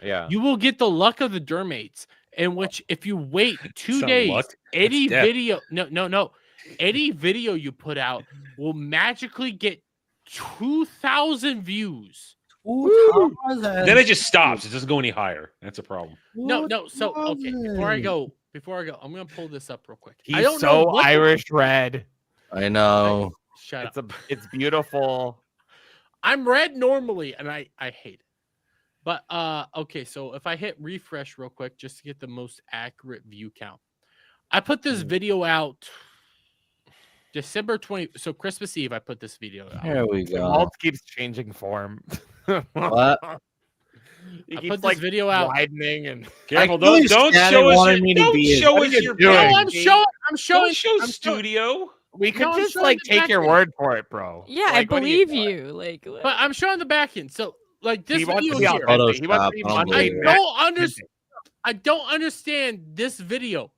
Yeah. You will get the luck of the Dermates, in which if you wait 2 days, any video any video you put out will magically get 2,000 views. Then it just stops. It doesn't go any higher. That's a problem. No. So okay, before I go, I'm gonna pull this up real quick. He's I don't so know Irish red. I know. Shut up. It's beautiful. I'm red normally, and I hate it. But okay, so if I hit refresh real quick just to get the most accurate view count, I put this video out December 20. So Christmas Eve, I put this video out. There we go. Alt keeps changing form. What? He I keeps put this video out. widening and careful. Don't show us your. No, I'm showing. Don't show studio. We could No, I'm just showing like the take your back word for it, bro. Yeah, I Like, what do you believe you. Like, But I'm showing the back end. So like this He wants video to be here. authentic. He wants to be I don't understand this video.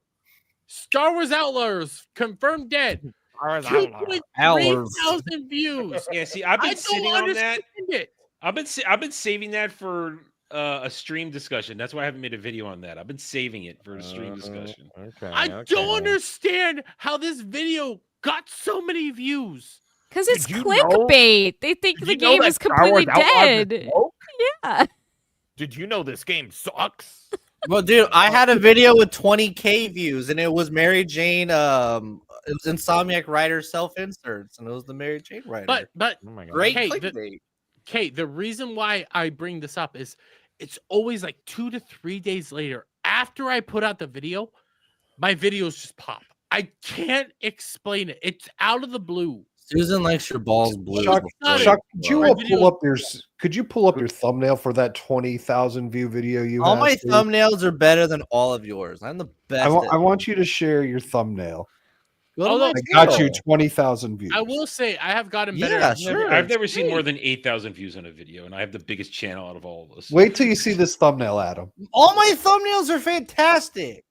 Star Wars Outlaws confirmed dead. 2,300 views. Yeah, see, I've been sitting on that. It. I've been saving that for a stream discussion. That's why I haven't made a video on that. I've been saving it for a stream discussion. I don't understand how this video got so many views. Because it's clickbait. They think the game is completely dead. Yeah. Did you know this game sucks? Well, dude, I had a video with 20K views, and it was Mary Jane. It was Insomniac Writer self inserts, and it was the Mary Jane writer. But oh my God. great clickbait. Kate, the reason why I bring this up is it's always like 2 to 3 days later after I put out the video, my videos just pop. I can't explain it. It's out of the blue. Susan likes your balls blue. Chuck, could you pull up your thumbnail for that 20,000 view video you All have, my please? thumbnails are better than all of yours. I'm the best. I want you to share your thumbnail. Although, I got you 20,000 views. I will say I have gotten better. Yeah, at sure. I've never seen more than 8,000 views on a video, and I have the biggest channel out of all of us. Wait till you see this thumbnail, Adam. All my thumbnails are fantastic.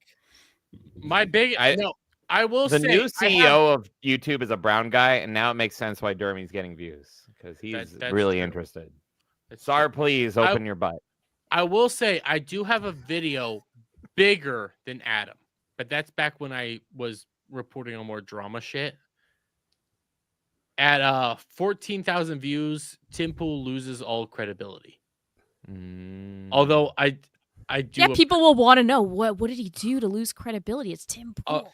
I will the say new CEO of YouTube is a brown guy, and now it makes sense why Dermy's getting views because he's really interested. Sar, please open your butt. I will say I do have a video bigger than Adam, but that's back when I was reporting on more drama shit. At 14,000 views, Tim Pool loses all credibility. Although I do. Yeah, people will want to know what did he do to lose credibility? It's Tim Pool.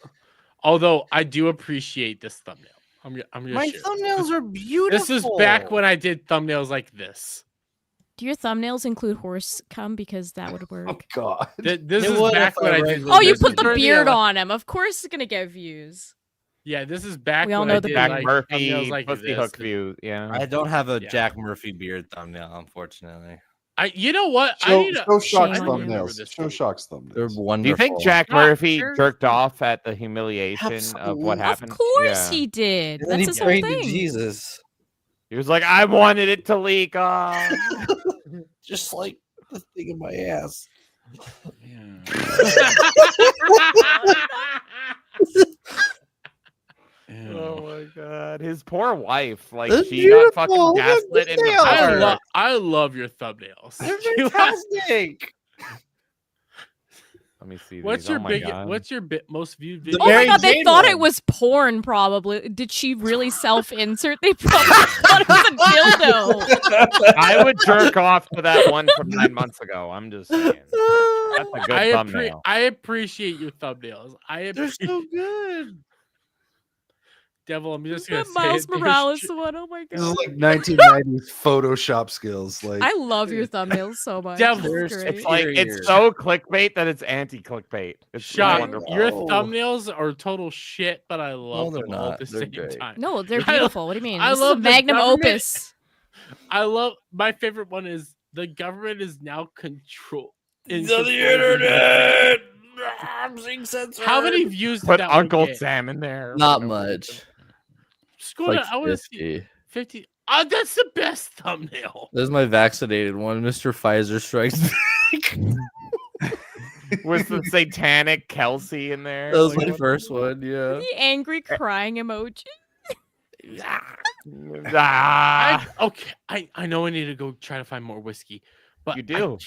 Although I do appreciate this thumbnail. I'm gonna My share thumbnails are beautiful. This is back when I did thumbnails like this. Do your thumbnails include horse cum? Because that would work. Oh God! This is back when I did. Oh, you put the beard on him. Of course, it's gonna get views. Yeah, this is back. We all when know I the did, Jack like, Murphy thumbnails like pussy this. hook view. Yeah, I don't have a Jack Murphy beard thumbnail, unfortunately. You know what? Show Shock's thumbnails. Show Shock's thumbnails. They're wonderful. Do you think Jack Murphy jerked off at the humiliation of what happened? Of course he did. And then That's his he whole prayed to thing. Jesus. He was like, I wanted it to leak. Just like the thing in my ass. Oh my God, his poor wife. Like That's she got fucking beautiful. gaslit in the bar. I love your thumbnails. They're fantastic. Let me see. What's these. your Oh my big? God. What's your most viewed video? Oh my Mary god, they Jane thought one. it was porn, probably. Did she really self-insert? They probably thought it was a dildo. I would jerk off to that one from 9 months ago. I'm just saying. That's a good thumbnail. I appreciate your thumbnails. They're so good. Devil, I'm just gonna The say Miles it. There's Morales ch- one. Oh my This is god. like 1990s Photoshop skills. Like I love your thumbnails so much. Devil, It's great. It's like it's so clickbait that it's anti-clickbait. It's Shock, wonderful. your thumbnails are total shit, but I love they're them all not. at the They're same great. time. No, they're beautiful. What do you mean? I This love is a the magnum government- opus. I love my favorite one is the government is now control in The control of internet. I'm being censored. How many views did Put that one Uncle get? Sam in there. Not much. Scroll down. I want to see 50. Oh, that's the best thumbnail. This is my vaccinated one. Mr. Pfizer strikes back. With the satanic Kelsey in there. That was Like, my what- first one. Yeah. The angry crying emoji. I know I need to go try to find more whiskey, but You do.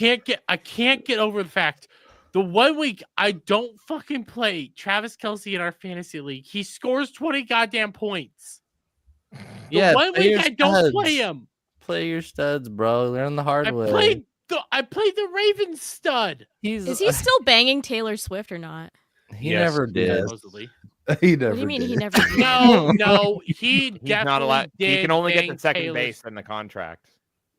I can't get over the fact the 1 week I don't fucking play Travis Kelsey in our fantasy league, he scores 20 goddamn points. Yeah. The 1 play week your I don't studs. play him. Play your studs, bro. Learn the hard way. I played the Raven stud. Is he still banging Taylor Swift or not? He never did. Supposedly. He never What do you mean did. he never did? No, he He's definitely not allowed. did. He can only get bang to second Taylor- base in the contract.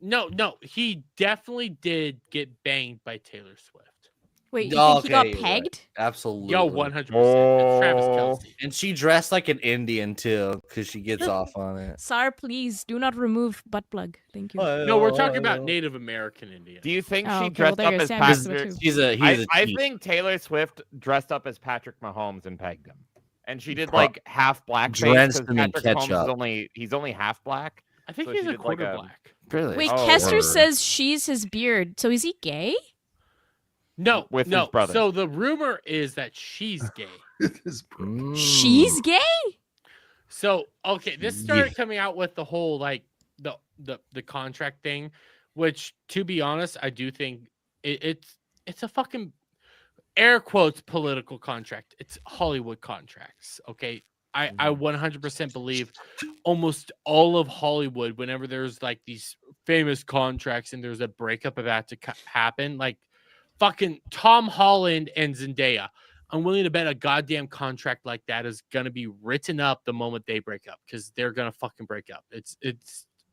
No, he definitely did get banged by Taylor Swift. Wait, you think he got you're right. pegged? Absolutely. Yo, 100%. It's Travis Kelsey. And she dressed like an Indian too, because she gets off on it. Sir, please do not remove butt plug. Thank you. No, we're talking about Native American Indian. Do you think Oh, she okay, well, dressed there up goes as Sam Patrick? Smith, too. He's a I cheat. think Taylor Swift dressed up as Patrick Mahomes and pegged him, and she did Pro- like half blackface drenched because him in Patrick Mahomes ketchup. he's only half black. I think so he's she a did, quarter like, black. Really? Wait, Oh, Kester word. says she's his beard. So is he gay? No, With his no. brother. So the rumor is that she's gay. She's gay? So okay, this started coming out with the whole like the contract thing, which to be honest, I do think it's a fucking air quotes political contract. It's Hollywood contracts. Okay. I 100% believe almost all of Hollywood, whenever there's like these famous contracts and there's a breakup about to happen, like fucking Tom Holland and Zendaya, I'm willing to bet a goddamn contract like that is gonna be written up the moment they break up because they're gonna fucking break up. It's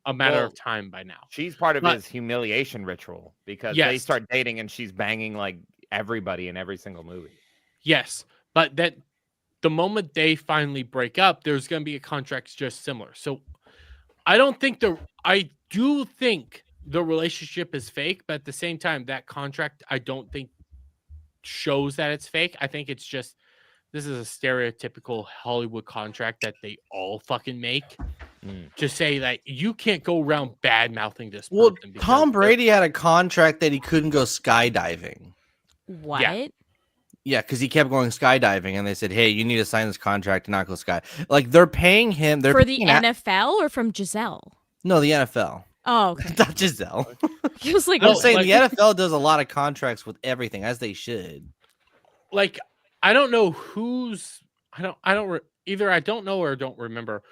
a matter of time by now. She's part of But- his humiliation ritual because they Yes. start dating and she's banging like everybody in every single movie. Yes, but that the moment they finally break up, there's going to be a contract just similar. So I do think the relationship is fake, but at the same time, that contract I don't think shows that it's fake. I think it's just this is a stereotypical Hollywood contract that they all fucking make. To say that you can't go around bad mouthing this Well, person. because Tom they're- Brady had a contract that he couldn't go skydiving. What? Yeah, because he kept going skydiving, and they said, "Hey, you need to sign this contract to not go sky." Like they're paying him. They're For the paying NFL or from Giselle? No, the NFL. Oh, okay. Not Giselle. He was like, I'm oh, saying like- the NFL does a lot of contracts with everything, as they should. Like I don't know who's either I don't know or don't remember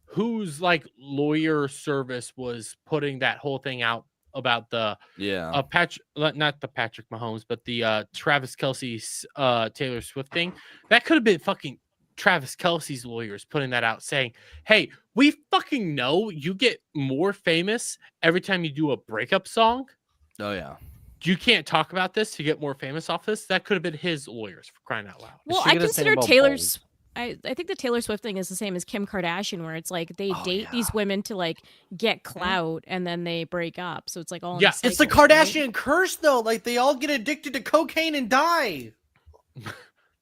whose like lawyer service was putting that whole thing out about the not the Patrick Mahomes but the Travis Kelsey's Taylor Swift thing. That could have been fucking Travis Kelsey's lawyers putting that out saying, "Hey, we fucking know you get more famous every time you do a breakup song. Oh yeah. You can't talk about this to get more famous off this." That could have been his lawyers for crying out loud. Well, I consider Taylor's. I think the Taylor Swift thing is the same as Kim Kardashian, where it's like they date these women to like get clout and then they break up. So it's like all in a It's the cycle, right? Kardashian curse, though. Like they all get addicted to cocaine and die,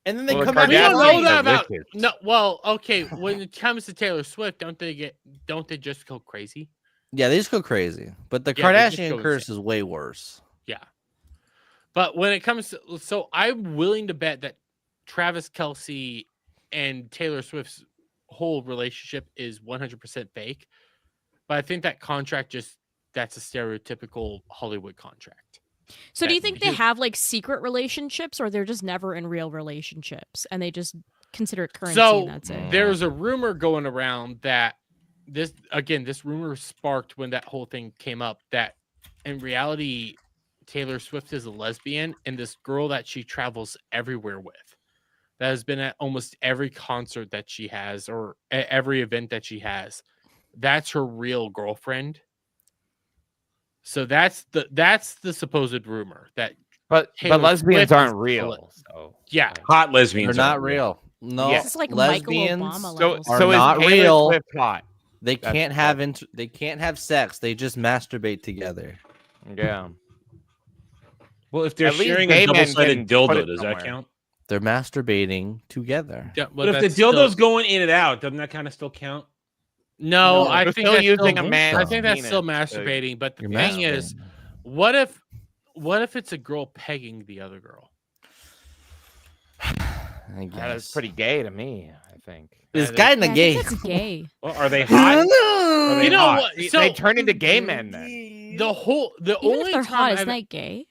and then they come back. We don't know lying. that about no. Well, okay. When it comes to Taylor Swift, don't they just go crazy? Yeah, they just go crazy. But the Yeah, they just Kardashian go curse insane. is way worse. Yeah. But when it comes to, so I'm willing to bet that Travis Kelsey and Taylor Swift's whole relationship is 100% fake. But I think that contract that's a stereotypical Hollywood contract. So do you think they have like secret relationships, or they're just never in real relationships and they just consider it currency and that's it? There's a rumor going around that this rumor sparked when that whole thing came up, that in reality Taylor Swift is a lesbian, and this girl that she travels everywhere with, that has been at almost every concert that she has or every event that she has, that's her real girlfriend. So that's the supposed rumor that. But lesbians aren't real. So yeah, hot lesbians. They're not real. No, This is like lesbians Michael Obama so levels. are so not is Taylor real. Swift hot? They That's can't have they can't have sex. They just masturbate together. Yeah. Well, if they're At least sharing gay a men double-sided can put dildo, it does somewhere. that count? They're masturbating together. Yeah, But if the dildo's going in and out, doesn't that kind of still count? No, No, I they're think still that's using still, a man's I think that's still penis, so masturbating. But the You're thing is, masturbating. what if it's a girl pegging the other girl? I guess. That is pretty gay to me, I think. It's kind Yeah, of I gay. think that's gay. Well, are they hot? Are they You know hot? what? They So turn into gay men then. the Even only if they're time hot, I've- isn't that gay?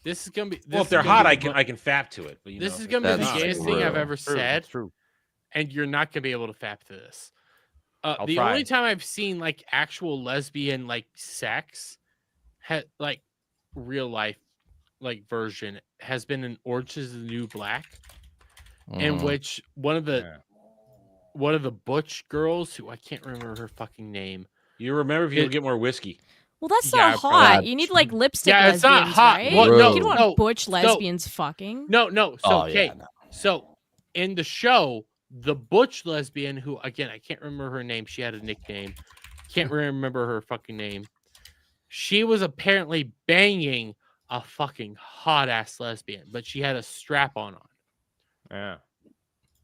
this is gonna be. Well, this if they're is gonna hot, be I can fap to it. But, This know, is if gonna be the it's not, gayest it's thing I've true. ever said, and you're not gonna be able to fap to this. I'll The try. only time I've seen like actual lesbian like sex, like real life like version, has been in Orange Is the New Black, in which one of the butch girls, who I can't remember her fucking name. You remember if you get more whiskey. Well, that's Yeah, not probably. hot. You need like lipstick Yeah, it's lesbians, not hot. right? Well, you don't want no, butch lesbians fucking. No. So Oh, okay. yeah, no. So in the show, the butch lesbian, who again I can't remember her name. She had a nickname. Can't remember her fucking name. She was apparently banging a fucking hot ass lesbian, but she had a strap on. Yeah.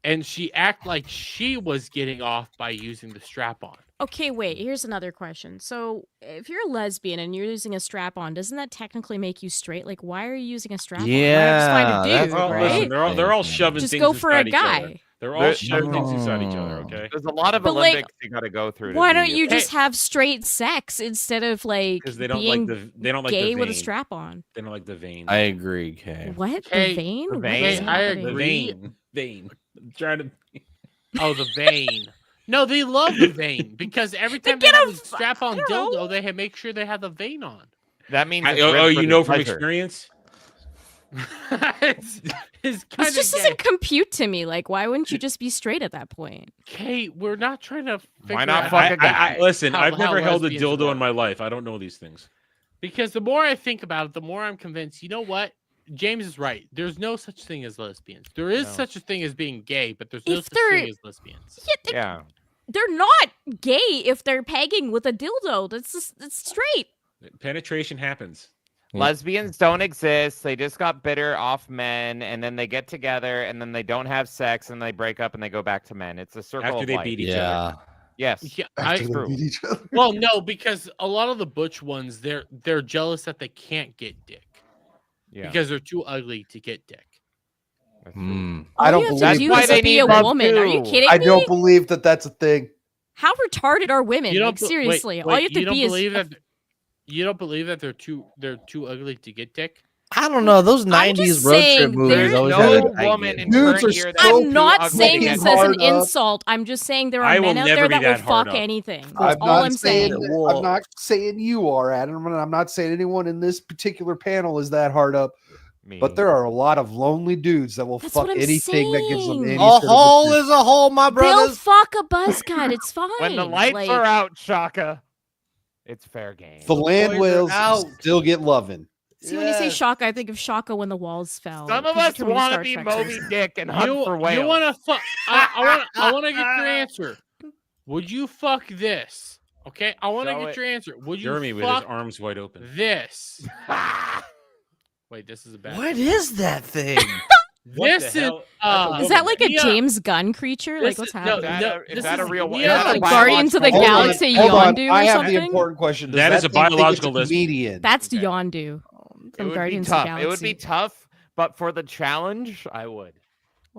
And she acted like she was getting off by using the strap on. Okay, wait. Here's another question. So, if you're a lesbian and you're using a strap on, doesn't that technically make you straight? Like, why are you using a strap on? Why not just find a Yeah, dude, Well, right? listen, they're all shoving Just things go for a inside each other. guy. They're all There- shoving things inside each other. Okay. There's a lot of But, like, Olympics you got to go through. Why don't you just have straight sex instead of like Because they don't being like gay the with a vein. strap on? They don't like the vein. I agree, Kay. What? Hey, The vein? the What vein. is Hey, I happening? The agree. vein. I'm trying to. Oh, the vein. No, they love the vein because every time they get have a a strap on I don't know. dildo, they make sure they have the vein on. That means it's Oh, ripped for you the know from pleasure. experience. it's This kind just of doesn't compute to me. Like, why wouldn't you just be straight at that point? Kate, we're not trying to figure Why not out fuck a guy? Listen, how- I've how never held a lesbians dildo work. in my life. I don't know these things. Because the more I think about it, the more I'm convinced. You know what? James is right. There's no such thing as lesbians. There is No. such a thing as being gay, but there's no If such they're- thing as lesbians. Yeah. They're not gay if they're pegging with a dildo. That's straight. Penetration happens. Lesbians don't exist. They just got bitter off men, and then they get together, and then they don't have sex, and they break up, and they go back to men. It's a circle After of they life. beat each Yeah. other. Yes. Yeah, After they true. beat each other. Well, no, because a lot of the butch ones, they're jealous that they can't get dick Yeah. because they're too ugly to get dick. That's true. Hmm. I All don't you have believe to do why is they be need a love woman. Are you too. kidding I me? don't believe that that's a thing. How retarded are women? You Like, don't seriously, all wait, you have to don't be is believe that. You don't believe that they're too ugly to get dick? I don't know. Those I'm 90s just road trip saying, movies there's always no had a woman tight in Dudes current are year so that's I'm not ugly saying to this get as an hard up. insult. I'm just saying there are I will men out never there be that will that hard fuck up. anything. That's I'm all not I'm saying. Whoa. I'm not saying you are, Adam, and I'm not saying anyone in this particular panel is that hard up. Me. But there are a lot of lonely dudes that will That's fuck what I'm anything that gives them saying. any A sort of hole attention. is a hole, my They'll brothers. fuck a buzz cut. It's fine. When the lights Like, are out, Shaka, it's fair game. The land boys are whales out. still get loving. See, when you say Yes. Shaka, I think of Shaka when the walls fell. Some of 'cause us you can want to Star be Trek Moby series. Dick and hunt for whales. You want to fuck? I want to get your answer. Would you fuck this? Okay, I want to Show get it. your answer. Would you Jeremy with his fuck arms wide open. this? Wait, this is a bad. What is that thing? What This the is. hell? That's a Is that like a Yeah. James Gunn creature? Like, This what's is- no, happening? Is that a- is this that a is- real one? yeah, Is that a like biological Guardians of the one? Galaxy Hold on. Yondu or I have the something? important question. Does That is a thing think it's biological lesbian. comedian? That's Okay. Yondu It from would be Guardians of the tough. Galaxy. It would be tough, but for the challenge, I would.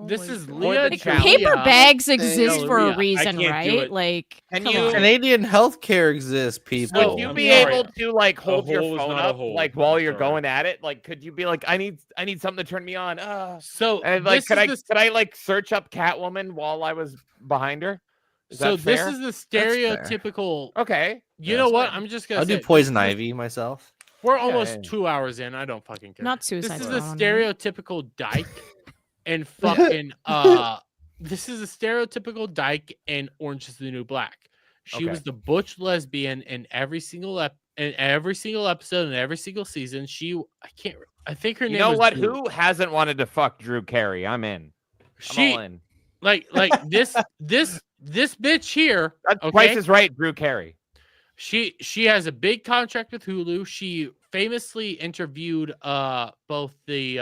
this is Leah. Like, paper bags exist for a reason, do right? it. Like, Can come you- on. Canadian healthcare exists, people. Would you I'm be sorry. able to like hold your hole is phone not a up hole. like while I'm you're sorry. going at it? Like, could you be like, I need something to turn me on. So And like, this could is I like search up Catwoman while I was behind her? Is So that this fair? is the fair. stereotypical. Okay. You know what? I'm just gonna I'll say do poison this is- ivy myself. We're almost yeah. 2 hours in. I don't fucking care. Not This suicide is the bomber. stereotypical dyke and fucking this is a stereotypical dyke in Orange is the New Black. She Okay. was the butch lesbian in every single episode and every single season. I think her name You know was what? Drew. Who hasn't wanted to fuck Drew Carey? I'm in. I'm all in. like this bitch here. That's Okay? Price is Right, Drew Carey. She has a big contract with Hulu. She famously interviewed both the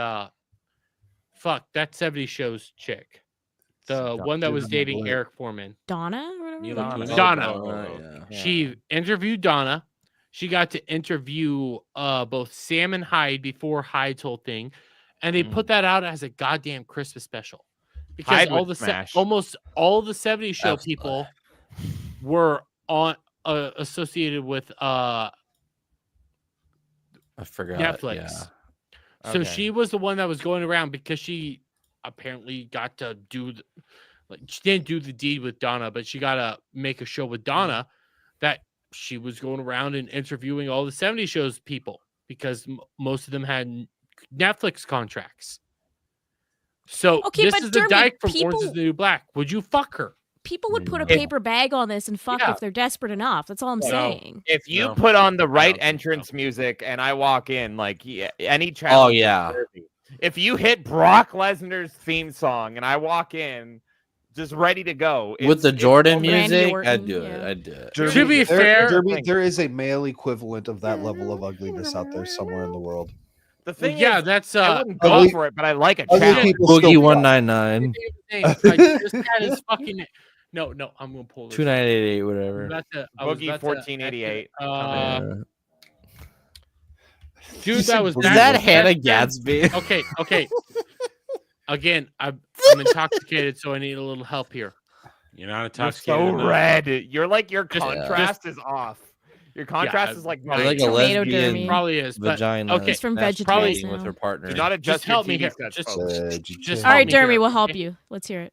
that 70 shows chick. The one that was dating Eric Foreman. Donna or whatever? Donna. She interviewed Donna. She got to interview both Sam and Hyde before Hyde's whole thing. And they put that out as a goddamn Christmas special. Because Hyde all would the smash. almost all the 70 show people were on associated with I forgot. Netflix. Yeah. So Okay. she was the one that was going around because she apparently got to do she didn't do the deed with Donna, but she got to make a show with Donna that she was going around and interviewing all the 70 shows people because most of them had Netflix contracts. So Okay, this but is the Dermot, dyke from Orange is people- the New Black. Would you fuck her? People would put a No. paper bag on this and fuck Yeah. if they're desperate enough. That's all I'm saying. If you No. put on the right think entrance music and I walk in, like any channel. Oh yeah. If you hit Brock Lesnar's theme song and I walk in, just ready to go With the it's Jordan over. Randy music, Orton, I'd do it. yeah. I'd do it. To be fair, Derby, there is a male equivalent of that level of ugliness out there somewhere in the world. The thing yeah, is, that's I wouldn't go ugly- for it, but I like a ugly challenge. people Boogie still 199, I just had his fucking. No, I'm gonna pull this. 2988, I was whatever. about to- I was Boogie about to- 1488. Yeah. Dude, that was Is that Hannah that's- Gadsby? Okay. Again, I'm intoxicated, so I need a little help here. You're not You're intoxicated. so enough. red. You're like your Just- contrast is off. Your contrast is like You're like a Tomato lesbian dermy. Probably is, but vagina. okay. He's from masturbating Vegetarians with now. her partner. Do not adjust Just help your me TV here. sets, Just- folks. just All right, help me Jeremy, here, we'll help okay? you. Let's hear it.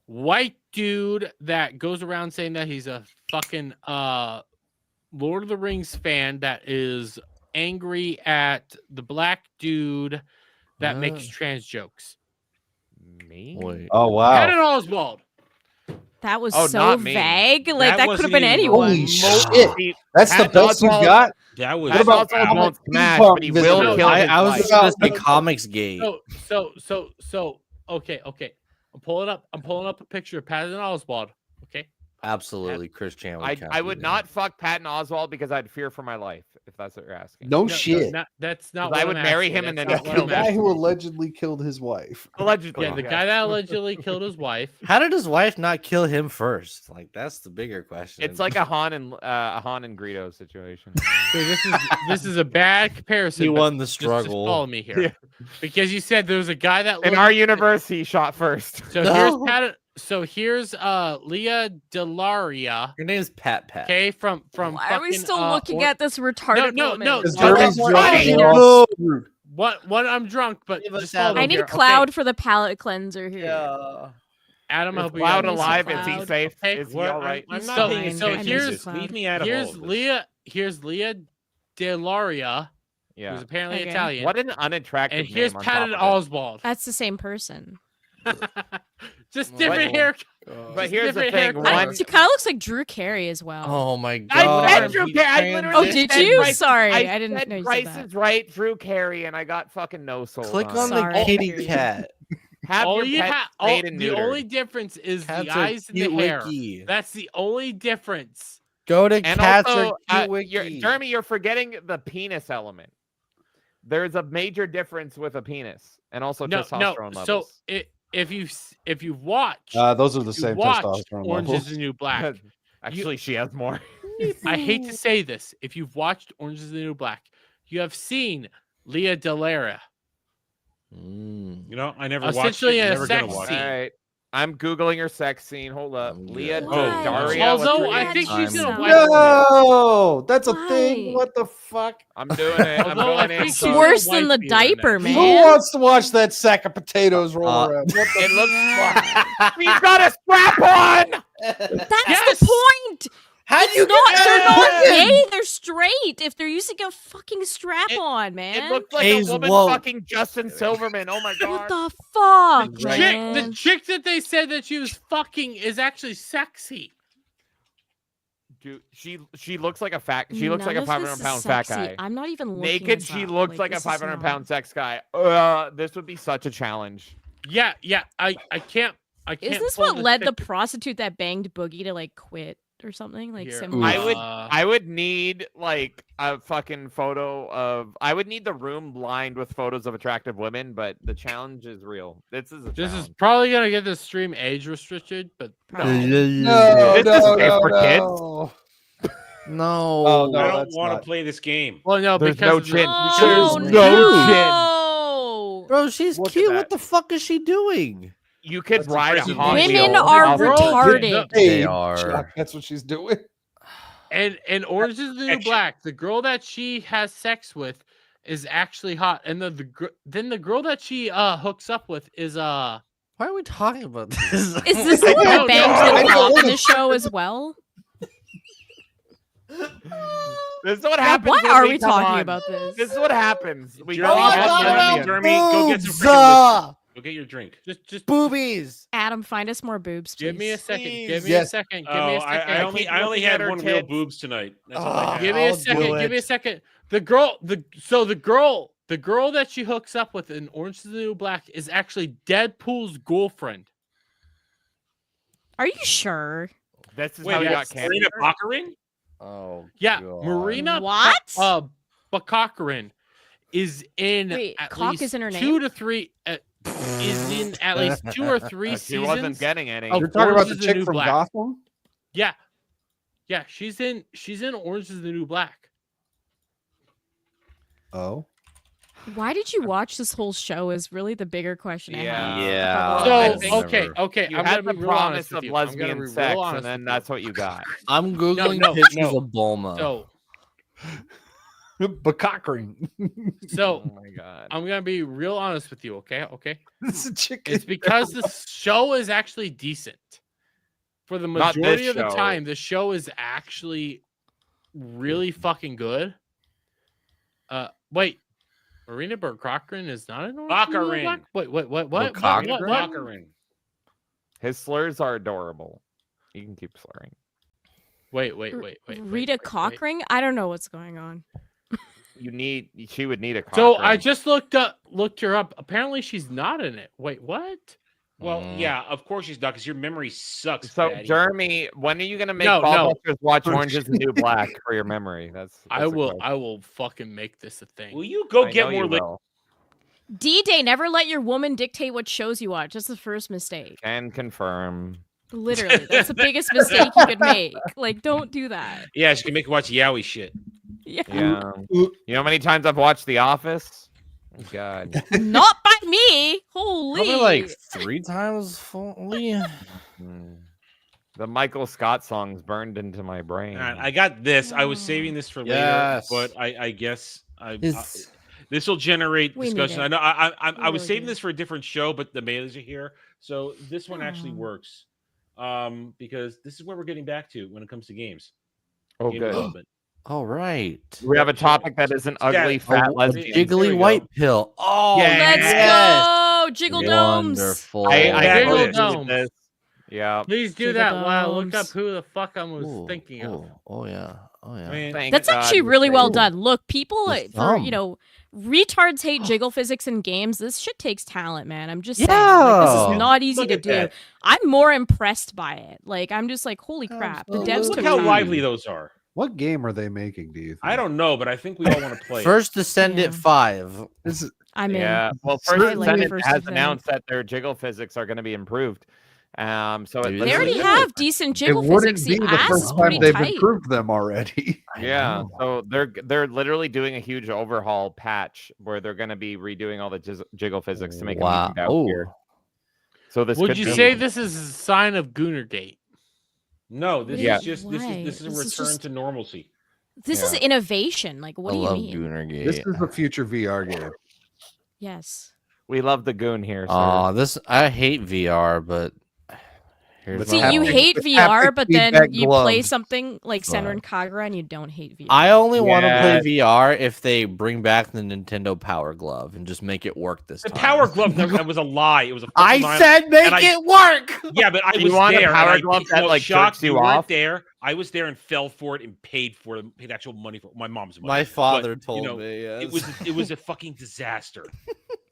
White dude that goes around saying that he's a fucking Lord of the Rings fan that is angry at the black dude that makes trans jokes. Me? Wait. Oh wow! Patton Oswalt. That was Oh, so not me. vague. Like That that could wasn't have been even anyone. Holy shit! See, That's the Patton best you Oswalt- got. That was. What about Patton Oswalt won't Ping smash, Pong but he Visitor? will kill his I was wife. just gonna say Comics Gate. So okay. I'm pulling up a picture of Patton Oswalt. Okay. Absolutely, Chris Chan. I would not fuck Patton Oswalt because I'd fear for my life, if that's what you're asking. No shit. That's not. I what would I'm marry asking. him and That's then not what kill I'm The guy asking. who allegedly killed his wife. Allegedly. Yeah, the guy that allegedly killed his wife. How did his wife not kill him first? Like that's the bigger question. It's like a Han and Greedo situation. So this is a bad comparison. He but won the just struggle. follow me here, Yeah. because you said there was a guy that In looked- our universe, he shot first. So here's Leah Delaria. Her name's Pat. Okay, from Why are we fucking, still looking at this retarded no, woman? no, Because no, Jeremy's no, drunk. no. and we're all screwed. One, I'm drunk, but Give us just follow Adam. me I need here, Cloud for the palate cleanser here. Yeah. Adam, I Is hope we Cloud got this. alive? Is he Cloud. safe? Okay, Is he What? all right? I'm He's not fine. paying So attention. here's- Just leave me out of all Here's of this. Leah Delaria, who's Yeah. apparently Okay. Italian. What an unattractive And here's name on Patton top of it. Oswalt. That's the same person. Just different What? hair. But here's the different thing: haircut. one, She kind of looks like Drew Carey as well. Oh my I god. said Drew He Carey. I trans- literally Oh, did said you? Price- Sorry, I said didn't know you said Price that. is Right, Drew Carey, and I got fucking no soul. Click on Sorry. the kitty cat. Have All your you pet ha- spayed all- and the neutered. only difference is Cats the are eyes and the cute hair. wiki. That's the only difference. Go to And cats also, are cute wiki. Jeremy, you're forgetting the penis element. There's a major difference with a penis, and also No, testosterone no. levels. So if you've watched, Those are the you same watched testosterone Orange levels. is the New Black. Actually, she has more. I hate to say this. If you've watched Orange is the New Black, you have seen Leah Delaria. You know, I never watched Essentially it. a Never gonna sex watch scene. it. All right. I'm Googling her sex scene. Hold up. Leah Oh, Daria. Although I think she's in a black. No, that's a thing. Why? What the fuck? I'm doing it. I'm Although I going think in. she's It's in a worse than white the beater in diaper, that. man. Who wants to watch that sack of potatoes roll around? What the It looks. She's got a strap on. That's the point. How do you Not, get they're not that? gay. They're straight. If they're using a fucking strap on, man. It looks like Kay's a woman woke. fucking Justin Silverman. Oh my What god. the fuck, The chick that they said that she was fucking is actually sexy. Dude, she looks like a fat. She looks like a None of this 500-pound is fat sexy. guy. I'm not even looking Naked, this she up. looks like a this is 500-pound not- sex guy. This would be such a challenge. Yeah. I can't. Is this what led the prostitute that banged Boogie to like quit or something? Like Here. similar. I would need like a fucking photo of. I would need the room lined with photos of attractive women, but the challenge is real. This is a This challenge. is probably gonna get the stream age restricted, but No, This is safe for kids. no. No. Oh, no, I don't that's want to not. play this game. well, no, There's because no of the- chin. Oh There's no! Bro, she's Look at cute. that. What the fuck is she doing? You could That's ride a impressive. Hot Women Wheel. are Girl, retarded. They Hey, are. Jack, that's what she's doing. And Orange is the New Action. Black. The girl that she has sex with is actually hot, and then the girl that she hooks up with is Why are we talking about this? Is this the one No, that bangs no, the I cop know. in the show as well? This is what Yeah, happens. why when are we we come talking on. about this? This is what happens. We Jeremy, go I off thought on about Jeremy. Jeremy, go get some boobs. freaking whiskey. Go get your drink. just Boobies. Adam, find us more boobs, please. give me a second. Give me Yes. a second. Give Oh, me a second. I only keep had looking at her one real tits. boobs tonight. That's all I had. Give me a I'll second. do Give me a it. second. The girl that she hooks up with in Orange is the New Black is actually Deadpool's girlfriend. Are you sure? This is Wait, how we got that's cancer. Marina Baccarin? Oh. Yeah, God. Marina What? Baccarin is in Wait, at cock least is in her name? 2 to 3 is in at least 2 or 3 She seasons. wasn't getting any. of You're talking about Orange the is chick New from Black. Gotham? Yeah, she's in Orange is the New Black. Oh. Why did you watch this whole show? Is really the bigger question. I have. Yeah. So I think okay, You I'm had gonna the be real honest promise with of you. I'm gonna be lesbian real sex, honest and then with that's what you got. I'm googling no, pictures no. of Bulma. So Baccarin. so Oh my god. I'm gonna be real honest with you. Okay. This is a chicken. It's because the show is actually decent. For the Not this majority of the show. time, the show is actually really fucking good. Wait, Marina Baccarin is not an Orange is the New Baccarin. Black? Wait, what? Baccarin? Baccarin. His slurs are adorable. You can keep slurring. Wait. Rita Cockring? I don't know what's going on. She would need a cock So ring. I just looked her up. Apparently, she's not in it. Wait, what? Well, yeah, of course she's not, because your memory sucks. So Daddy. Jeremy, when are you gonna make No. Ballbusters watch Orange is the New Black for your memory? That's I the will. question. I will fucking make this a thing. Will you go I get know more you liquor? will. D-Day, never let your woman dictate what shows you watch. That's the first mistake. Can confirm. Literally, that's the biggest mistake you could make. Like, don't do that. Yeah, she can make you watch yaoi shit. Yeah. Yeah. You know how many times I've watched The Office? Oh, God. Not by me. Holy. Probably like 3 times fully. The Michael Scott songs burned into my brain. All right, I got this. I was saving this for Yes. later, but I guess It's- this will generate We need discussion. it. I know I We was really saving do. this for a different show, but the mailers are here, so this one actually Oh. works. Because this is where we're getting back to when it comes to games. Oh, Game good. development. All right. We have a topic that isn't ugly, Yeah. fat A lesbian. There jiggly we white go. pill. Oh, Yeah. Let's yes. go. Jiggle domes. Wonderful. I Jiggle totally domes. did this. Yeah. Please do Jiggle that while I look up domes. who the fuck I was Ooh, thinking of. Oh yeah. Oh yeah. I mean, Thank That's God actually you really saved well it. done. Look, people, The for, thumb. retards hate jiggle physics in games. This shit takes talent, man. I'm just saying. Yeah. Like, this is not easy Look to at do. that. I'm more impressed by it. Like, I'm just like, holy crap. The devs Look took how time. lively those are. What game are they making, do you think? I don't know, but I think we all want to play. First Descendant Yeah. 5. This is, I'm in. Yeah. Well, I First like Descendant First has Descendant. announced that their jiggle physics are going to be improved. So Maybe They already have decent It jiggle wouldn't physics. be The the ass is first time pretty they've tight. improved them already. Yeah, so they're literally doing a huge overhaul patch where they're going to be redoing all the jiggle physics to make them even down. So this Would could you be... say this is a sign of Goonergate? No, this Yeah. is just this is a return to normalcy. This is innovation. Like, what do you mean? Goonergate. This is the future VR game. Yes. We love the goon here. Oh, I hate VR, but See, you hate VR, but then you play something like Senran Kagura and you don't hate VR. I only want to play VR if they bring back the Nintendo Power Glove and just make it work this time. The Power Glove that was a lie. It was a. I said make it work. Yeah, but I You was want a there. Power and Glove that, like, shocked jerks you you weren't off? there. I was there and fell for it and paid for it. Paid actual money for it. My mom's money. My father But, told me. Yes. It was a fucking disaster.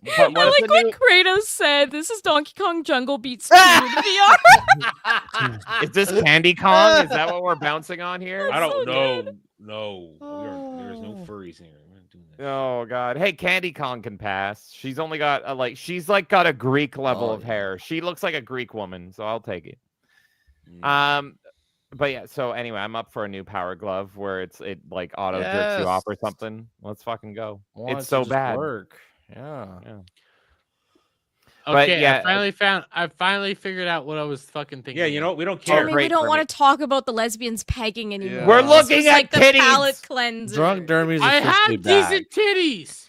I like what Kratos said. This is Donkey Kong Jungle Beats 2 with VR. Is this Candy Kong? Is that what we're bouncing on here? I don't know. No, there's no furries here. We're not doing that. Oh God! Hey, Candy Kong can pass. She's only got she's like got a Greek level of hair. She looks like a Greek woman, so I'll take it. But yeah. So anyway, I'm up for a new Power Glove where it like auto jerks you off or something. Let's fucking go. It's so bad. Work. Yeah. But Okay, yeah, I finally figured out what I was fucking thinking. Yeah, you know what? We don't care. I mean, we don't want to talk about the lesbians pegging anymore. Yeah. We're This looking was at like the titties. palate cleanser. Drunk Dermy's I officially have back. decent titties.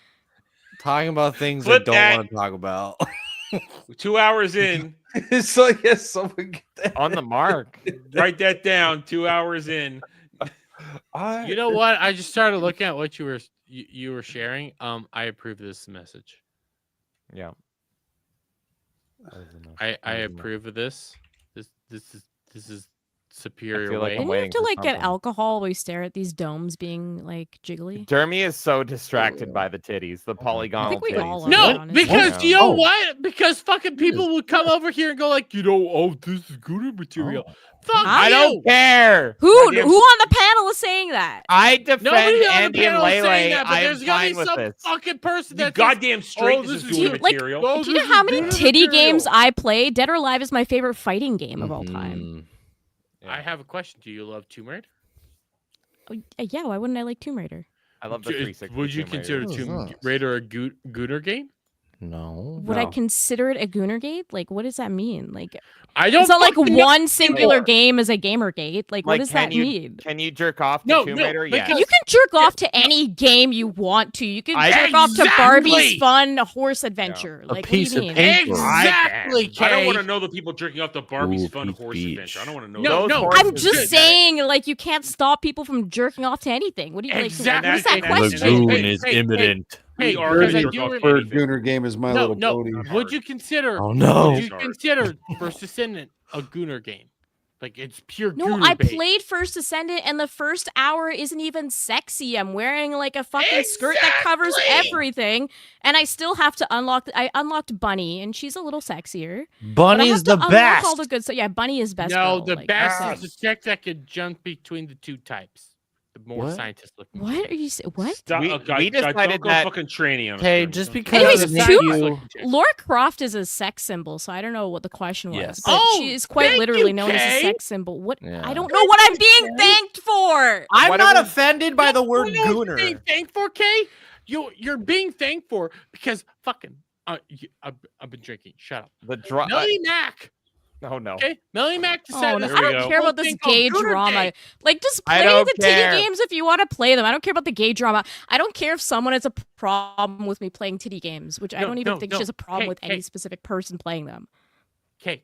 Talking about things Flip they that. don't want to talk about. 2 hours in. So yes, someone get that. on the mark. Write that down. 2 hours in. You know what? I just started looking at what you were sharing. I approve this message. Yeah. I approve of this. This is superior feel like way. I'm Didn't you have waiting to for like get something. alcohol while we stare at these domes being like jiggly? Dermy is so distracted by the titties, the polygonal I think we titties. all are. No, honestly. because you know what? Because fucking people would come over here and go like, oh, this is good material. Fuck I you. don't care. Who on the panel is saying that? I defend Nobody on the Andy and panel is saying Lele. that, but I am there's gonna fine be with some this. fucking person You that goddamn straight. this This is is good good. material. Like, Do you know how many titty games I play? Dead or Alive is my favorite fighting game of all time. I have a question. Do you love Tomb Raider? Oh, yeah, why wouldn't I like Tomb Raider? I love the 360. Would you Tomb Raider. consider Tomb Raider a Gooner game? No. Would I consider it a Goonergate? Like, what does that mean? Like, I don't. it's not like fucking know one singular anymore. game is a Gamergate. Like, what Like, does can that you- mean? Can you jerk off to No, Tomb no, Raider? Yeah. because- You can jerk off to any game you want to. You can I- jerk off to Exactly. Barbie's Fun Horse Adventure. A Like, piece what of do you mean? paper. Exactly, I don't want to Kay. know the people jerking off the Barbie's Ooh, Fun Peach Horse Beach. Adventure. I don't want to know. No, those no, horses. I'm just Good. saying, like, you can't stop people from jerking off to anything. What do you like? Exactly. What is that And question? Lagoon is imminent. Hey, We are because gonna I jerk do off to remember. Third anything. Gooner game is My No, Little no. Pony. Would you consider? Oh, no. Would you Sorry. consider First Descendant a Gooner game? Like it's pure. No, Gooner I bait. played First Ascendant, and the first hour isn't even sexy. I'm wearing like a fucking skirt that covers Exactly! everything, and I still have to unlock. I unlocked Bunny, and she's a little sexier. But I Bunny's have to the unlock best. all the good stuff. Yeah, Bunny is best. No, girl, the like, best I is said. the chick that could jump between the two types. The more What? scientist looking. What are you saying? What? Stop. We- God, we God, decided don't go that- fucking tranny on us. Okay, Dermy. just Don't- because Anyways, of it's you- too- Laura Croft is a sex symbol, so I don't know what the question was. Yes. But Oh, she is quite thank literally you, known as a Kay. sex symbol. What? Yeah. I don't know what I'm being thanked for. I'm What not are we- offended by the word You know what you're being gooner. thanked for, Kay? You're being thanked for because fucking. I've been drinking. Shut up. The drop. Melanie Mac. Oh no. Okay, Melanie Mac Oh, decided. no, There I we don't go. care about this Thing called gay Gooner drama. Gate. Like, just I play don't the care. titty games if you want to play them. I don't care about the gay drama. I don't care if someone has a problem with me playing titty games, which I No, don't even no, think no. she has a problem Hey, with any hey. specific person playing them. K.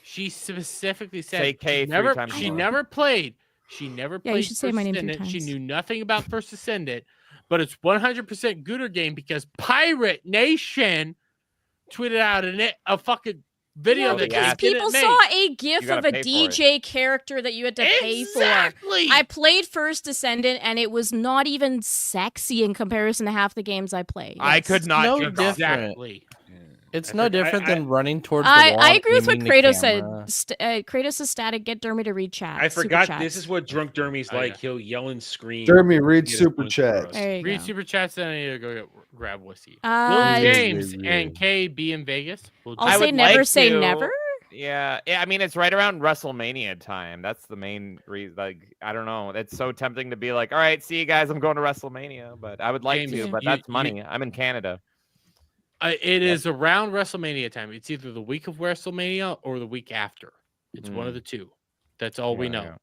She specifically said Say K she 3 never. times She more. never played. She never played. Yeah, you should say First my name 3 Ascendant. She times. knew nothing about First Ascendant, but it's 100% Gooner game because Pirate Nation tweeted out a fucking video Yeah, that because they people didn't saw make. a GIF You gotta of a pay for it. DJ character that you had to pay for. Exactly. I played First Descendant, and it was not even sexy in comparison to half the games I play. I Yes. could not no jerk off. different. Exactly. It's I no forg- I- different I- than running towards the I wall. agree with what aiming the Kratos said. camera. Kratos is static. Get Dermy to read chat. I super forgot chats. this is what drunk Dermy's Oh, like. yeah. He'll yell and scream. Dermy, read Get his super points across. chats. There you Read go. super chats, then I need to go grab whiskey. Uh, Will James and KB in Vegas. I'll say would never like say to- never. Yeah, I mean, it's right around WrestleMania time. That's the main reason. Like, I don't know. It's so tempting to be like, all right, see you guys. I'm going to WrestleMania, but I would like James, to, but that's money. I'm in Canada. It is around WrestleMania time. It's either the week of WrestleMania or the week after. It's one of the two. That's all we know.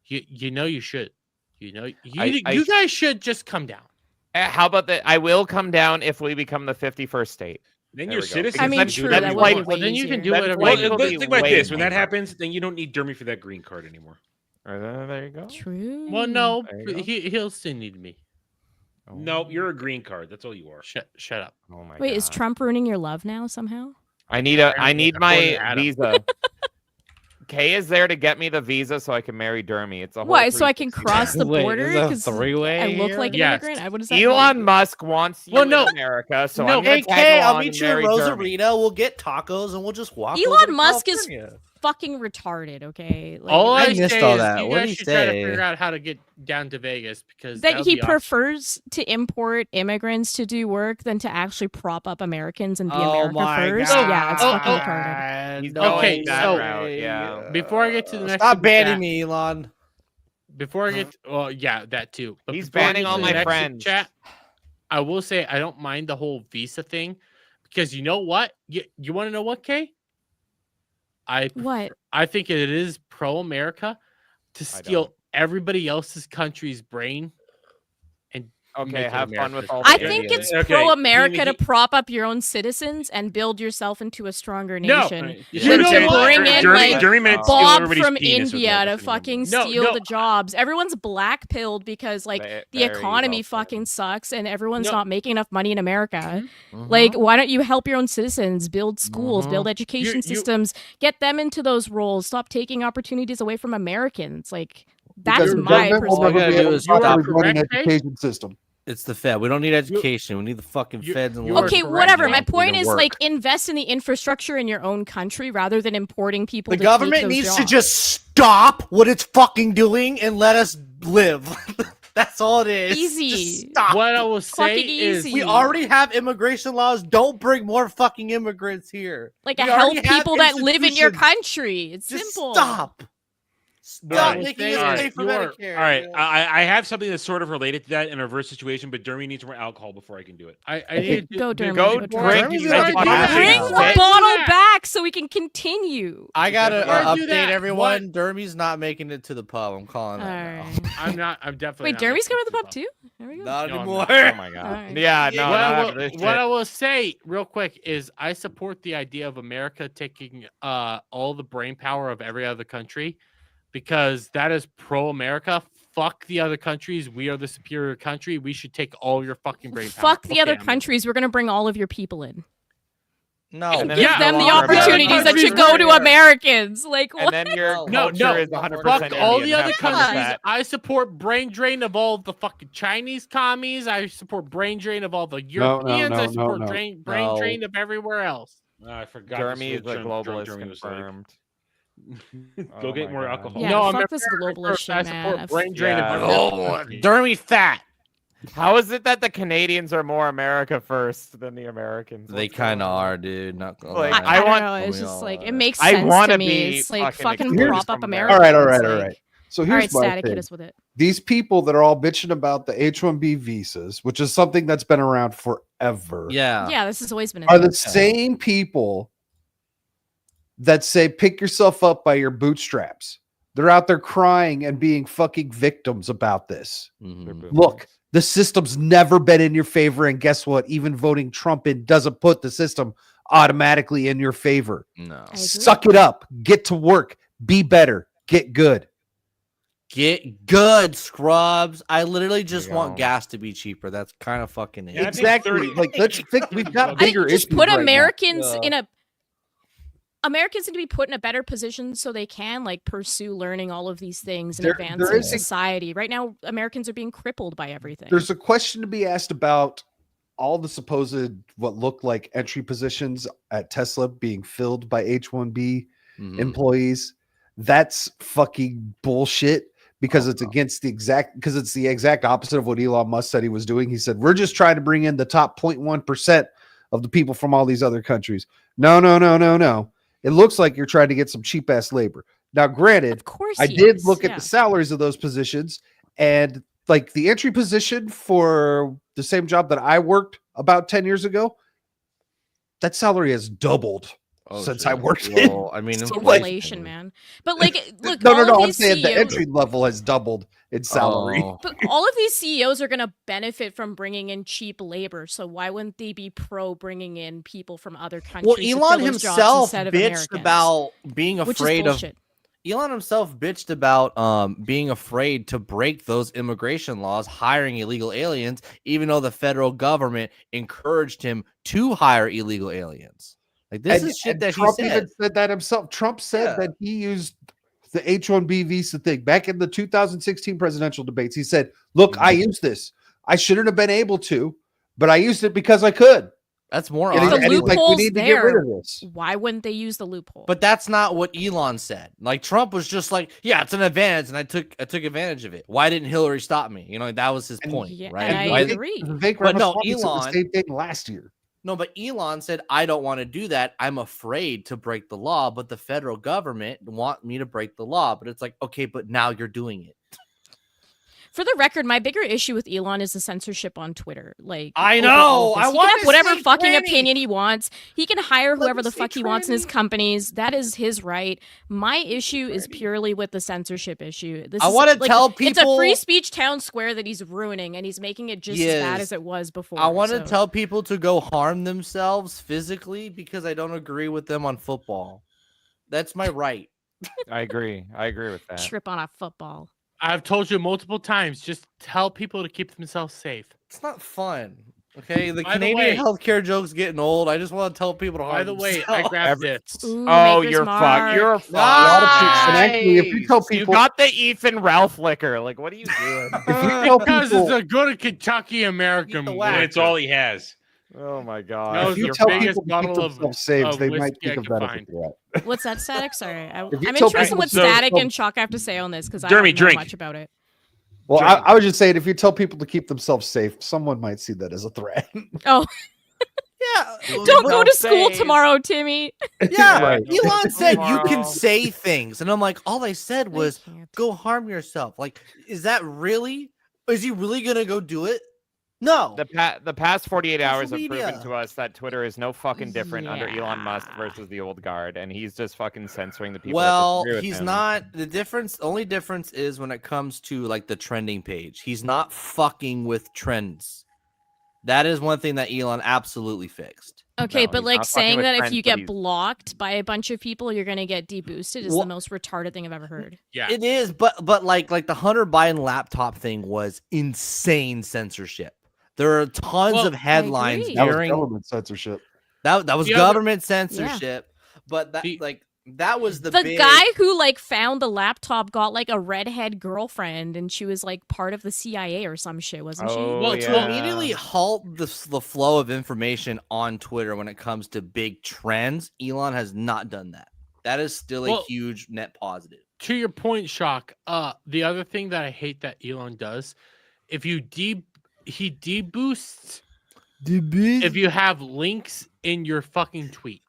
You know you should. You know you guys should just come down. How about that? I will come down if we become the 51st state. Then you're citizens. I mean, true. That would be way then you can do easier. whatever. Well, think about this. When that happens, then you don't need Dermy for that green card anymore. There you go. True. Well, no, he'll still need me. No, you're a green card. That's all you are. Shut up. Oh my Wait, God. is Trump ruining your love now somehow? I need my visa. Kay is there to get me the visa so I can marry Dermy. It's a whole Why? So I can cross the border because I look like an immigrant? What does that Elon mean? Musk wants you in America, so I'm hey, gonna tag Kay, I'll along meet and you in marry Dermy. Rosarito. We'll get tacos and we'll just walk. over Elon to Musk is California. fucking retarded, okay? Like, All I missed say all is that. you What did guys he should try to say? figure out how to get down to Vegas because that would he be awesome. prefers to import immigrants to do work than to actually prop up Americans and be Oh America my first. God. Yeah, it's fucking retarded. He's Okay, going that so route, yeah. before I get to the next Stop super banning chat- me, Elon. Before I get well, yeah, that too. But He's before I banning get all to the my next super friends. Chat, I will say I don't mind the whole visa thing because you know what? You want to know what, Kay? What? I think it is pro-America to steal everybody else's country's brain and Okay, make it have fun with America's all I the think idiots. it's pro-America to prop up your own citizens and build yourself into a stronger nation. You Than know to what? bring in like Bob Bob from India to fucking steal the jobs. Everyone's black-pilled because like the economy fucking sucks and everyone's not making enough money in America. Like, why don't you help your own citizens, build schools, build education systems, get them into those roles, stop taking opportunities away from Americans. Like, that's Because the my government will never be perspective. able to properly run an education system. It's the Fed. We don't need education. We need the fucking feds and Okay, whatever. My point is, work. like, invest in the infrastructure in your own country rather than importing people. The to government take those needs jobs. to just stop what it's fucking doing and let us live. That's all it is. Easy. Just stop. What I will say Fucking is easy. We already have immigration laws. Don't bring more fucking immigrants here. Like, We help already have people that live in your institutions. country. It's Just simple. stop. Stop Right. making us All pay right. for Medicare. All right, I have something that's sort of related to that in a reverse situation, but Dermy needs more alcohol before I can do it. I need Go, Dermy. Go Go, drink. Dermy. You Dermy's fucking already asshole. Bring doing the that. bottle back so we can continue. I gotta Before I do update that, everyone. Dermy's not making it to the pub. I'm calling All that now. right. I'm definitely. Wait, not Dermy's making coming it to the pub pub. too? There we go. Not No, I'm anymore. not. Oh my god. Alright. Yeah, no, What, not I after this will, what shit. I will say real quick is I support the idea of America taking all the brain power of every other country because that is pro-America. Fuck the other countries. We are the superior country. We should take all your fucking brain power. Fuck the Okay, other I'm in. countries. We're gonna bring all of your people in. No. And then Give it's them no the longer American. opportunities that should go to Americans. Like, And what? then your No, culture is 100% fuck all the Indian. other Have fun with countries. that. I support brain drain of all the fucking Chinese commies. I support brain drain of all the Europeans. I support brain drain of everywhere else. I forgot. Germany is this a little drunk globalist Dermy was like. confirmed. Go Oh get my more God. alcohol. Yeah, No, I'm fuck this America globalist first. shit, I man. support brain drain Yeah. of Oh, Dermy fat. How is it that the Canadians are more America first than the Americans? They What's kind of going on? are, dude. Not gonna Like, lie. I don't want- know. It's We just all like are. it makes I sense to wanna me. be It's like fucking fucking excluded prop up from America. All right, all right, It's all like- right. So All right, here's my Static, hit thing. us with it. These people that are all bitching about the H-1B visas, which is something that's been around forever, Yeah. Yeah, this has always been. A are thing. the same people that say pick yourself up by your bootstraps. They're out there crying and being fucking victims about this. Mhm. Look, the system's never been in your favor, and guess what? Even voting Trump in doesn't put the system automatically in your favor. No. I agree. Suck it up, get to work, be better, get good. Get good, scrubs. I literally just you want go. gas to be cheaper. That's kind of fucking it. Yeah, I think Exactly. 30 Like let's fix. We've got I think bigger just issues. put right now. Americans Yeah. in a. Americans need to be put in a better position so they can like pursue learning all of these things and There advancing is a- society. Right now, Americans are being crippled by everything. There's a question to be asked about all the supposed what look like entry positions at Tesla being filled by H-1B Mhm. employees. That's fucking bullshit because it's against the exact opposite of what Elon Musk said he was doing. He said, we're just trying to bring in the top 0.1% of the people from all these other countries. No. it looks like you're trying to get some cheap ass labor. Now, granted, Of course I he did is, look at yeah. the salaries of those positions, and like the entry position for the same job that I worked about 10 years ago, that salary has doubled since I worked it. Well, I mean, It's like, inflation, man. But like, look, no, all of I'm these saying the CEOs entry level has doubled in salary. But all of these CEOs are going to benefit from bringing in cheap labor. So why wouldn't they be pro bringing in people from other countries? Well, to Elon fill those jobs himself instead of bitched Americans? about being Which is afraid of. bullshit. Elon himself bitched about being afraid to break those immigration laws, hiring illegal aliens, even though the federal government encouraged him to hire illegal aliens. Like this is shit that Trump he said. even said that himself. Trump said that he used the H-1B visa thing back in the 2016 presidential debates. He said, "Look, I used this. I shouldn't have been able to, but I used it because I could." That's more If honest. the loophole's there, this. why wouldn't they use the loophole? But that's not what Elon said. Like Trump was just like, yeah, it's an advantage, and I took advantage of it. Why didn't Hillary stop me? You know, that was his point, right? and I agree. But no, Ramaswamy said the Elon. same thing last year. No, but Elon said, I don't want to do that. I'm afraid to break the law, but the federal government want me to break the law. But it's like, okay, but now you're doing it. For the record, my bigger issue with Elon is the censorship on Twitter. Like, I over all know. of this. I He wanna can have whatever say fucking tranny. opinion he wants. He can hire whoever me the say fuck he wants in his tranny. companies. That is his right. My issue is purely with the censorship issue. This I is, wanna like, tell it's a free people- speech town square that he's ruining, and he's making it just as bad Yes. as it was before. I want to so. tell people to go harm themselves physically because I don't agree with them on football. That's my right. I agree. I agree with that. Trip on a football. I've told you multiple times, just tell people to keep themselves safe. It's not fun. Okay, the By the Canadian way- healthcare joke's getting old. I just want to tell people to harm By the way, I themselves. grabbed this. Ooh, Oh, Maker's you're Mark. fucked. You're fucked. A lot of people, and actually, if you tell You people, got the Ethan Ralph liquor. Like, what are you doing? if you tell Because people, it's a good Kentucky American. the liquor. whack. It's all he has. Oh my No, god. it's if you your tell biggest people to keep bottle of themselves safe, they might whiskey I think of can that as a find. threat. What's that, Static? Sorry. I'm If you tell interested in people what to- Static and Chalk have to say on this because I Jeremy, don't know drink. much about it. Well, I was just saying, if you tell people to keep themselves safe, someone might see that as a threat. Oh, Yeah. don't go to school Safe. tomorrow, Timmy. Yeah, Right. Elon said you can Tomorrow. say things, and I'm like, all I said was can't. go harm yourself. Like, is that really? Is he really gonna go do it? No. The past 48 hours have Social proven media. to us that Twitter is no fucking different under Yeah. Elon Musk versus the old guard, and he's just fucking censoring the people. Well, that disagree with he's him. not. The difference, only difference is when it comes to like the trending page. He's not fucking with trends. That is one thing that Elon absolutely fixed. Okay, No, but he's like not fucking saying with that if trends, you but get he's- blocked by a bunch of people, you're gonna get deboosted is Well- the most retarded thing I've ever heard. Yeah. It is, but like the Hunter Biden laptop thing was insane censorship. There are tons Well, of headlines agree. That was during government censorship. that was The other- government censorship, but that The- like that was the The big, guy who like found the laptop got like a redhead girlfriend, and she was like part of the CIA or some shit, wasn't she? Oh, Well, to yeah. immediately halt the flow of information on Twitter when it comes to big trends. Elon has not done that. That is still a Well- huge net positive. To your point, Shock. The other thing that I hate that Elon does, if you he deboosts if you have links in your fucking tweet.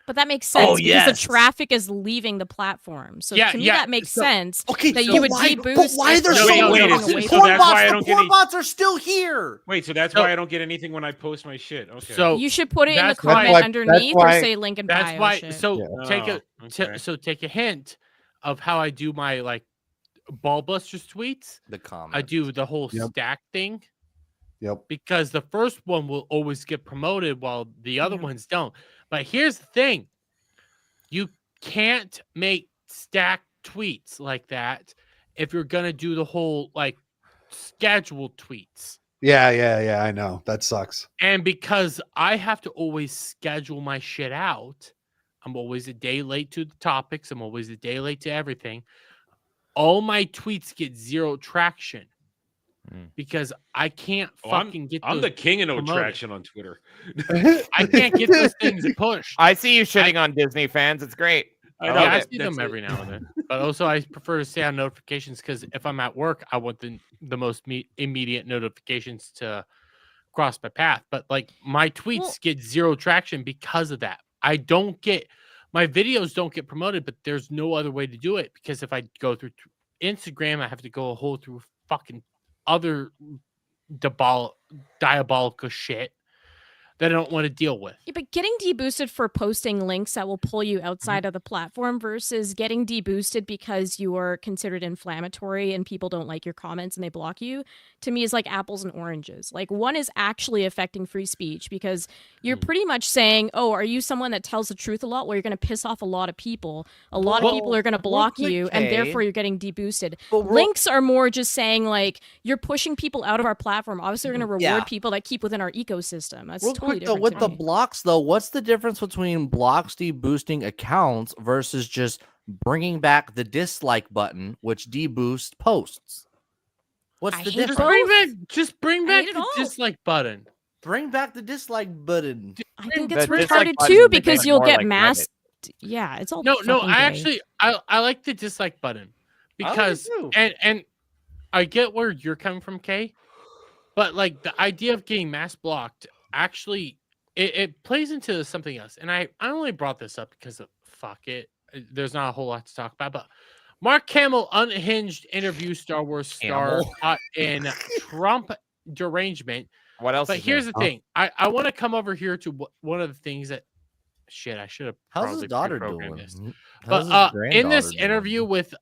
But that makes sense Oh, because yes. the traffic is leaving the platform. So Yeah, to me, yeah, that makes so- sense. Okay, that so you would why, deboost. but why if there's No, so wait, people wait, are many going so away that's from why it. I the don't get porn any- bots are still here. Wait, so that's So- why I don't get anything when I post my shit. Okay. So You should put it in the that's why- comment that's underneath why- or say link in bio. that's why. shit. So Yeah. take a Oh, t- okay. so take a hint of how I do my like ball busters tweets. The comment. I do the whole Yep. stack thing Yep. because the first one will always get promoted while the other Yeah. ones don't. But here's the thing: you can't make stack tweets like that if you're gonna do the whole like scheduled tweets. Yeah. I know that sucks. And because I have to always schedule my shit out, I'm always a day late to the topics. I'm always a day late to everything. All my tweets get zero traction because I can't fucking get. I'm those the king of no promoted. traction on Twitter. I can't get those things pushed. I see you shitting on Disney fans. It's great. I Yeah, love I it. see That's them it. every now and then, but also I prefer to stay on notifications because if I'm at work, I want the most immediate notifications to cross my path. But like my tweets Well- get zero traction because of that. I don't get my videos don't get promoted, but there's no other way to do it because if I go through Instagram, I have to go a whole through fucking other diabolical shit that I don't want to deal with. Yeah, but getting deboosted for posting links that will pull you outside of the platform versus getting deboosted because you are considered inflammatory and people don't like your comments and they block you, to me is like apples and oranges. Like one is actually affecting free speech because you're pretty much saying, oh, are you someone that tells the truth a lot? Well, you're going to piss off a lot of people. A lot of people are going to block you and therefore you're getting deboosted. Links are more just saying like, you're pushing people out of our platform. Obviously, we're going to reward people that keep within our ecosystem. That's totally different. Though, with the blocks, though, what's the difference between blocks deboosting accounts versus just bringing back the dislike button, which deboosts posts? What's the difference? Just bring back the dislike button. Bring back the dislike button. I think it's retarded too because you'll get masked. Yeah, it's all no. gay. I like the dislike button because and I get where you're coming from, Kay, but like the idea of getting mass blocked actually it plays into something else. And I only brought this up because of fuck it. There's not a whole lot to talk about, but Mark Hamill unhinged interview Star Wars star in Trump derangement. What else? But here's the thing. I want to come over here to one of the things that shit I should have. How's his daughter doing? But in this interview with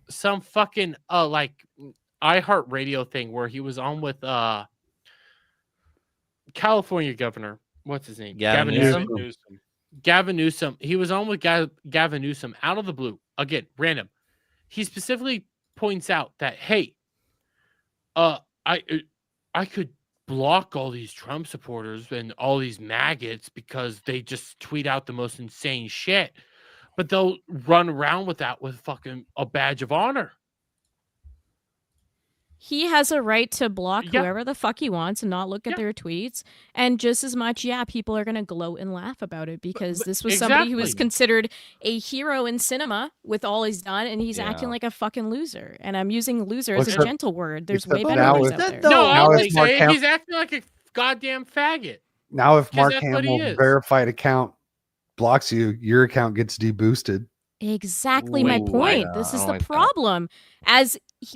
some fucking like iHeartRadio thing where he was on with California governor, what's his name? Gavin Newsom. Gavin Newsom. He was on with Gavin Newsom out of the blue. Again, random. He specifically points out that, hey, I could block all these Trump supporters and all these maggots because they just tweet out the most insane shit, but they'll run around with that with fucking a badge of honor. He has a right to block whoever the fuck he wants and not look at their tweets. And just as much, people are going to gloat and laugh about it because this was somebody who was considered a hero in cinema with all he's done, and he's acting like a fucking loser. And I'm using loser as a gentle word. There's way better words out there. No, I'm saying he's acting like a goddamn faggot. Now, if Mark Hamill's verified account blocks you, your account gets deboosted. Exactly my point. This is the problem.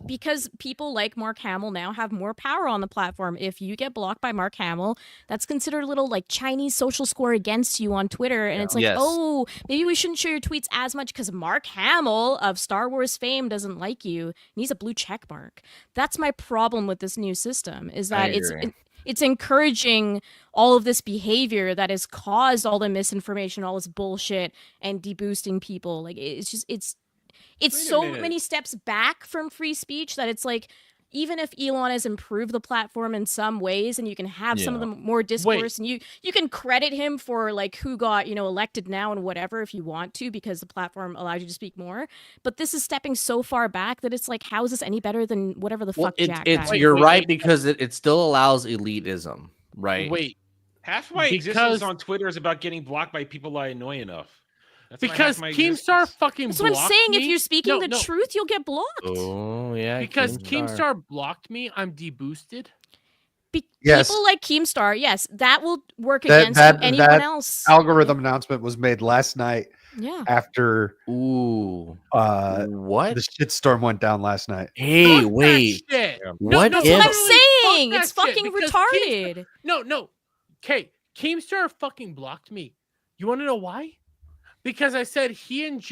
Because people like Mark Hamill now have more power on the platform. If you get blocked by Mark Hamill, that's considered a little like Chinese social score against you on Twitter. And it's like, oh, maybe we shouldn't share your tweets as much because Mark Hamill of Star Wars fame doesn't like you. And he's a blue check mark. That's my problem with this new system is that it's encouraging all of this behavior that has caused all the misinformation, all this bullshit and deboosting people. Like it's so many steps back from free speech that it's like, even if Elon has improved the platform in some ways and you can have some of the more discourse and you can credit him for like who got, elected now and whatever if you want to, because the platform allows you to speak more. But this is stepping so far back that it's like, how is this any better than whatever the fuck Jack guy? You're right, because it still allows elitism, right? Half my existence on Twitter is about getting blocked by people I annoy enough. That's because Keemstar fucking blocked me. That's what I'm saying. If you're speaking the truth, you'll get blocked. Oh, yeah. Because Keemstar blocked me, I'm deboosted. People like Keemstar, yes, that will work against anyone else. Algorithm announcement was made last night. Yeah. After what? The shitstorm went down last night. Hey, wait. What? That's what I'm saying. It's fucking retarded. No. Okay, Keemstar fucking blocked me. You want to know why? Because I said he and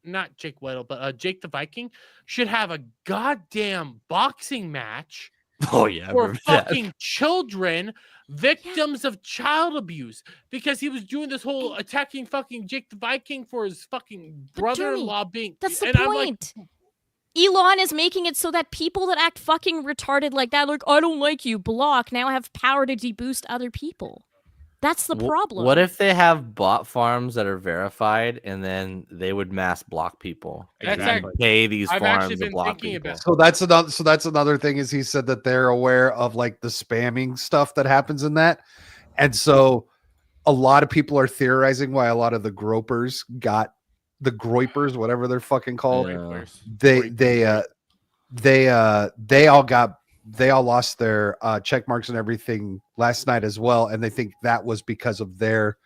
not Jake Weddle, but Jake the Viking should have a goddamn boxing match. Oh, yeah. For fucking children, victims of child abuse. Because he was doing this whole attacking fucking Jake the Viking for his fucking brother-in-law being. That's the point. Elon is making it so that people that act fucking retarded like that, like, I don't like you, block, now have power to deboost other people. That's the problem. What if they have bot farms that are verified and then they would mass block people? Pay these farms to block people. So that's another thing is he said that they're aware of like the spamming stuff that happens in that. And so a lot of people are theorizing why a lot of the gropers got the groipers, whatever they're fucking called. They all lost their check marks and everything last night as well, and they think that was because of their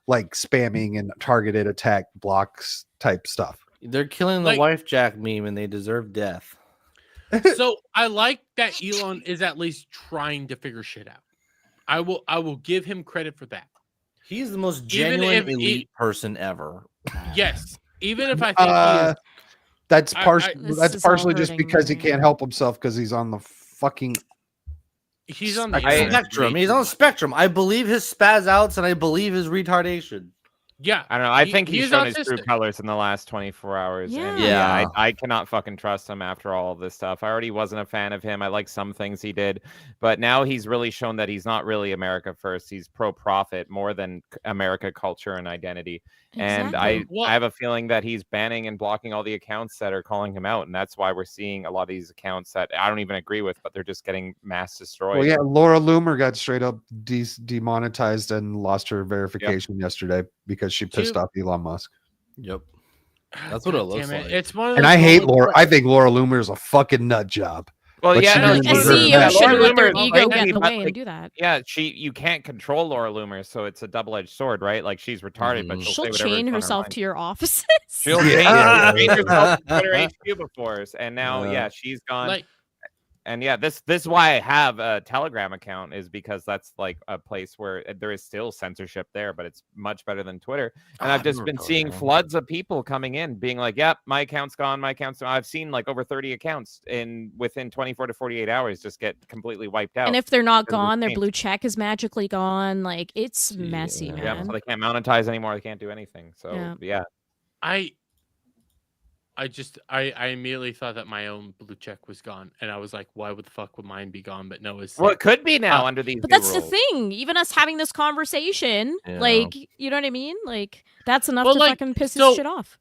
like spamming and targeted attack blocks type stuff. They're killing the wife Jack meme, and they deserve death. So I like that Elon is at least trying to figure shit out. I will give him credit for that. He's the most genuine elite person ever. Yes, even if I think he is, that's this is partially all just hurting because he me. can't help himself because he's on the fucking he's on the spectrum. He's on the spectrum. I believe his spaz outs and I believe his retardation. Yeah, I don't know. I think he's shown his true autistic. colors in the last 24 hours. And Yeah. I cannot fucking trust him after all of this stuff. I already wasn't a fan of him. I like some things he did, but now he's really shown that he's not really America first. He's pro-profit more than America culture and identity. And I have a feeling that he's banning and blocking all the accounts that are calling him out, and that's why we're seeing a lot of these accounts that I don't even agree with, but they're just getting mass destroyed. Well, yeah, Laura Loomer got straight up demonetized and lost her verification yesterday because she pissed off Elon Musk. Yep, that's what it looks like. It's one of And those I hate moments Laura. where- I think Laura Loomer is a fucking nut job. Well, But yeah, she no, doesn't a deserve CEO that. shouldn't let their Loomer is ego get in crazy, the but, way and do that. Yeah, you can't control Laura Loomer, so it's a double-edged sword, right? Like she's retarded, but she'll, She'll say whatever chain is on her herself mind. to your offices. She'll chain herself to Twitter HQ before, and now, she's gone. And this is why I have a Telegram account, is because that's like a place where there is still censorship there, but it's much better than Twitter. And I've just been seeing floods of people coming in being like, yep, my account's gone, my account's gone. I've seen like over 30 accounts within 24 to 48 hours just get completely wiped out. And if they're not because of gone, their change. blue check is magically gone. Like it's messy, man. Yeah, so they can't monetize anymore. They can't do anything. So yeah. I immediately thought that my own blue check was gone, and I was like, why would the fuck would mine be gone? But no, it's Well, it could be now under these. But new that's the rules. thing. Even us having this conversation, Yeah. like, you know what I mean? Like, that's enough Well, to like, fucking piss so- his shit off.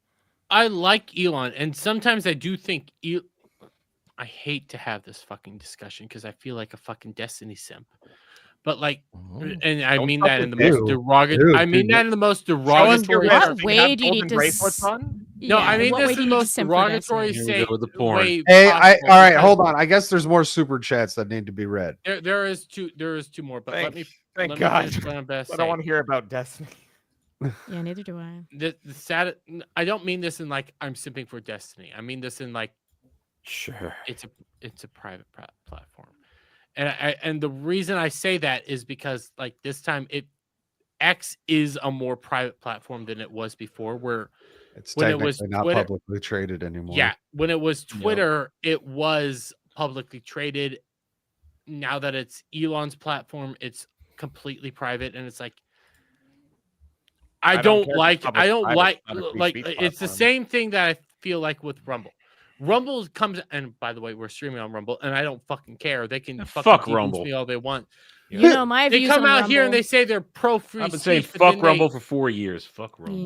I like Elon, and sometimes I do think I hate to have this fucking discussion because I feel like a fucking Destiny simp. But like, and I Don't mean fuck that in the with most you. derogatory. I mean Dude, that in the most Show us derogatory. your What letter. way You have do you need golden to bracelets on? No, I mean what this way is do the you need to most simp for derogatory Destiny? say. Hey, Way all possible right, because hold on. I guess there's more super chats that need to be read. There is two more, but let me Thank let God. Me finish what I'm best I don't want to hear about Destiny. Yeah, neither do I. The sad. I don't mean this in like I'm simping for Destiny. I mean this in like, sure, it's a private platform, and the reason I say that is because like this time X is a more private platform than it was before, where It's when it technically was not Twitter, publicly traded anymore. yeah, when it was Twitter, it was publicly traded. Now that it's Elon's platform, it's completely private, and it's like I don't like it's the same thing that I feel like with Rumble. Rumble comes, and by the way, we're streaming on Rumble, and I don't fucking care. They can fucking fuck deboost Rumble. me all they want. You know my They views come on out here and Rumble. they say they're pro free I've been speech. saying but fuck then Rumble for 4 years. Fuck Rumble.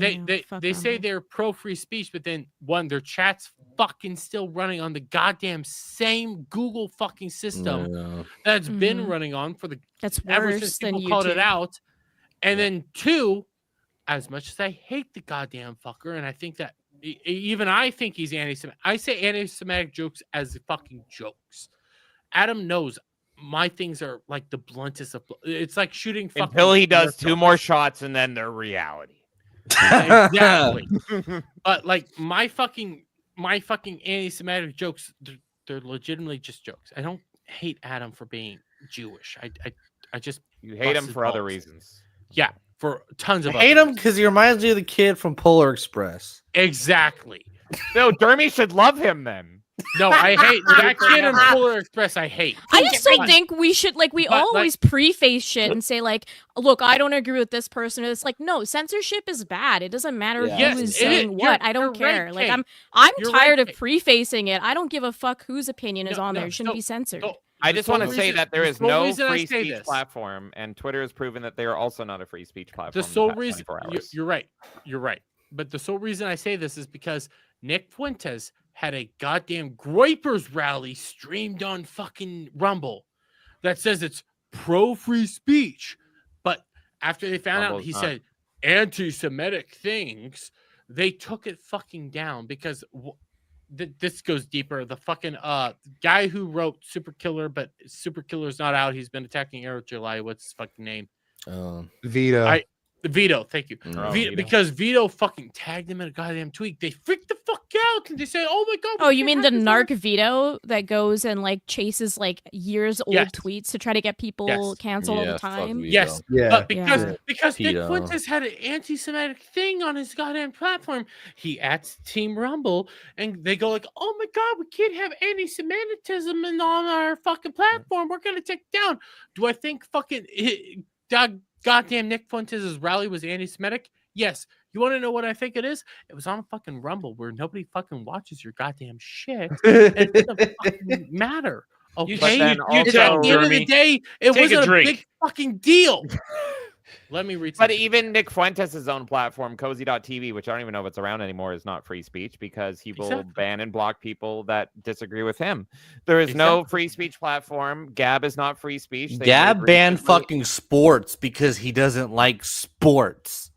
They say they're pro free speech, but then their chat's fucking still running on the goddamn same Google fucking system that's been running on for that's ever worse since than people called it YouTube. out. And then two, as much as I hate the goddamn fucker, and I think that even I think he's anti-Semitic. I say anti-Semitic jokes as fucking jokes. Adam knows my things are like the bluntest of. It's like shooting fucking Until he does Nerf 2 guns. more shots and then they're reality. Exactly. But like my fucking anti-Semitic jokes, they're legitimately just jokes. I don't hate Adam for being Jewish. I just You hate him bust his for other balls. reasons. Yeah, for tons I of. hate other him because he reminds me of the kid from Polar Express. Exactly. No, Dermy should love him then. No, I hate that kid in Polar Express. I hate. I just don't think we should we But, like- always preface shit and say like, look, I don't agree with this person. It's like, no, censorship is bad. It doesn't matter Yes, who is it is. saying what. You're- I don't you're right, care. Like Kate. I'm You're tired right, of prefacing it. I don't give a fuck whose opinion is on there. no, It shouldn't so- be censored. I The just sole want to say reason- that there the is sole no reason I free say speech this- platform, and Twitter has proven that they are also not a free speech platform. The sole in past reason 24 hours. you're right. You're right. But the sole reason I say this is because Nick Fuentes had a goddamn Groypers rally streamed on fucking Rumble that says it's pro free speech. But after they found out Rumble's he not. said anti-Semitic things, they took it fucking down because this goes deeper. The fucking guy who wrote Super Killer, but Super Killer's not out. He's been attacking Aero July. What's his fucking name? Vita. Vito, thank you. Vito. Because Vito fucking tagged him in a goddamn tweet. They freaked the fuck out and they say, "Oh my god!" Oh, you mean the narc Vito that goes and like chases like years old tweets to try to get people canceled all the time? Yes, yeah. But because Nick Vito. Fuentes had an anti-Semitic thing on his goddamn platform, he adds Team Rumble, and they go like, "Oh my god, we can't have anti-Semitism on our fucking platform. We're gonna take it down." Do I think fucking goddamn Nick Fuentes' rally was anti-Semitic? Yes. You want to know what I think it is? It was on fucking Rumble where nobody fucking watches your goddamn shit. It doesn't fucking matter. Okay. But then At the end of the day, it wasn't a big fucking deal. Let me read. But even Nick Fuentes' own platform, Cozy.tv, which I don't even know if it's around anymore, is not free speech because he will ban and block people that disagree with him. There is no free speech platform. Gab is not free speech. Gab banned fucking sports because he doesn't like sports.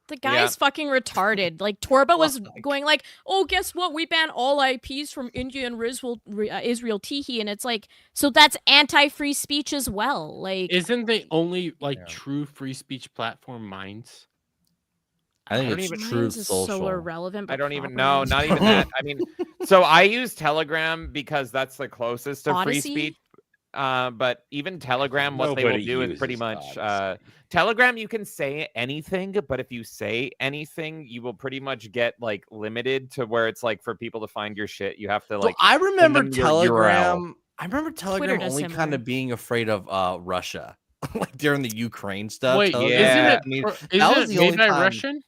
The guy is fucking retarded. Like Torba was going like, "Oh, guess what? We ban all IPs from India and Israel Teehee," and it's like, so that's anti-free speech as well. Like, isn't the only true free speech platform Minds? I think it's Truth Social. So irrelevant. I don't even know. Not even that. I mean, so I use Telegram because that's the closest to free speech. But even Telegram, what they will do is pretty much Telegram. You can say anything, but if you say anything, you will pretty much get like limited to where it's like for people to find your shit. You have to like. So I remember Telegram. URL. I remember Telegram only kind of being afraid of Russia, like during the Ukraine stuff. Wait, Telegram, isn't it made by Russian?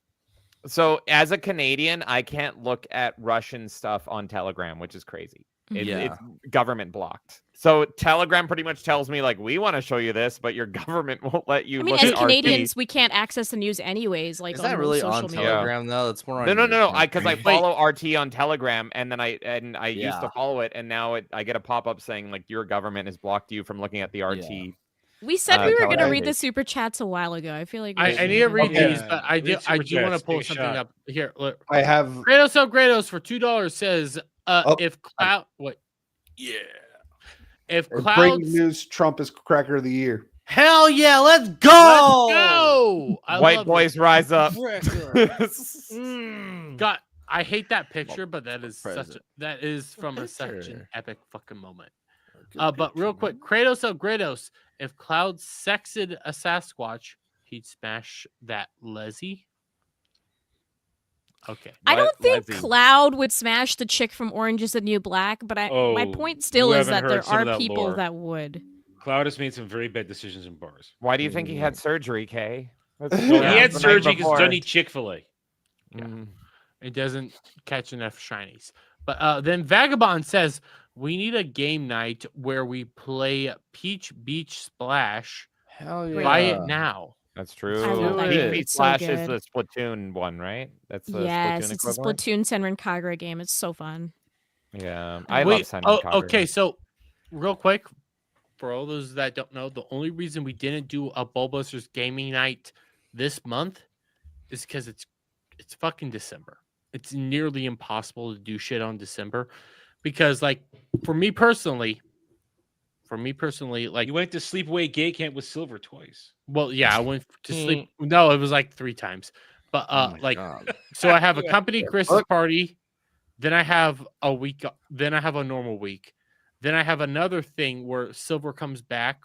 So as a Canadian, I can't look at Russian stuff on Telegram, which is crazy. It's government blocked. So Telegram pretty much tells me like, we want to show you this, but your government won't let you. I mean, as Canadians, we can't access the news anyways. Like, is that really on Telegram though? It's more on no. Because I follow RT on Telegram, and then I used to follow it, and now I get a pop up saying like your government has blocked you from looking at the RT. We said we were going to read the super chats a while ago. I feel like I need to read these, but I do want to pull something up here. Look, I have Kratos for $2 says if Cloud if Cloud breaking news, Trump is cracker of the year. Hell yeah, let's go! Let's go! White boys rise up. God, I hate that picture, but that is from such an epic fucking moment. But real quick, Kratos of Kratos, if Cloud sexed a Sasquatch, he'd smash that Leslie. Okay. I don't think Cloud would smash the chick from Orange is the New Black, but my point still is that there are people that would. Cloud has made some very bad decisions in bars. Why do you think he had surgery, Kay? He had surgery because doesn't eat Chick-fil-A. Yeah. It doesn't catch enough shinies. But then Vagabond says, we need a game night where we play Peach Beach Splash. Hell yeah. Buy it now. That's true. Peach Beach Splash is the Splatoon one, right? That's the yes, Splatoon it's a Splatoon Senran Kagura game. It's so fun. Yeah, I love Senran Kagura. Okay, so real quick, for all those that don't know, the only reason we didn't do a Bulbusters gaming night this month is because it's fucking December. It's nearly impossible to do shit on December because, like, for me personally, like, you went to Sleepaway Gay Camp with Silver twice. Well, yeah, I went to sleep. No, it was like 3 times. But so I have a company Christmas party, then I have a week, then I have a normal week, then I have another thing where Silver comes back,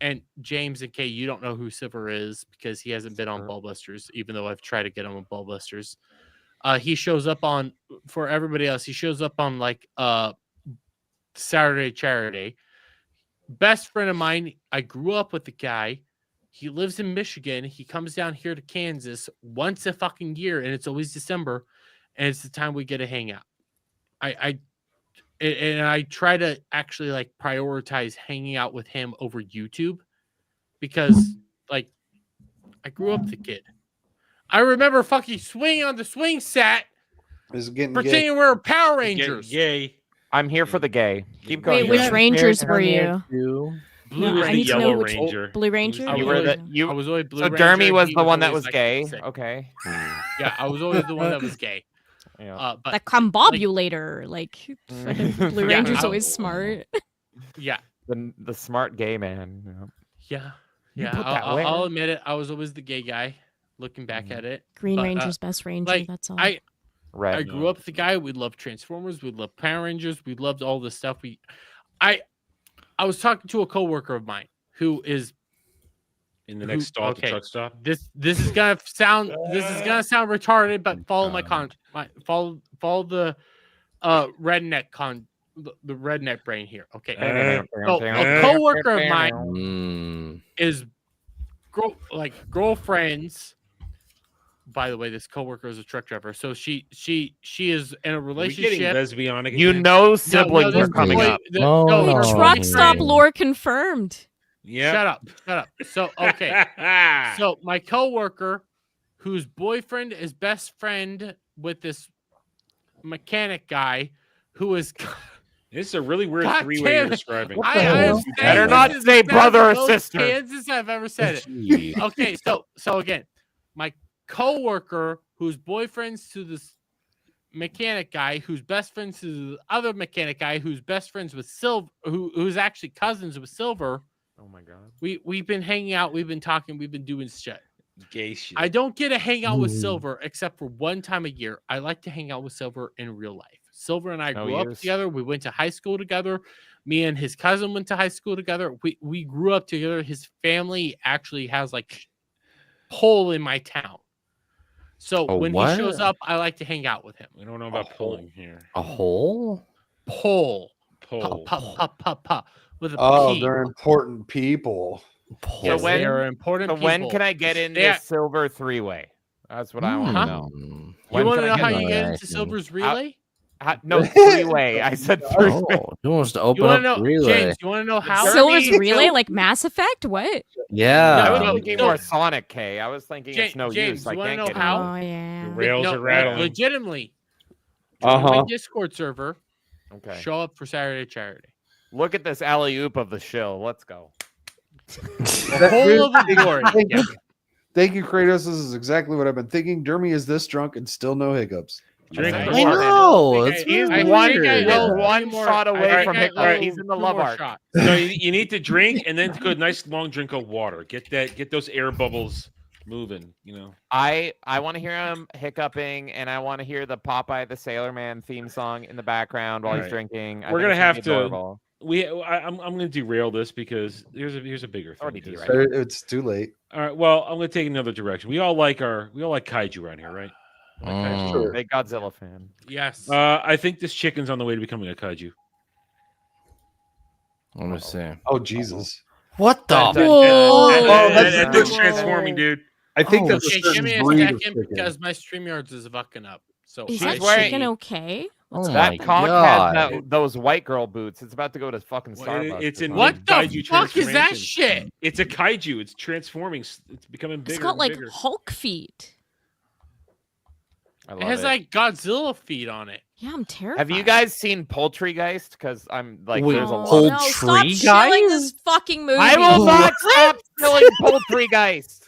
and James and Kay, you don't know who Silver is because he hasn't been on Bulbusters, even though I've tried to get him on Bulbusters. He shows up on, for everybody else, he shows up on like Saturday Charity. Best friend of mine, I grew up with the guy. He lives in Michigan. He comes down here to Kansas once a fucking year, and it's always December, and it's the time we get to hang out. I try to actually like prioritize hanging out with him over YouTube because like I grew up with the kid. I remember fucking swinging on the swing set, pretending we were Power Rangers. Gay. I'm here for the gay. Keep going. Wait, which Rangers were you? Blue I need to know which Ranger. Blue Ranger. I was always Blue So Ranger. Dermy was the one that always, was like, gay. sick. Okay. Yeah, I was always the one that was gay. Yeah. But the combobulator, like Blue Ranger's always smart. Yeah. The smart gay man. Yeah. You Yeah. put that where? I'll admit it. I was always the gay guy. looking back at it. Green But, Ranger's best ranger. like, That's all. I Red. grew up with the guy. We loved Transformers. We loved Power Rangers. We loved all this stuff. I was talking to a coworker of mine who is in the next stall at the truck stop. This is gonna sound retarded, but follow follow the the redneck brain here. Okay. So a coworker of mine is girlfriends. By the way, this coworker is a truck driver, so she is in a relationship. Getting lesbianic. You know, siblings are coming up. Truck stop lore confirmed. Yeah. Shut up. So okay. So my coworker, whose boyfriend is best friend with this mechanic guy, who is. This is a really weird three-way you're describing. I better not say brother or sister. Kansas I've ever said it. Okay, so again, my coworker who's boyfriends to this mechanic guy, who's best friends to the other mechanic guy, who's best friends with Silver, who's actually cousins with Silver. Oh my god. We've been hanging out, we've been talking, we've been doing shit. Gay shit. I don't get to hang out with Silver except for one time a year. I like to hang out with Silver in real life. Silver and I grew up together. We went to high school together. Me and his cousin went to high school together. We grew up together. His family actually has like pole in my town. So when he shows up, I like to hang out with him. We don't know about pulling here. A hole? Pole. Pole. Pa, with a P. They're important people. So when they're important people. When can I get in this Silver three-way? That's what I want to know. You want to know how you get into Silver's relay? No, three-way. I said three. Who wants to open up relay? James, you want to know how? Silver's relay, like Mass Effect? What? Yeah. I was thinking more Sonic, K. I was thinking it's no use. I can't get how? Oh, yeah. The rails are rattling. Legitimately. Join my Discord server. Okay. Show up for Saturday Charity. Look at this alley-oop of the shill. Let's go. The whole of the glory. Thank you, Kratos. This is exactly what I've been thinking. Dermy is this drunk and still no hiccups. I know. He's one shot away from hiccup. He's in the love arc. So you need to drink and then go a nice long drink of water. Get those air bubbles moving. You know. I want to hear him hiccuping, and I want to hear the Popeye the Sailor Man theme song in the background while he's drinking. We're gonna have to. I'm going to derail this because here's a bigger thing. It's too late. All right. Well, I'm going to take another direction. We all like kaiju around here, right? Sure. Big Godzilla fan. Yes. I think this chicken's on the way to becoming a kaiju. Let me see. Oh Jesus! What the? That's transforming, dude. I think that's give me a second because my StreamYards is fucking up. So is that chicken okay? That conch has those white girl boots. It's about to go to fucking Starbucks. It's in what the fuck is that shit? It's a kaiju. It's transforming. It's becoming bigger. It's got like bigger. Hulk feet. It has like Godzilla feet on it. Yeah, I'm terrified. Have you guys seen Poultrygeist? Because I'm like, there's a lot. No, stop shilling this fucking movie. I will not stop shilling Poultrygeist.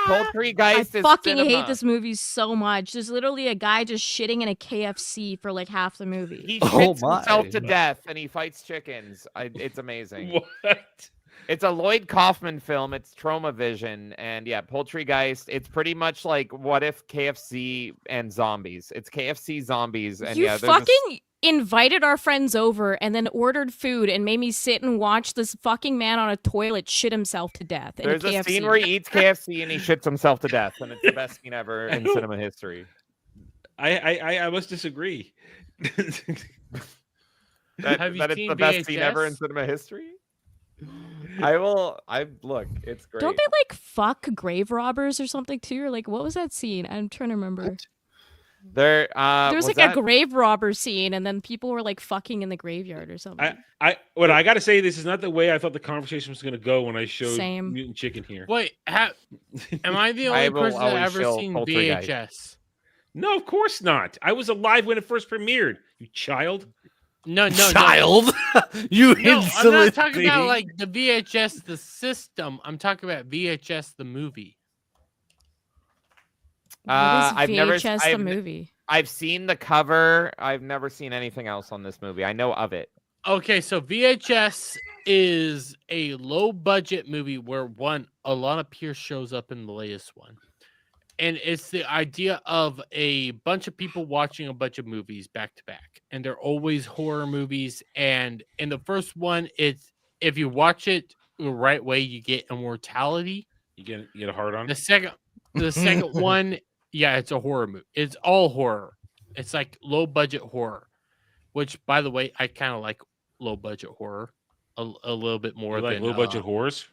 Poultrygeist I is fucking cinema. hate this movie so much. There's literally a guy just shitting in a KFC for like half the movie. He shits himself to death and he fights chickens. It's amazing. What? It's a Lloyd Kaufman film. It's Trauma Vision. And yeah, Poultrygeist. It's pretty much like what if KFC and zombies. It's KFC zombies. And you yeah, fucking invited our friends over and then ordered food and made me sit and watch this fucking man on a toilet shit himself to death. There's a scene where he eats KFC and he shits himself to death. And it's the best scene ever in cinema history. I must disagree. Have you that seen it's the best VHS? scene ever in cinema history? Look, it's great. Don't they like fuck grave robbers or something too? Or like what was that scene? I'm trying to remember. There was like a grave robber scene, and then people were like fucking in the graveyard or something. I gotta say, this is not the way I thought the conversation was gonna go when I showed Mutant Chicken here. Wait, am I the only person that ever seen VHS? No, of course not. I was alive when it first premiered. You child. No, child. No, I'm not talking about like the VHS, the system. I'm talking about VHS, the movie. What is VHS, the movie? I've seen the cover. I've never seen anything else on this movie. I know of it. Okay, so VHS is a low budget movie where Alana Pierce shows up in the latest one. And it's the idea of a bunch of people watching a bunch of movies back to back. And they're always horror movies. And in the first one, it's if you watch it the right way, you get immortality. You get a hard on. The second one, yeah, it's a horror movie. It's all horror. It's like low budget horror, which, by the way, I kind of like low budget horror a little bit more than low budget horrors.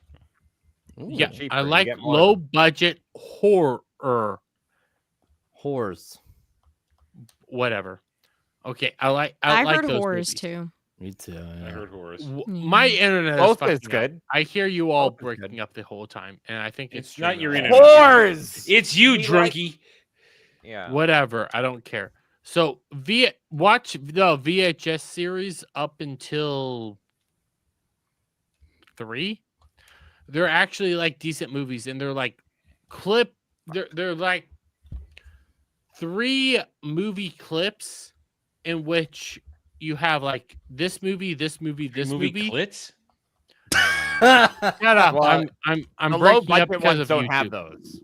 Ooh, yeah, cheaper. I like low budget horror. Horrors. Whatever. Okay, I like heard those horrors movies. too. Me too. Yeah. I heard horrors. My internet Both is is good. Up. I hear you all breaking up the whole time, and I think it's not your internet. Horrors. It's you, drunkie. Yeah. Whatever. I don't care. So watch the VHS series up until 3. They're actually like decent movies, and they're like they're like 3 movie clips in which you have like this movie, this movie, this movie. Clips? Shut up! Well, I'm the breaking low up budget because ones of don't YouTube. have those.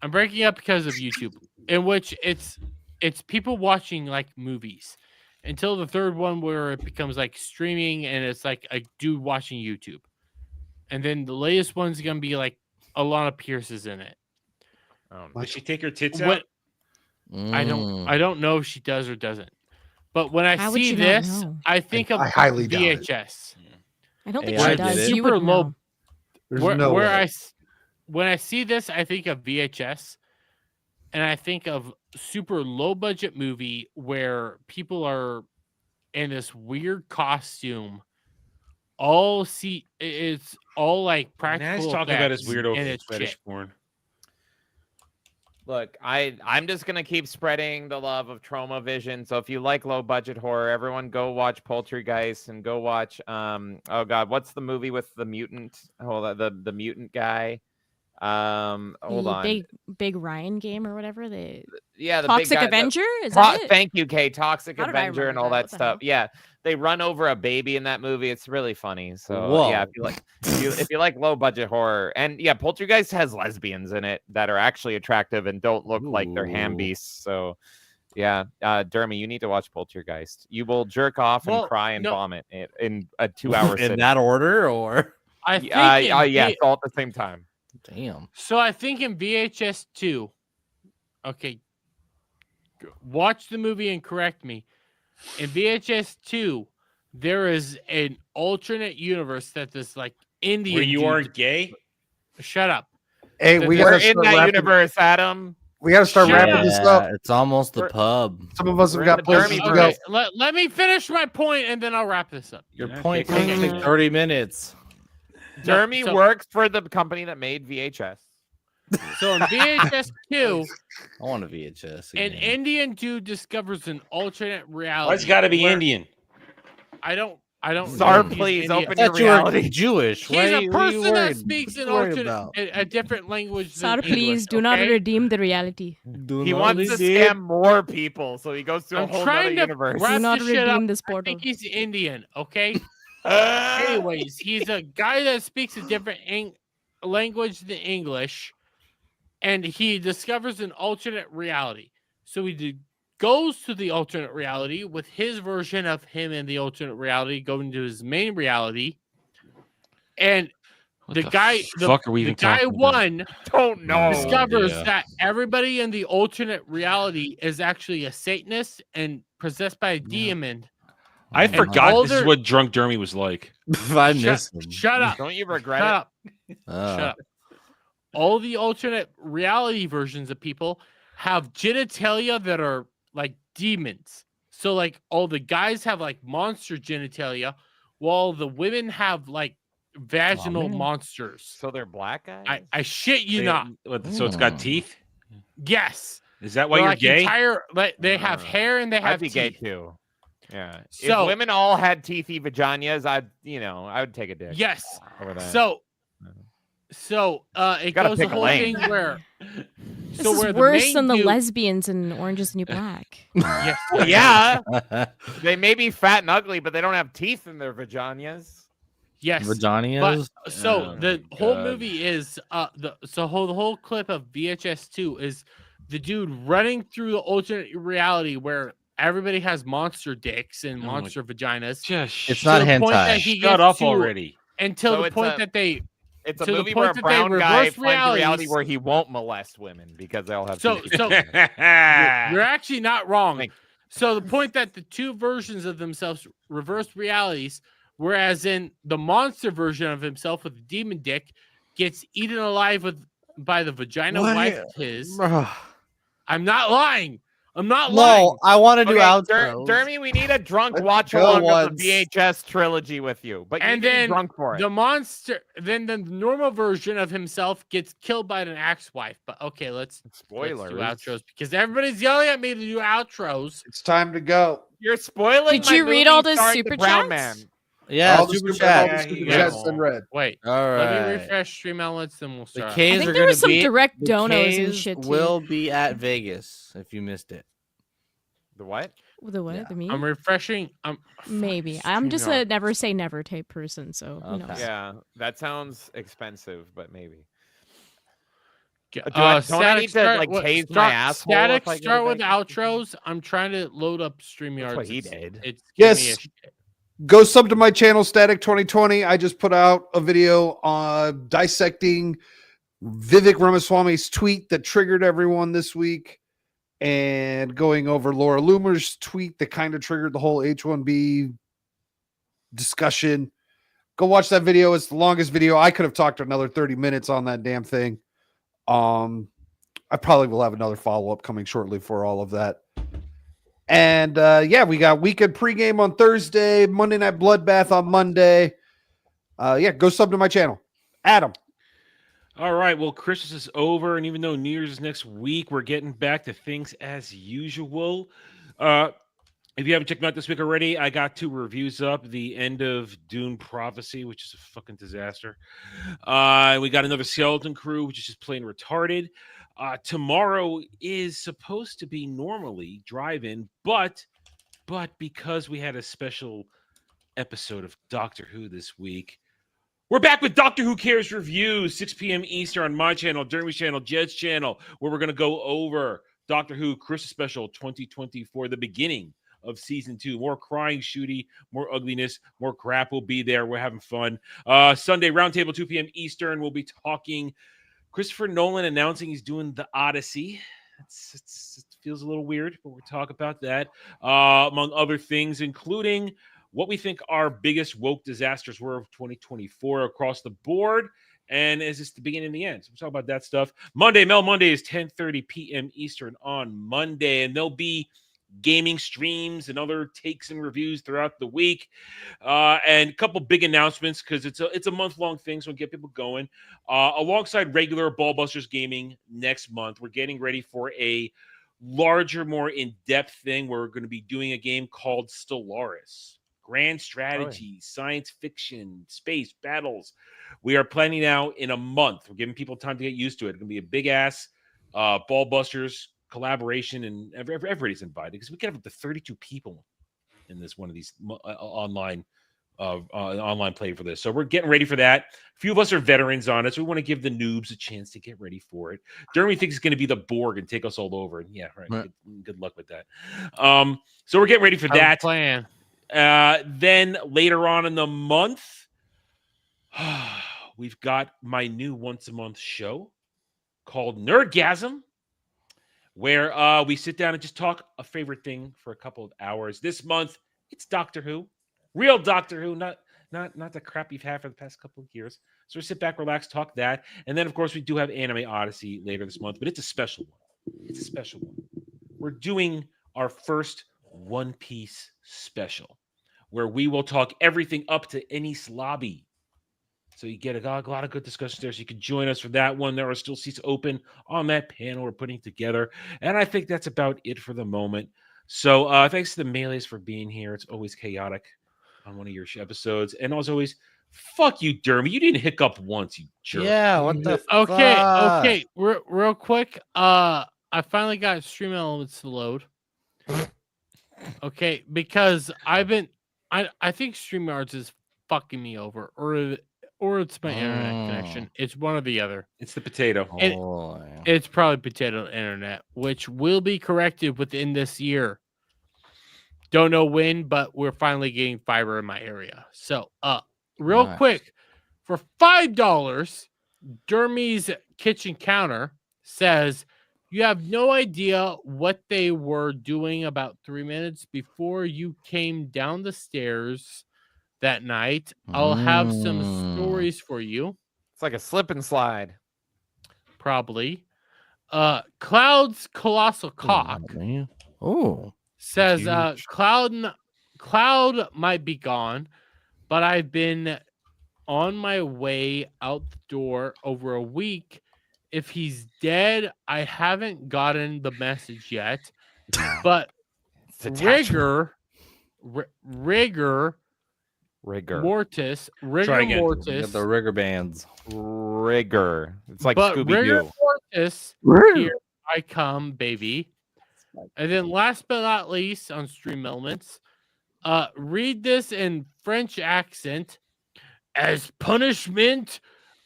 I'm breaking up because of YouTube, in which it's people watching like movies until the third one where it becomes like streaming and it's like a dude watching YouTube, and then the latest one's gonna be like Alana Pierce is in it. Does she take her tits out? I don't know if she does or doesn't. But when I How would see you not this, know? I think of I highly doubt it. VHS. I don't think Yeah, she I does. did it. You Super would low. know. There's no way. When I see this, I think of VHS, and I think of super low budget movie where people are in this weird costume. It's all like practical. He's talking about his effects, weirdo and it's fetish shit. porn. Look, I'm just gonna keep spreading the love of Trauma Vision. So if you like low budget horror, everyone go watch Poltergeist and go watch oh god, what's the movie with the mutant? Hold on, the mutant guy. Hold on. Big Ryan game or whatever. The Toxic big guy, Avenger? Is that it? Thank you, Kay. Toxic How did I Avenger and remember all that? that What the stuff. Yeah, they run over a baby in that movie. It's really funny. So Whoa. yeah, if you like low budget horror, and yeah, Poltergeist has lesbians in it that are actually attractive and don't look like they're ham beasts. So yeah, Dermy, you need to watch Poltergeist. You will jerk off and cry and vomit in a 2-hour in that order, or I think yeah, it's all at the same time. Damn. So I think in VHS 2, okay, watch the movie and correct me. In VHS 2, there is an alternate universe that this like Indian Where you dude- aren't gay? Shut up. Hey, we We're gotta in start that wrapping- universe, Adam. We gotta start Shut wrapping this up. It's almost the pub. Some of us have We're got in the places Dermy to go. break. Let me finish my point and then I'll wrap this up. Your Yeah, point okay, takes okay. 30 minutes. Dermy so- works for the company that made VHS. So in VHS 2, I want a VHS. an Again. Indian dude discovers an alternate reality. Why it's got to be where- Indian? I don't. Sir, know if he's please Indian. open I your thought you were reality. Jewish. He's Why a are you person that worried? speaks an What are you alternate, about? a different language. Sir, than please English, do not okay? redeem the reality. He wants to scam more people, so he goes to a I'm whole trying other to universe. wrap Do not this shit redeem up. this I portal. think he's Indian, okay? Anyways, he's a guy that speaks a different language than English, and he discovers an alternate reality. So he goes to the alternate reality with his version of him in the alternate reality going to his main reality, and the guy, fuck are we the even guy talking about? one Don't know. discovers yeah. that everybody in the alternate reality is actually a Satanist and possessed by a demon. I And forgot all this is their- what drunk Dermy was like. I miss him. Shut up. Don't you regret Shut it? up. Shut up. All the alternate reality versions of people have genitalia that are like demons. So like all the guys have like monster genitalia, while the women have like vaginal man. monsters. So they're black guys? I shit you not. So it's got teeth? Yes. Is that why They're you're like gay? they have hair and they I'd have be teeth. gay too. Yeah. So- if women all had teethy vaginas, I would take a dick. Yes. over that. So it Gotta goes the pick a whole lane. thing where This so is where the worse main than the dude- lesbians in Orange is the New Black. Yes. yeah, they may be fat and ugly, but they don't have teeth in their vaginas. Yes, Vaginas? but so Oh the my whole God. movie is the whole clip of VHS 2 is the dude running through the alternate reality where everybody has monster dicks and my- monster vaginas. Just It's not to the point that hentai. he Shut gets up to already. until So the it's point a- that they It's a to the movie where a point that they brown guy reverse finds a reality realities. where he won't molest women because they'll have So two so people. you're actually not wrong. Thank So the point that the two versions of themselves reverse realities, whereas in the monster version of himself with the demon dick gets eaten alive by the vagina wife of his. I'm not lying. I'm not lying. No, I want to do Okay, outros. Dermy, we need a drunk Let's watch go along of once. the VHS trilogy with you, but you And need to be then drunk for it. the monster, then the normal version of himself gets killed by an ex-wife. But okay, let's do Spoilers. outros because everybody's yelling at me to do outros. It's time to go. You're spoiling. Did my you read movie all the starring super brown chats? man. Yeah, all the super super, all the chat. super Yeah. chats been read. Wait, All let me right. refresh stream elements, then we'll The start. I K's think are there going was to some be direct the donos and K's shit too. will be at Vegas if you missed it. The what? The what? Yeah. The me? I'm refreshing. Maybe. I'm just a never say never type person, so who knows? Yeah, that sounds expensive, but maybe. Don't I need to like tase my asshole? Static, if I go to start with Vegas? outros. I'm trying to load up StreamYards. That's what he did. It's giving me a Yes. shit. Go sub to my channel, Static 2020. I just put out a video on dissecting Vivek Ramaswamy's tweet that triggered everyone this week and going over Laura Loomer's tweet that kind of triggered the whole H1B discussion. Go watch that video. It's the longest video. I could have talked another 30 minutes on that damn thing. I probably will have another follow-up coming shortly for all of that. And yeah, we got weekend pregame on Thursday, Monday Night Bloodbath on Monday. Yeah, go sub to my channel. Adam. All right. Well, Christmas is over, and even though New Year's is next week, we're getting back to things as usual. If you haven't checked them out this week already, I got 2 reviews up. The end of Dune Prophecy, which is a fucking disaster. We got another Skeleton Crew, which is just plain retarded. Tomorrow is supposed to be normally drive-in, but because we had a special episode of Doctor Who this week, we're back with Doctor Who Cares Reviews, 6 p.m. Eastern on my channel, Dermy's channel, Jed's channel, where we're going to go over Doctor Who Christmas Special 2024, the beginning of season 2. More crying, shooty, more ugliness, more crap will be there. We're having fun. Sunday, roundtable, 2 p.m. Eastern, we'll be talking Christopher Nolan announcing he's doing The Odyssey. It feels a little weird, but we'll talk about that. Among other things, including what we think our biggest woke disasters were of 2024 across the board. And is this the beginning and the end? So we'll talk about that stuff. Monday is 10:30 p.m. Eastern on Monday. And there'll be gaming streams and other takes and reviews throughout the week. And a couple big announcements because it's a month-long thing, so we'll get people going. Alongside regular Ballbusters gaming next month, we're getting ready for a larger, more in-depth thing where we're going to be doing a game called Stellaris. Grand strategy, science fiction, space, battles. We are planning now in a month. We're giving people time to get used to it. It's going to be a big-ass Ballbusters collaboration, and everybody's invited because we can have up to 32 people in this one of these online play for this. So we're getting ready for that. A few of us are veterans on it, so we want to give the noobs a chance to get ready for it. Dermy thinks it's going to be the Borg and take us all over. And yeah, right. Good luck with that. So we're getting ready for that. Plan. Then later on in the month, we've got my new once-a-month show called Nerdgasm, where we sit down and just talk a favorite thing for a couple of hours. This month, it's Doctor Who, real Doctor Who, not the crap you've had for the past couple of years. So we sit back, relax, talk that. And then, of course, we do have Anime Odyssey later this month, but it's a special one. It's a special one. We're doing our first One Piece special, where we will talk everything up to Enies Lobby. So you get a lot of good discussions there. So you can join us for that one. There are still seats open on that panel we're putting together. And I think that's about it for the moment. So thanks to the Melees for being here. It's always chaotic on one of your episodes. And as always, fuck you, Dermy. You didn't hiccup once, you jerk. Yeah, what the Okay. Real quick. I finally got Stream Elements to load. Okay, because I think StreamYards is fucking me over, or it's my internet connection. It's one or the other. It's the potato. It's probably potato internet, which will be corrected within this year. Don't know when, but we're finally getting fiber in my area. So, real quick, for $5, Dermy's Kitchen Counter says, you have no idea what they were doing about 3 minutes before you came down the stairs that night. I'll have some stories for you. It's like a slip and slide. Probably. Cloud's Colossal Cock says, Cloud might be gone, but I've been on my way out the door over a week. If he's dead, I haven't gotten the message yet. But rigor mortis. Get the rigor bands. Rigor. It's like but Scooby-Doo. rigor mortis. Here I come, baby. And then last but not least on Stream Elements, read this in French accent. As punishment,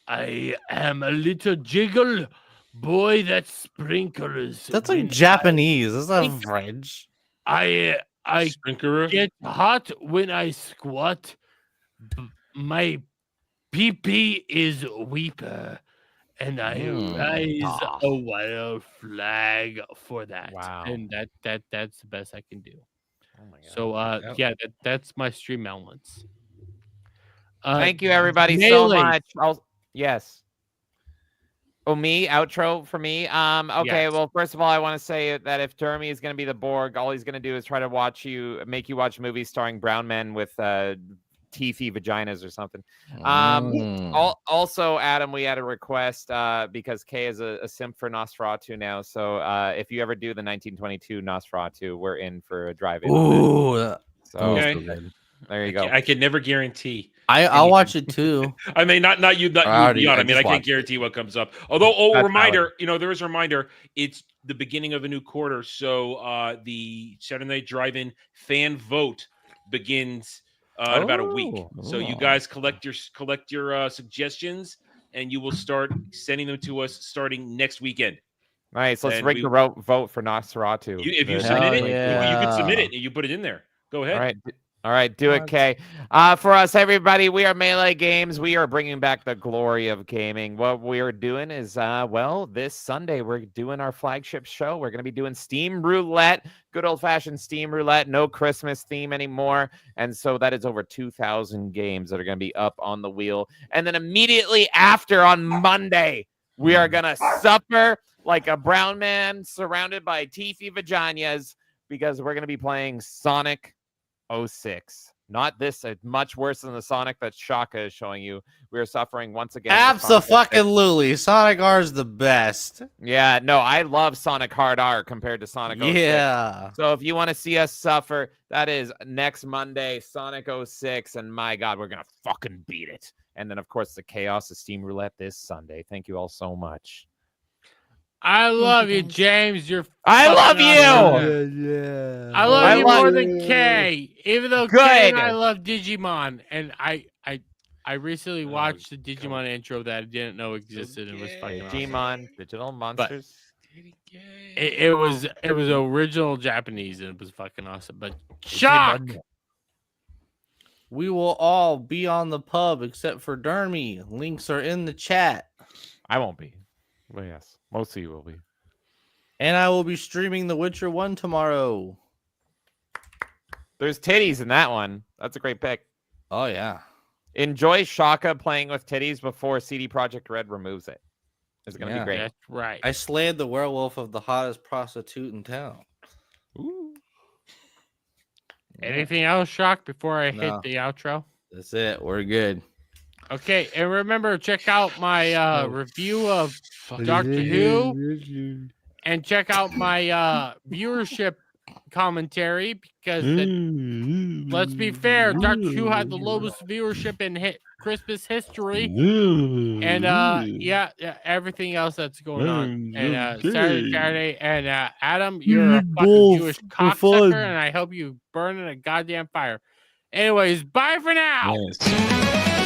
I am a little jiggle boy that sprinkles. That's like Japanese. That's not French. I get hot when I squat. My pee-pee is weeper, and I raise a wild flag for that. Wow. And that's the best I can do. Oh my God. So yeah, that's my Stream Elements. Thank you, everybody, so much. Yes. Oh, me? Outro for me? Okay, Yes. well, first of all, I want to say that if Jeremy is going to be the Borg, all he's going to do is try to make you watch movies starring brown men with teethy vaginas or something. Also, Adam, we had a request because Kay is a simp for Nosferatu now. So if you ever do the 1922 Nosferatu, we're in for a drive-in. Ooh. So Okay. there you go. I can never guarantee. I'll watch it too. I mean, not you, Beyond. I mean, I can't guarantee what comes up. Although, reminder, there is a reminder. It's the beginning of a new quarter, so the Saturday Night Drive-In fan vote begins in about a week. So you guys collect your suggestions, and you will start sending them to us starting next weekend. Nice. Let's rig the vote for Nosferatu. If you submit it, you can submit it and you put it in there. Go ahead. All right, do it, Kay. For us, everybody, we are Melee Games. We are bringing back the glory of gaming. What we are doing is, this Sunday, we're doing our flagship show. We're going to be doing Steam Roulette, good old-fashioned Steam Roulette, no Christmas theme anymore. And so that is over 2,000 games that are going to be up on the wheel. And then immediately after, on Monday, we are going to suffer like a brown man surrounded by teethy vaginas because we're going to be playing Sonic 06. Not this, much worse than the Sonic that Shaka is showing you. We are suffering once again. Abso-fucking-lutely. Sonic R is the best. Yeah, no, I love Sonic Hard R compared to Sonic 06. Yeah. So if you want to see us suffer, that is next Monday, Sonic 06. And my God, we're going to fucking beat it. And then, of course, the chaos of Steam Roulette this Sunday. Thank you all so much. I love you, James. I love you. I love you more than Kay. Even though Kay and I love Digimon, and I recently watched the Digimon intro that I didn't know existed and was fucking Digimon, awesome. Digital Monsters. It was original Japanese and it was fucking awesome. But shock. We will all be on the pub except for Dermy. Links are in the chat. I won't be. Well, yes. Most of you will be. And I will be streaming The Witcher 1 tomorrow. There's titties in that one. That's a great pick. Oh, yeah. Enjoy Shaka playing with titties before CD Projekt Red removes it. It's going to be great. That's right. I slayed the werewolf of the hottest prostitute in town. Ooh. Anything else, Shock, before I hit the outro? That's it. We're good. Okay, and remember, check out my review of Doctor Who, and check out my viewership commentary, because let's be fair, Doctor Who had the lowest viewership in Christmas history, and everything else that's going on. And Saturday, and Adam, you're a fucking Jewish cocksucker, and I hope you burn in a goddamn fire. Anyways, bye for now. Yes.